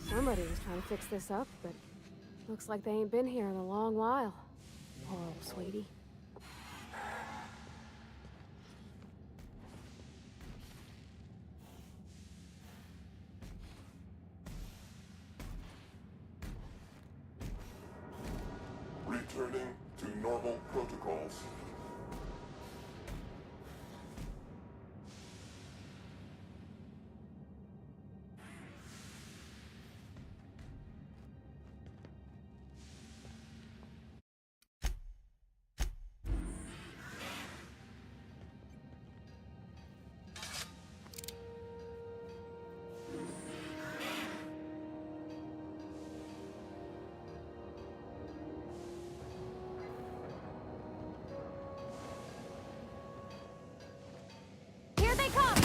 Somebody was trying to fix this up, but looks like they ain't been here in a long while. Poor old sweetie. Returning to normal protocols. Here they come!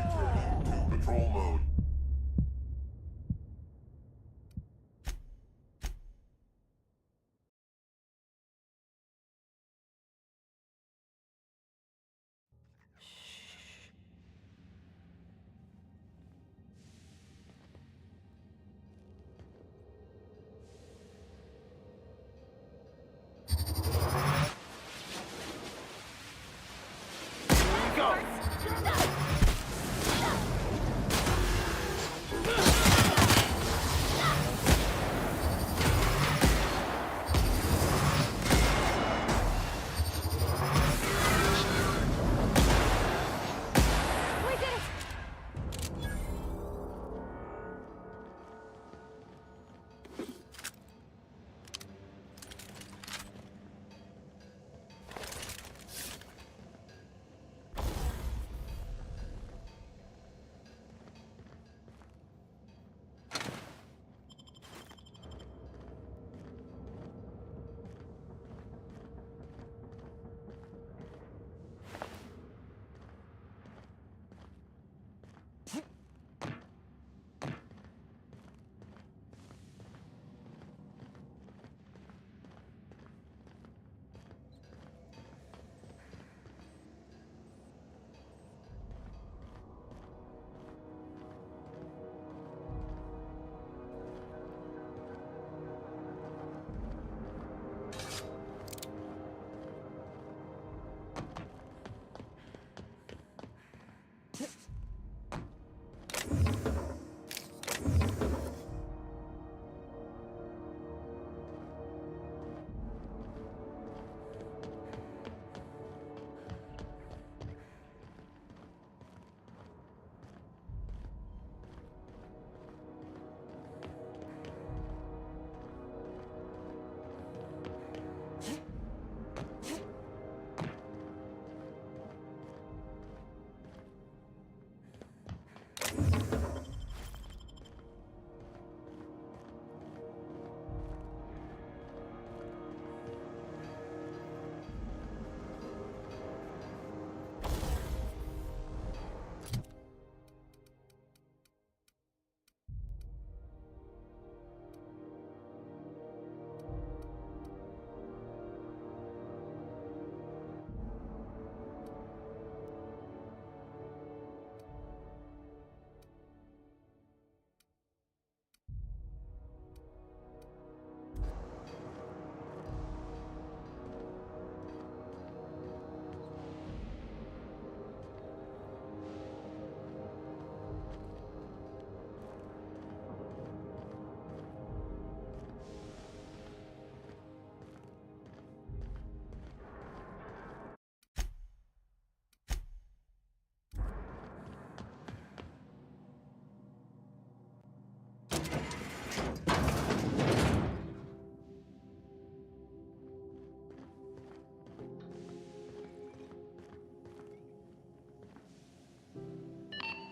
Returning to patrol mode.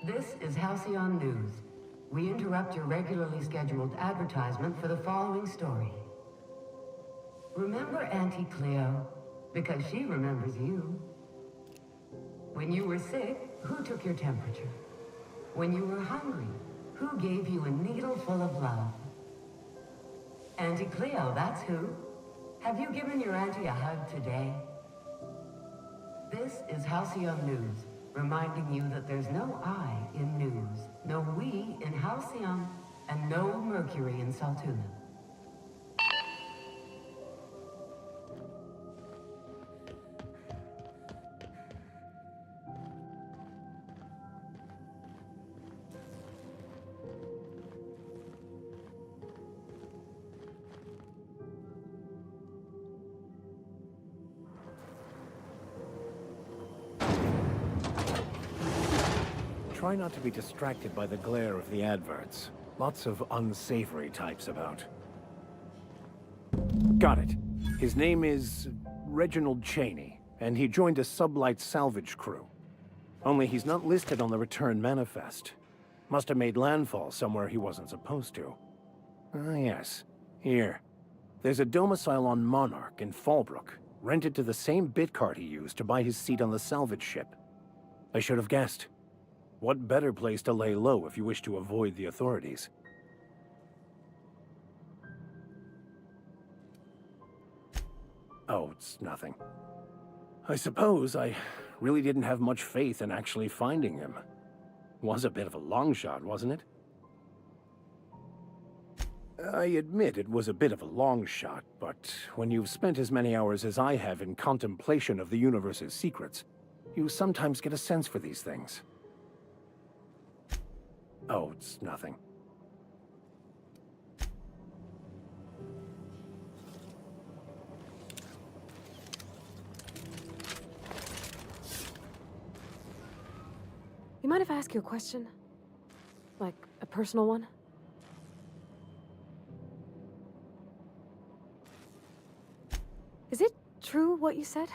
This is Halcyon News. We interrupt your regularly scheduled advertisement for the following story. Remember Auntie Cleo? Because she remembers you. When you were sick, who took your temperature? When you were hungry, who gave you a needle full of love? Auntie Cleo, that's who. Have you given your auntie a hug today? This is Halcyon News, reminding you that there's no I in news, no we in Halcyon, and no Mercury in Saltuna. Try not to be distracted by the glare of the adverts. Lots of unsavory types about. Got it. His name is Reginald Cheney, and he joined a sublight salvage crew. Only he's not listed on the return manifest. Must have made landfall somewhere he wasn't supposed to. Ah, yes. Here. There's a domicile on Monarch in Fallbrook, rented to the same bit card he used to buy his seat on the salvage ship. I should have guessed. What better place to lay low if you wish to avoid the authorities? Oh, it's nothing. I suppose I really didn't have much faith in actually finding him. Was a bit of a long shot, wasn't it? I admit it was a bit of a long shot, but when you've spent as many hours as I have in contemplation of the universe's secrets, you sometimes get a sense for these things. Oh, it's nothing. You mind if I ask you a question? Like, a personal one? Is it true what you said?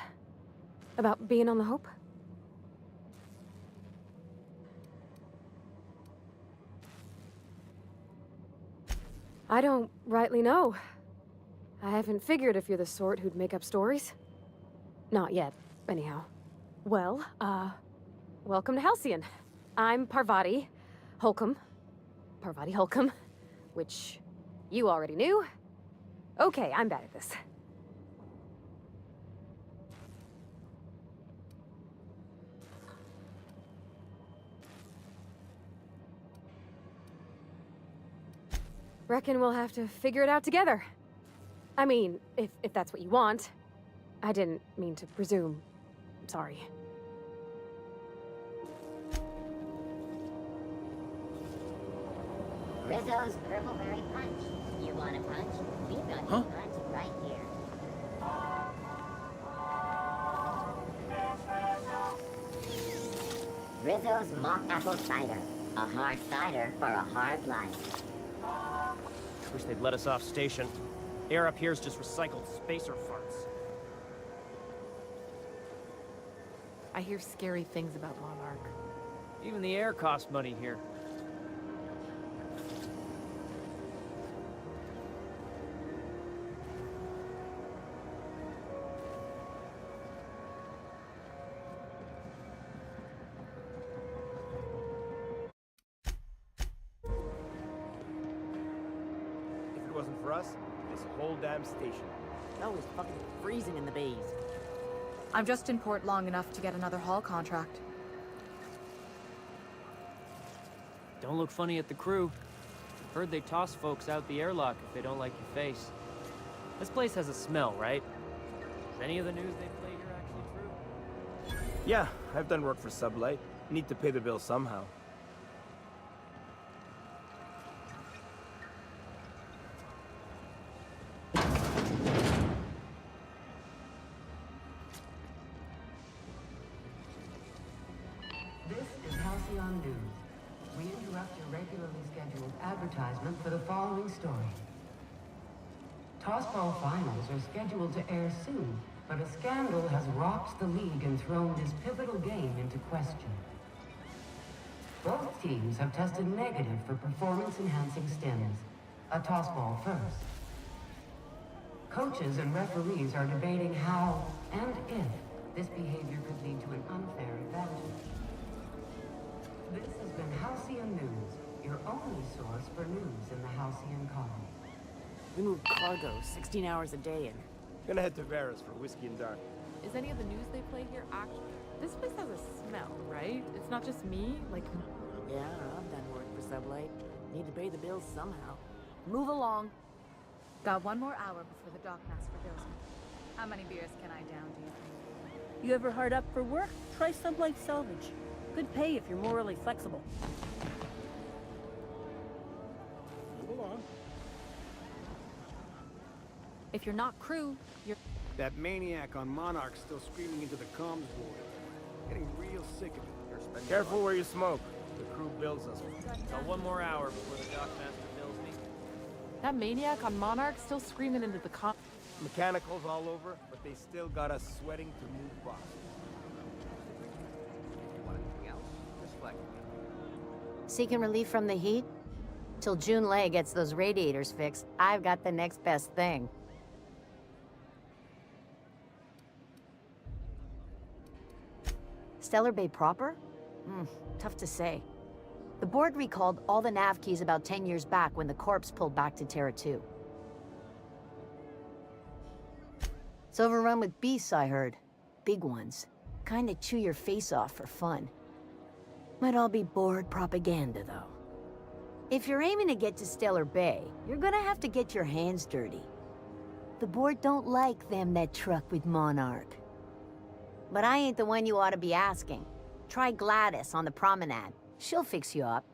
About being on the Hope? I don't rightly know. I haven't figured if you're the sort who'd make up stories. Not yet, anyhow. Well, welcome to Halcyon. I'm Parvati Holcomb. Parvati Holcomb, which you already knew. Okay, I'm bad at this. Reckon we'll have to figure it out together. I mean, if that's what you want. I didn't mean to presume. I'm sorry. Rizzo's Purpleberry Punch. You want a punch? We've got your punch right here. Rizzo's Mock Apple Cider. A hard cider for a hard life. Wish they'd let us off station. Air up here's just recycled spacer farts. I hear scary things about Monarch. Even the air costs money here. If it wasn't for us, this whole damn station. It's always fucking freezing in the bays. I'm just in port long enough to get another haul contract. Don't look funny at the crew. Heard they toss folks out the airlock if they don't like your face. This place has a smell, right? Is any of the news they play here actually true? Yeah, I've done work for Sublight. Need to pay the bill somehow. This is Halcyon News. We interrupt your regularly scheduled advertisement for the following story. Tossball finals are scheduled to air soon, but a scandal has rocked the league and thrown this pivotal game into question. Both teams have tested negative for performance-enhancing stims. A tossball first. Coaches and referees are debating how and if this behavior could lead to an unfair advantage. This has been Halcyon News, your only source for news in the Halcyon colony. We move cargo 16 hours a day and... Gonna head to Varus for whiskey and dark. Is any of the news they play here actually? This place has a smell, right? It's not just me, like... Yeah, I've done work for Sublight. Need to pay the bills somehow. Move along. Got one more hour before the dockmaster bills me. How many beers can I down, do you think? You ever hard up for work? Try Sublight Salvage. Good pay if you're morally flexible. Move along. If you're not crew, you're... That maniac on Monarch's still screaming into the comms board. Getting real sick of it. Careful where you smoke. The crew bills us. Got one more hour before the dockmaster bills me. That maniac on Monarch still screaming into the Mechanicals all over, but they still got us sweating to move boxes. Want anything else? Just flag me. Seeking relief from the heat? Till June Lay gets those radiators fixed, I've got the next best thing. Stellar Bay proper? Tough to say. The board recalled all the nav keys about 10 years back when the Corps pulled back to Terra 2. It's overrun with beasts, I heard. Big ones. Kinda chew your face off for fun. Might all be board propaganda, though. If you're aiming to get to Stellar Bay, you're gonna have to get your hands dirty. The board don't like them that truck with Monarch. But I ain't the one you ought to be asking. Try Gladys on the promenade. She'll fix you up.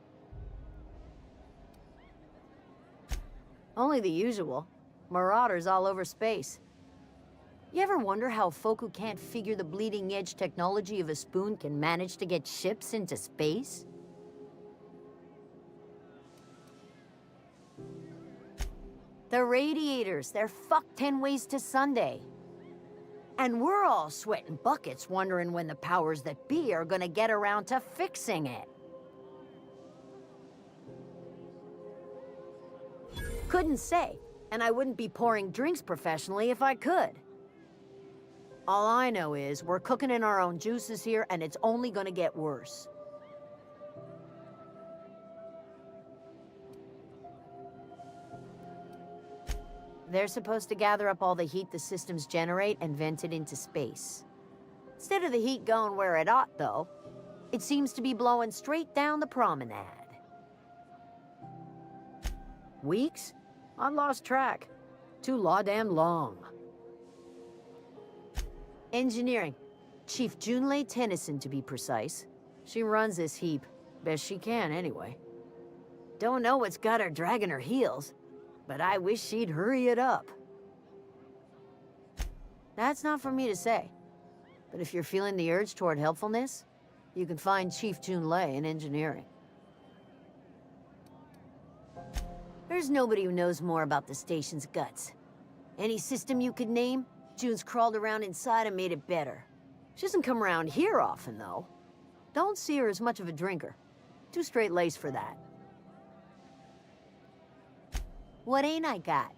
Only the usual. Marauders all over space. You ever wonder how folk who can't figure the bleeding edge technology of a spoon can manage to get ships into space? The radiators, they're fucked 10 ways to Sunday. And we're all sweating buckets wondering when the powers that be are gonna get around to fixing it. Couldn't say, and I wouldn't be pouring drinks professionally if I could. All I know is we're cooking in our own juices here, and it's only gonna get worse. They're supposed to gather up all the heat the systems generate and vent it into space. Instead of the heat going where it ought, though, it seems to be blowing straight down the promenade. Weeks? I lost track. Too law-damn long. Engineering. Chief Junlei Tennyson, to be precise. She runs this heap. Best she can, anyway. Don't know what's got her dragging her heels, but I wish she'd hurry it up. That's not for me to say. But if you're feeling the urge toward helpfulness, you can find Chief Junlei in engineering. There's nobody who knows more about the station's guts. Any system you could name, June's crawled around inside and made it better. She doesn't come around here often, though. Don't see her as much of a drinker. Too straight-laced for that. What ain't I got?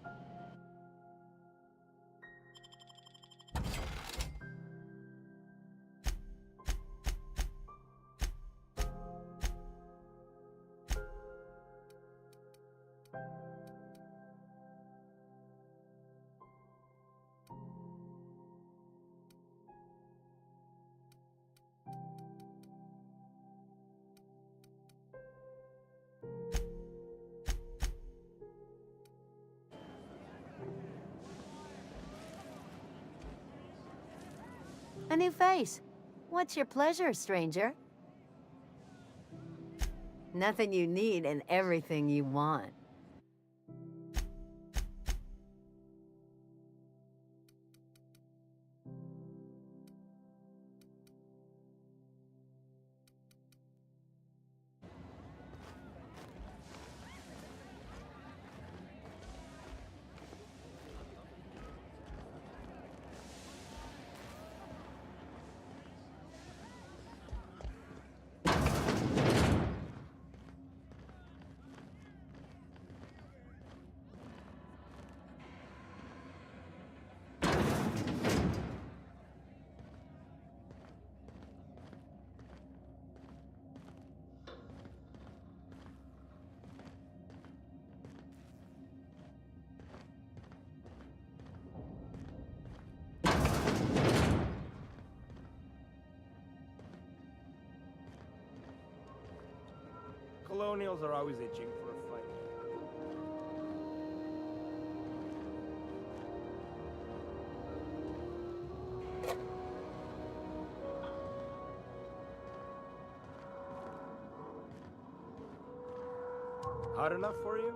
A new face. What's your pleasure, stranger? Nothing you need and everything you want. Colonials are always itching for a fight. Hot enough for you?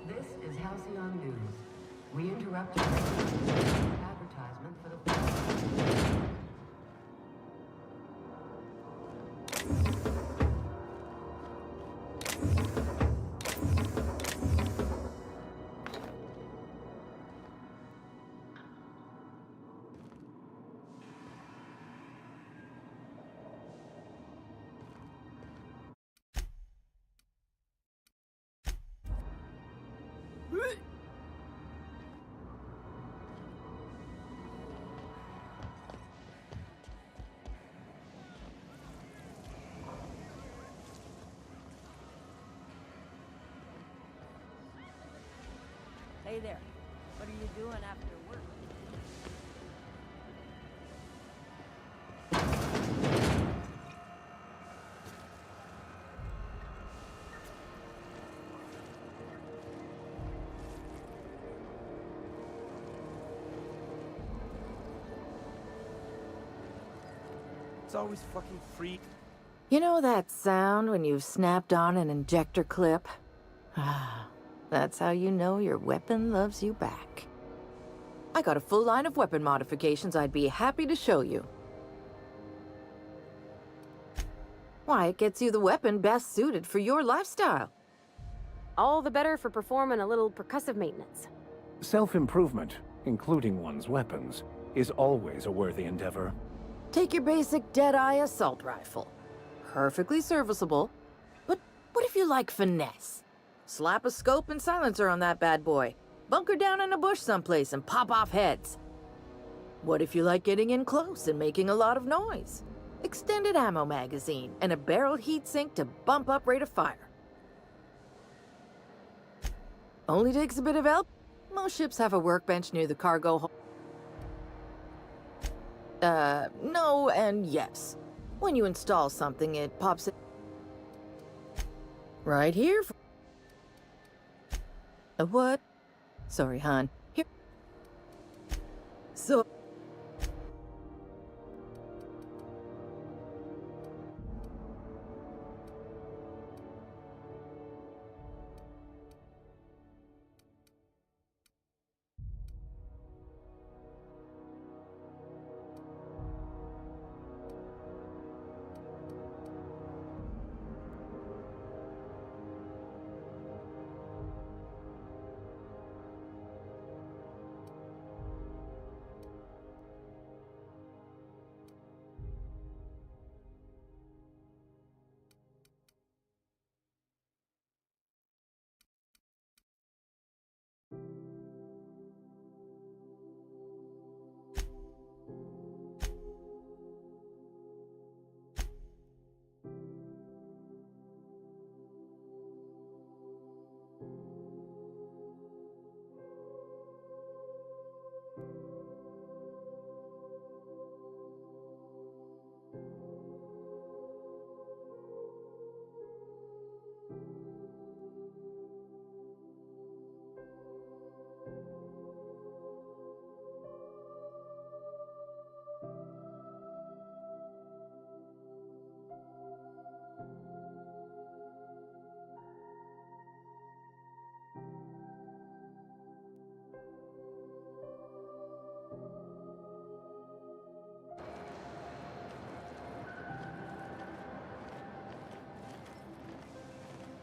This is Halcyon News. We interrupt your advertisement for the... Hey there. What are you doing after work? It's always fucking free. You know that sound when you've snapped on an injector clip? That's how you know your weapon loves you back. I got a full line of weapon modifications I'd be happy to show you. Why, it gets you the weapon best suited for your lifestyle. All the better for performing a little percussive maintenance. Self-improvement, including one's weapons, is always a worthy endeavor. Take your basic Deadeye assault rifle. Perfectly serviceable. But what if you like finesse? Slap a scope and silencer on that bad boy. Bunker down in a bush someplace and pop off heads. What if you like getting in close and making a lot of noise? Extended ammo magazine and a barrel heatsink to bump up rate of fire. Only takes a bit of help. Most ships have a workbench near the cargo hold. No and yes. When you install something, it pops it right here. A what? Sorry, hon. Here. So...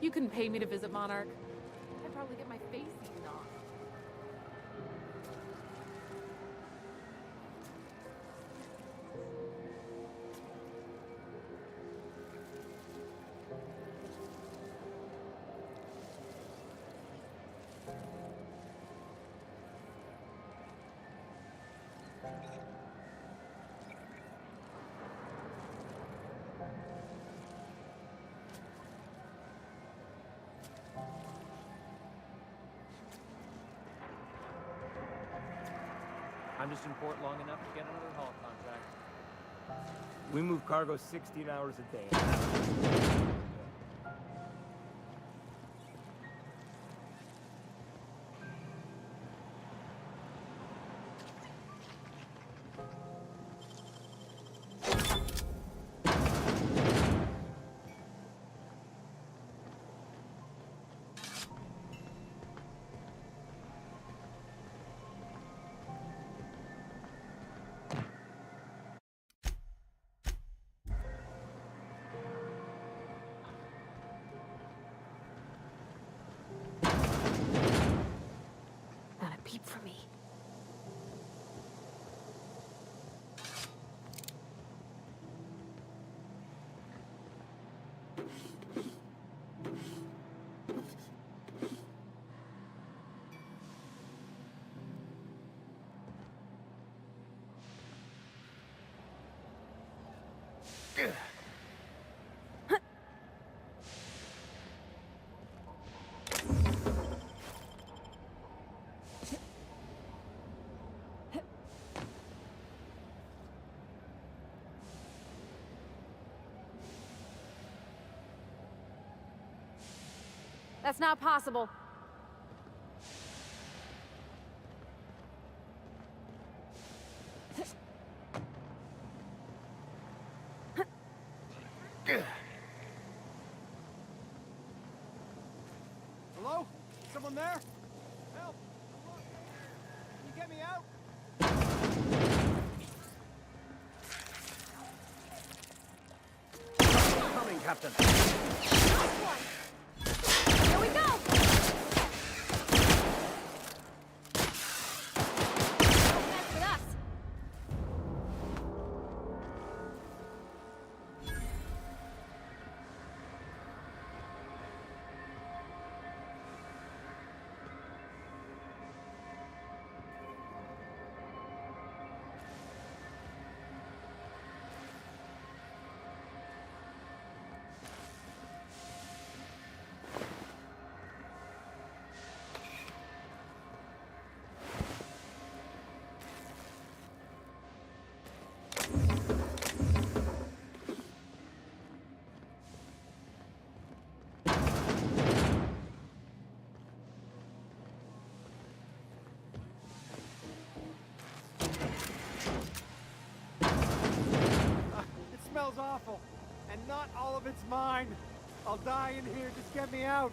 You couldn't pay me to visit Monarch. I'd probably get my face eaten off. I'm just in port long enough to get another haul contract. We move cargo 16 hours a day. Not a peep for me. That's not possible. Hello? Someone there? Help! Can you get me out? Coming, Captain. Here we go! Don't mess with us! It smells awful, and not all of it's mine. I'll die in here. Just get me out.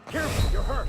Careful, you're hurt.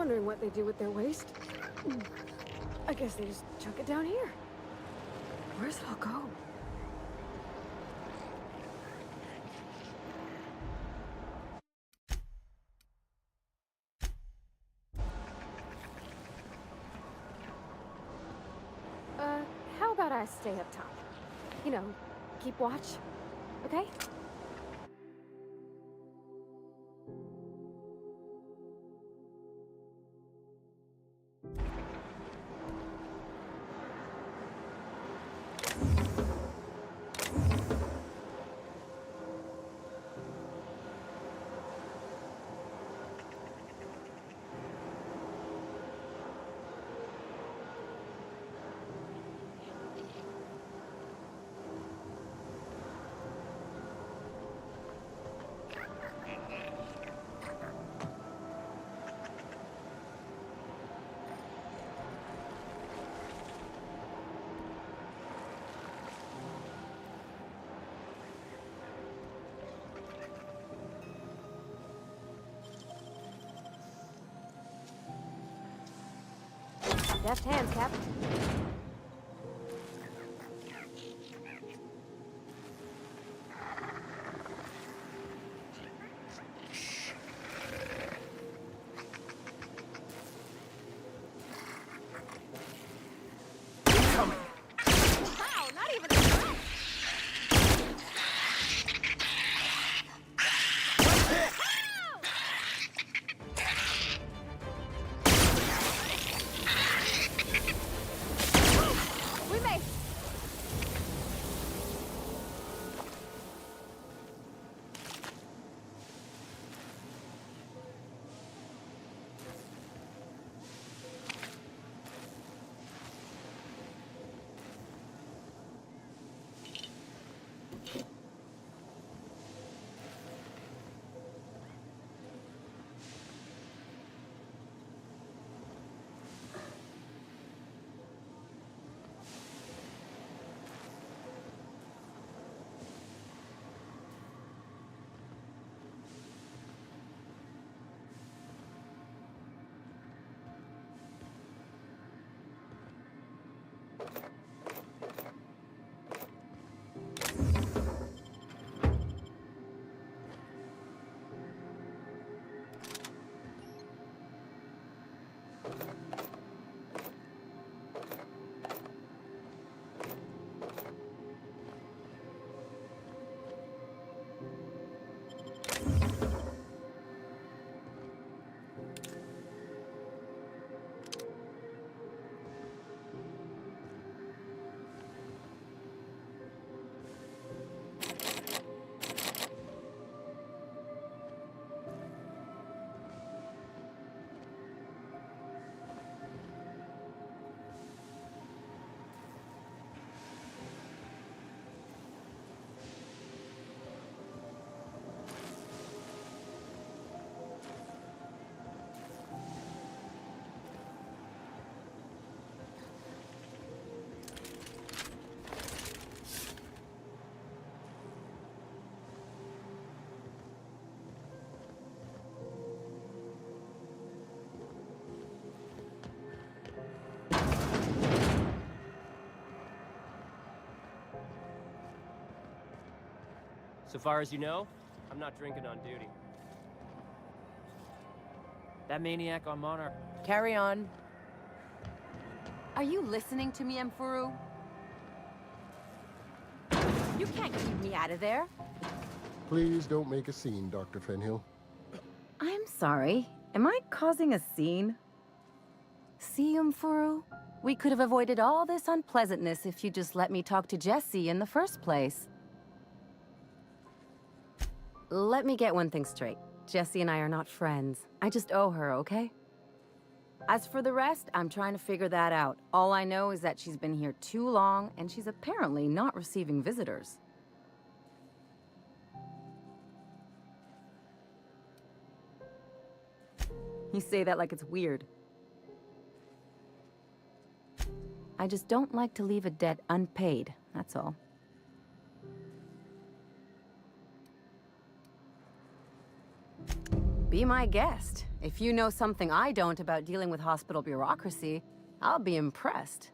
wondering what they do with their waste. I guess they just chuck it down here. Where's it all go? How about I stay up top? You know, keep watch, okay? Deft hands, Cap. Wow, not even a drop. We made. So far as you know, I'm not drinking on duty. That maniac on Monarch. Carry on. Are you listening to me, Emfuru? You can't keep me out of there. Please don't make a scene, Dr. Fenhill. I'm sorry. Am I causing a scene? See, Umfuru? We could have avoided all this unpleasantness if you just let me talk to Jessie in the first place. Let me get one thing straight. Jessie and I are not friends. I just owe her, okay? As for the rest, I'm trying to figure that out. All I know is that she's been here too long, and she's apparently not receiving visitors. You say that like it's weird. I just don't like to leave a debt unpaid, that's all. Be my guest. If you know something I don't about dealing with hospital bureaucracy, I'll be impressed.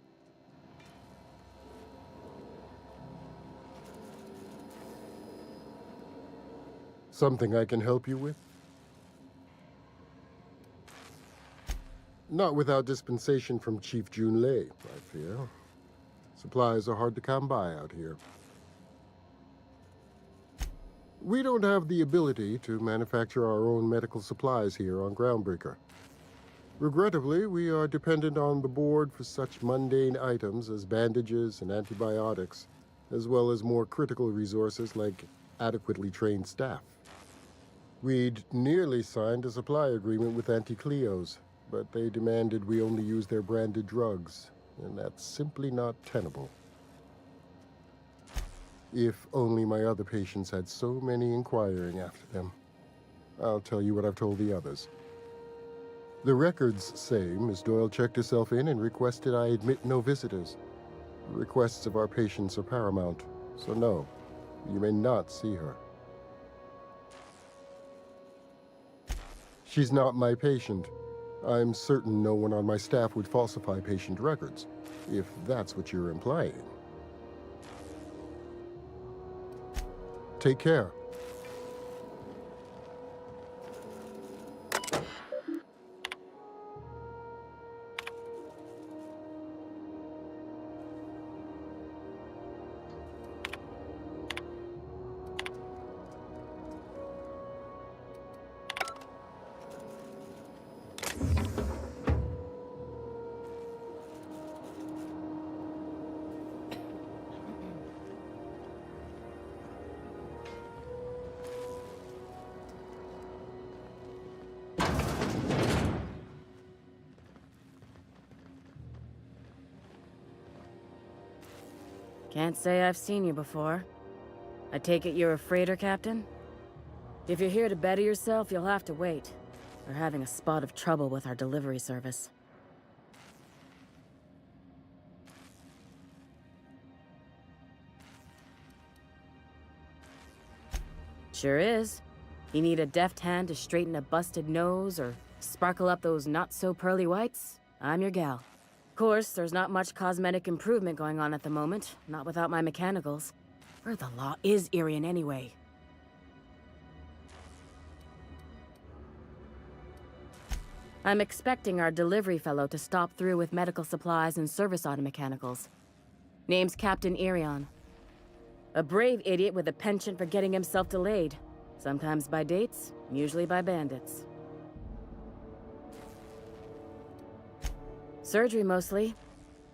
Something I can help you with? Not without dispensation from Chief Junlei, I fear. Supplies are hard to come by out here. We don't have the ability to manufacture our own medical supplies here on Groundbreaker. Regrettably, we are dependent on the board for such mundane items as bandages and antibiotics, as well as more critical resources like adequately trained staff. We'd nearly signed a supply agreement with Anti-Cleos, but they demanded we only use their branded drugs, and that's simply not tenable. If only my other patients had so many inquiring after them. I'll tell you what I've told the others. The records say Miss Doyle checked herself in and requested I admit no visitors. The requests of our patients are paramount, so no, you may not see her. She's not my patient. I'm certain no one on my staff would falsify patient records, if that's what you're implying. Take care. Can't say I've seen you before. I take it you're a freighter captain? If you're here to better yourself, you'll have to wait. We're having a spot of trouble with our delivery service. Sure is. You need a deft hand to straighten a busted nose or sparkle up those not-so-pearly whites? I'm your gal. Of course, there's not much cosmetic improvement going on at the moment, not without my mechanicals. Where the law is Irian anyway? I'm expecting our delivery fellow to stop through with medical supplies and service auto mechanicals. Name's Captain Irion. A brave idiot with a penchant for getting himself delayed. Sometimes by dates, usually by bandits. Surgery mostly.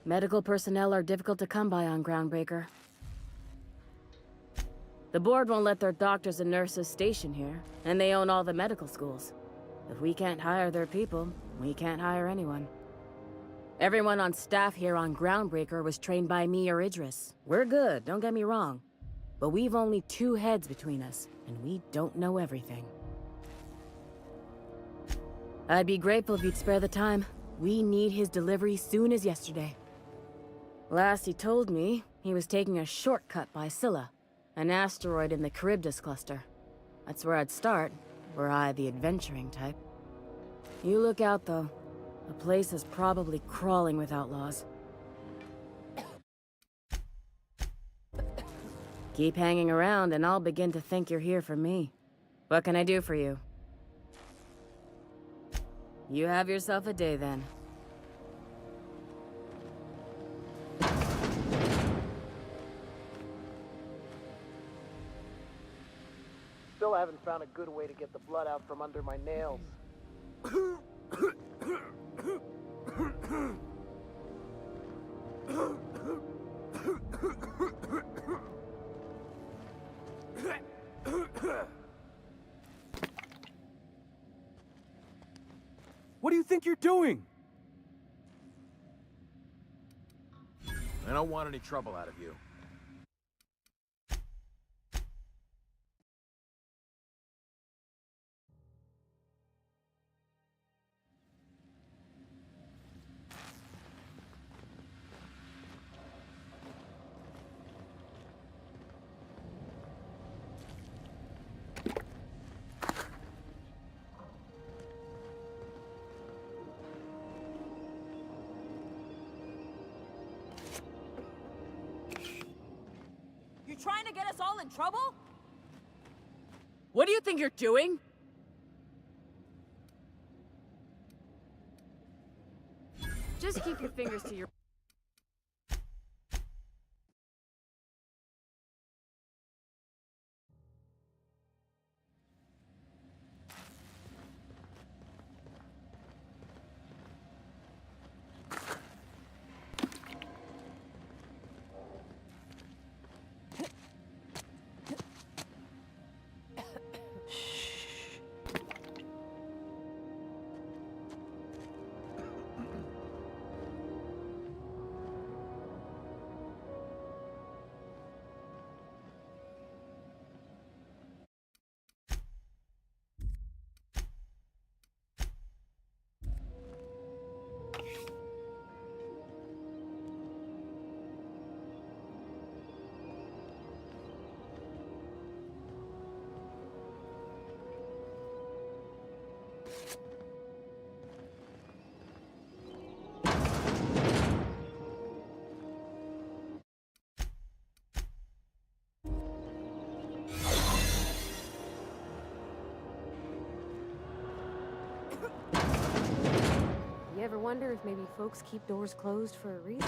Medical personnel are difficult to come by on Groundbreaker. The board won't let their doctors and nurses station here, and they own all the medical schools. If we can't hire their people, we can't hire anyone. Everyone on staff here on Groundbreaker was trained by me or Idris. We're good, don't get me wrong. But we've only 2 heads between us, and we don't know everything. I'd be grateful if you'd spare the time. We need his delivery soon as yesterday. Last he told me, he was taking a shortcut by Scylla, an asteroid in the Charybdis cluster. That's where I'd start, were I the adventuring type. You look out, though. The place is probably crawling with outlaws. Keep hanging around, and I'll begin to think you're here for me. What can I do for you? You have yourself a day, then. Still haven't found a good way to get the blood out from under my nails. What do you think you're doing? I don't want any trouble out of you. to get us all in trouble? What do you think you're doing? Just keep your fingers to your... You ever wonder if maybe folks keep doors closed for a reason?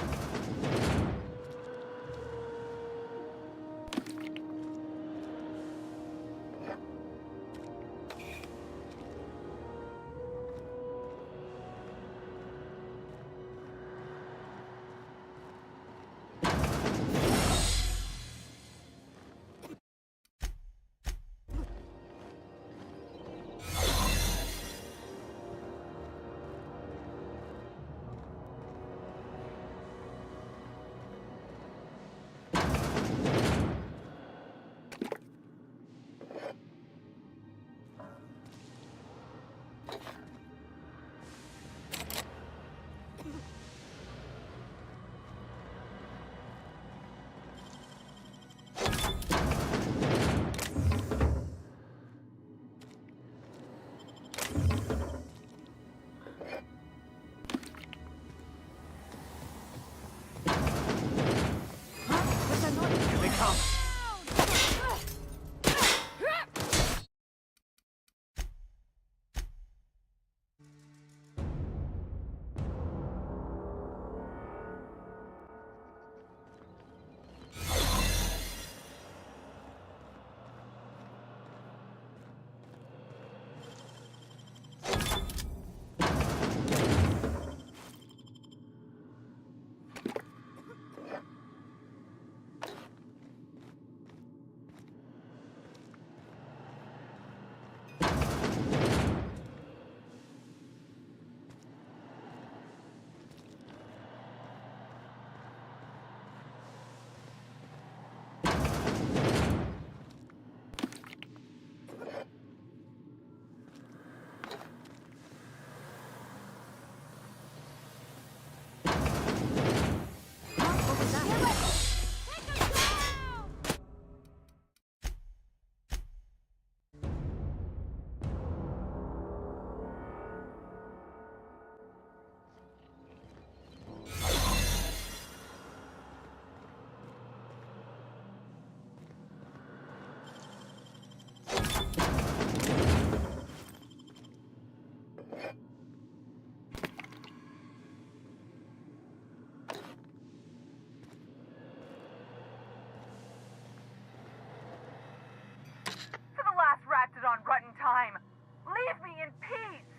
On rotten time. Leave me in peace!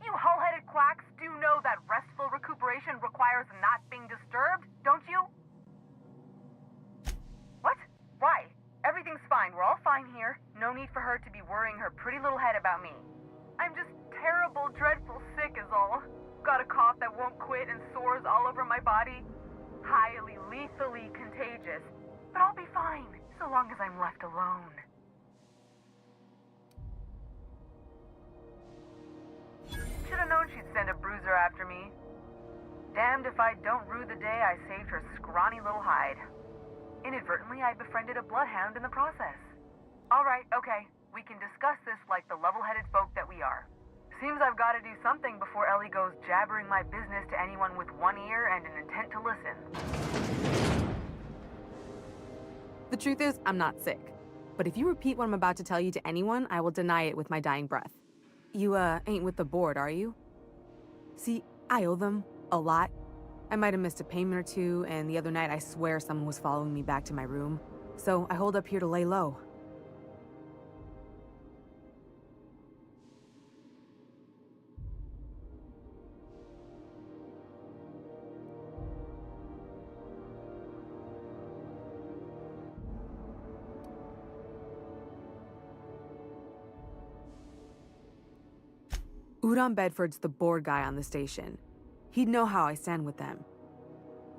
You hull-headed quacks do know that restful recuperation requires not being disturbed, don't you? What? Why? Everything's fine. We're all fine here. No need for her to be worrying her pretty little head about me. I'm just terrible, dreadful sick is all. Got a cough that won't quit and sores all over my body. Highly, lethally contagious. But I'll be fine, so long as I'm left alone. Should've known she'd send a bruiser after me. Damned if I don't rue the day I saved her scrawny little hide. Inadvertently, I befriended a bloodhound in the process. Alright, okay. We can discuss this like the level-headed folk that we are. Seems I've got to do something before Ellie goes jabbering my business to anyone with one ear and an intent to listen. The truth is, I'm not sick. But if you repeat what I'm about to tell you to anyone, I will deny it with my dying breath. You, ain't with the board, are you? See, I owe them a lot. I might have missed a payment or two, and the other night I swear someone was following me back to my room. So I hold up here to lay low. Udon Bedford's the board guy on the station. He'd know how I stand with them.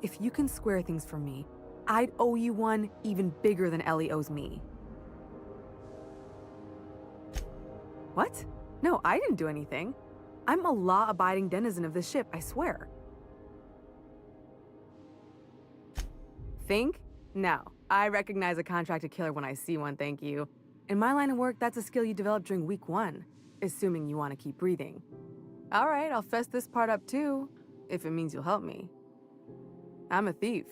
If you can square things for me, I'd owe you one even bigger than Ellie owes me. What? No, I didn't do anything. I'm a law-abiding denizen of this ship, I swear. Think? No. I recognize a contracted killer when I see one, thank you. In my line of work, that's a skill you develop during week 1. Assuming you want to keep breathing. All right, I'll fess this part up too, if it means you'll help me. I'm a thief.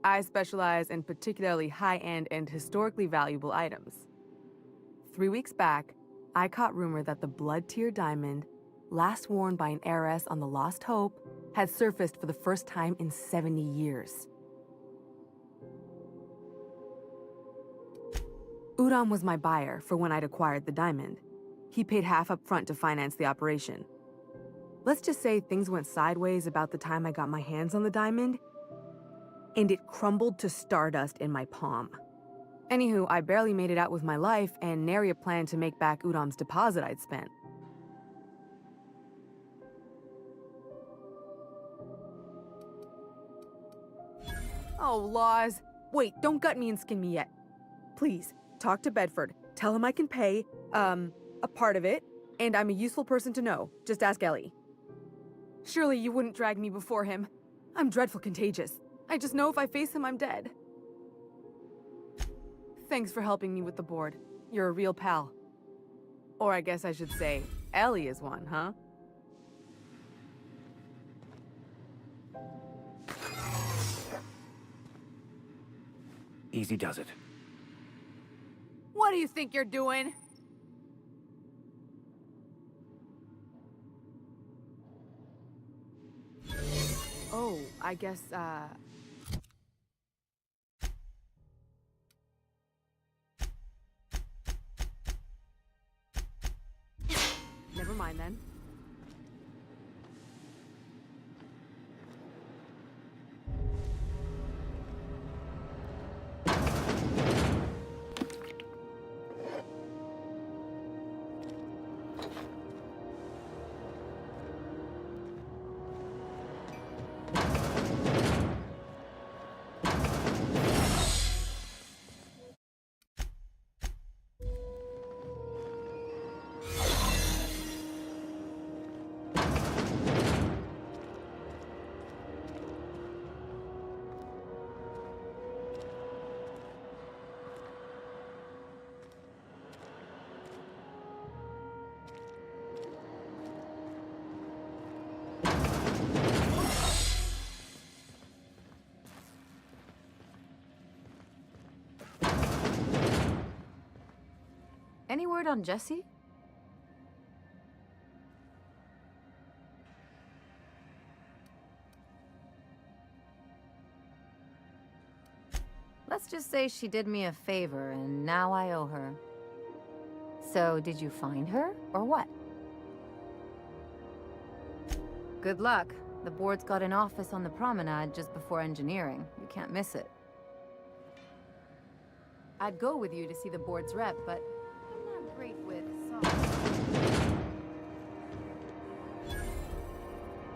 I specialize in particularly high-end and historically valuable items. 3 weeks back, I caught rumor that the blood-tier diamond, last worn by an heiress on the Lost Hope, had surfaced for the first time in 70 years. Udon was my buyer for when I'd acquired the diamond. He paid half up front to finance the operation. Let's just say things went sideways about the time I got my hands on the diamond, and it crumbled to stardust in my palm. Anywho, I barely made it out with my life, and nary a plan to make back Udom's deposit I'd spent. Oh, laws. Wait, don't gut me and skin me yet. Please, talk to Bedford. Tell him I can pay, a part of it, and I'm a useful person to know. Just ask Ellie. Surely you wouldn't drag me before him. I'm dreadful contagious. I just know if I face him, I'm dead. Thanks for helping me with the board. You're a real pal. Or I guess I should say, Ellie is one, huh? Easy does it. What do you think you're doing? Oh, I guess, never mind then. Any word on Jesse? Let's just say she did me a favor, and now I owe her. So, did you find her, or what? Good luck. The board's got an office on the promenade just before engineering. You can't miss it. I'd go with you to see the board's rep, but I'm not great with songs.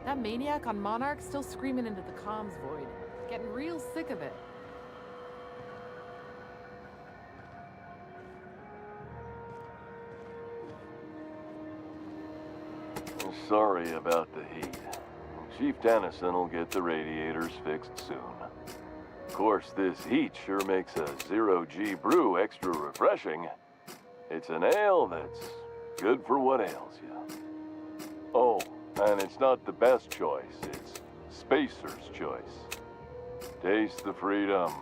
That maniac on Monarch still screaming into the comms void. Getting real sick of it. Sorry about the heat. Chief Dennison will get the radiators fixed soon. Of course, this heat sure makes a zero-G brew extra refreshing. It's an ale that's good for what ails you. Oh, and it's not the best choice. It's Spacer's choice. Taste the freedom.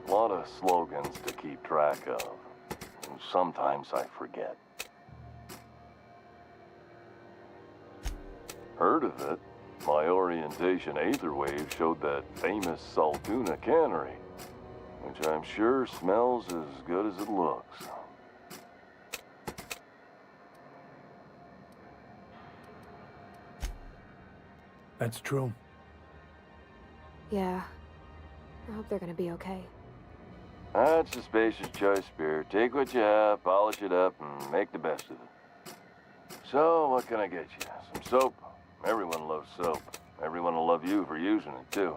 A lot of slogans to keep track of. Sometimes I forget. Heard of it? My orientation aether wave showed that famous Saltuna cannery, which I'm sure smells as good as it looks. That's true. Yeah. I hope they're gonna be okay. That's the Spacer's Choice beer. Take what you have, polish it up, and make the best of it. So, what can I get you? Some soap? Everyone loves soap. Everyone will love you for using it, too.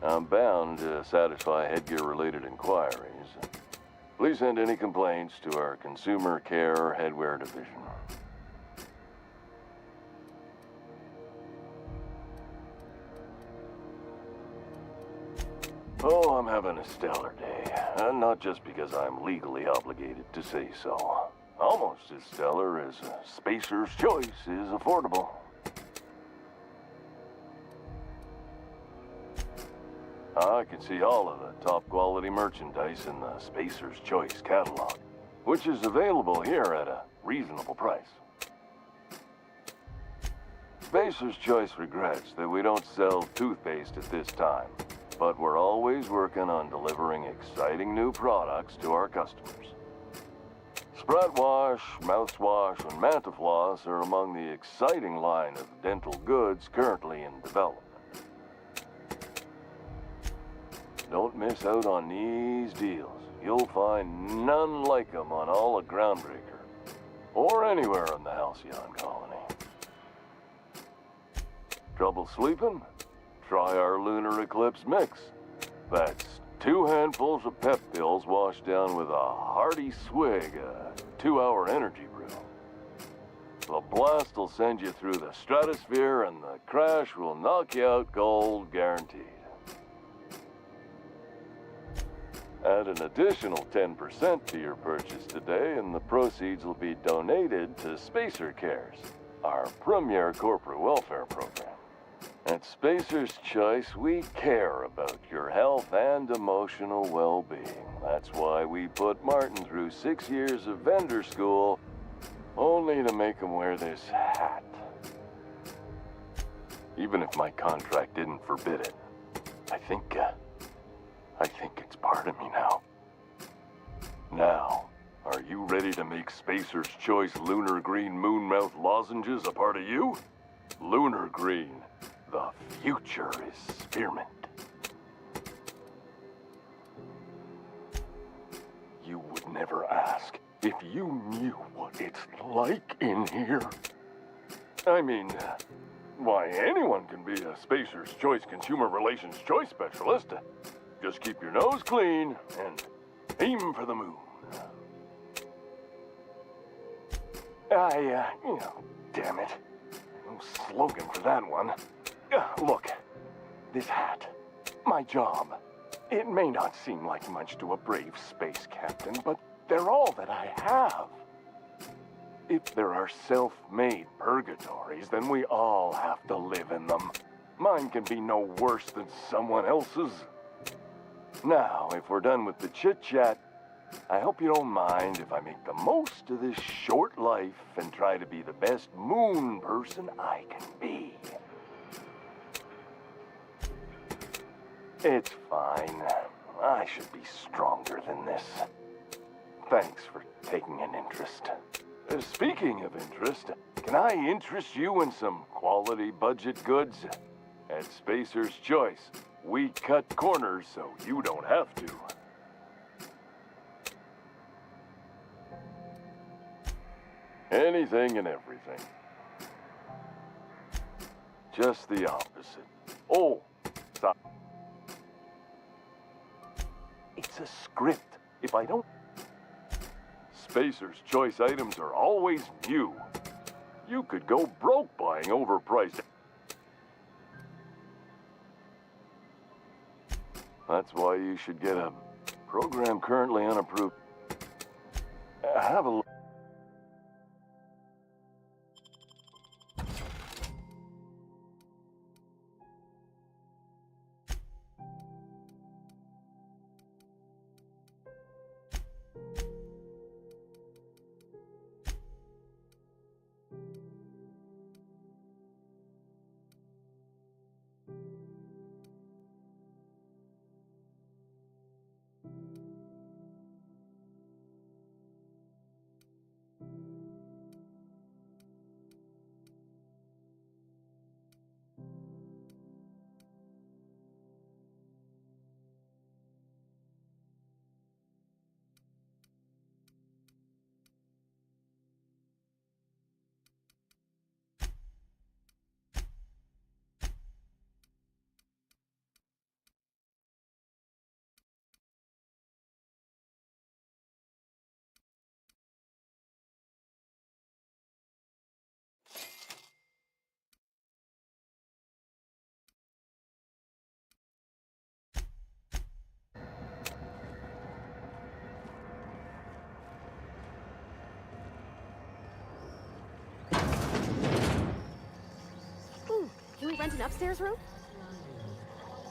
I'm bound to satisfy headgear-related inquiries. Please send any complaints to our Consumer Care Headwear Division. Oh, I'm having a stellar day. And not just because I'm legally obligated to say so. Almost as stellar as Spacer's Choice is affordable. I can see all of the top quality merchandise in the Spacer's Choice catalog, which is available here at a reasonable price. Spacer's Choice regrets that we don't sell toothpaste at this time, but we're always working on delivering exciting new products to our customers. Spread wash, mouthwash, and Mantafloss are among the exciting line of dental goods currently in development. Don't miss out on these deals. You'll find none like them on all of Groundbreaker, or anywhere in the Halcyon colony. Trouble sleeping? Try our Lunar Eclipse mix. That's 2 handfuls of pep pills washed down with a hearty swig of 2-hour energy brew. The blast will send you through the stratosphere and the crash will knock you out cold, guaranteed. Add an additional 10% to your purchase today and the proceeds will be donated to Spacer Cares, our premier corporate welfare program. At Spacer's Choice, we care about your health and emotional well-being. That's why we put Martin through 6 years of vendor school, only to make him wear this hat. Even if my contract didn't forbid it, I think it's part of me now. Now, are you ready to make Spacer's Choice Lunar Green Moonmouth lozenges a part of you? Lunar Green. The future is spearmint. You would never ask if you knew what it's like in here. I mean, why, anyone can be a Spacer's Choice Consumer Relations Choice Specialist. Just keep your nose clean and aim for the moon. Damn it. No slogan for that one. Look, this hat, my job, it may not seem like much to a brave space captain, but they're all that I have. If there are self-made purgatories, then we all have to live in them. Mine can be no worse than someone else's. Now, if we're done with the chit-chat, I hope you don't mind if I make the most of this short life and try to be the best moon person I can be. It's fine. I should be stronger than this. Thanks for taking an interest. Speaking of interest, can I interest you in some quality budget goods? At Spacer's Choice, we cut corners so you don't have to. Anything and everything. Just the opposite. Oh, stop. It's a script. If I don't... Spacer's Choice items are always new. You could go broke buying overpriced. That's why you should get a program currently unapproved. Have a look. an upstairs room?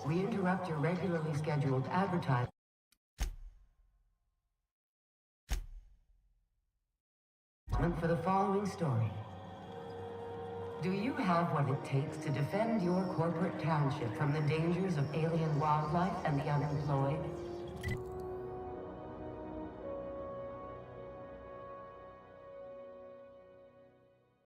We interrupt your regularly scheduled advertisement for the following story. Do you have what it takes to defend your corporate township from the dangers of alien wildlife and the unemployed?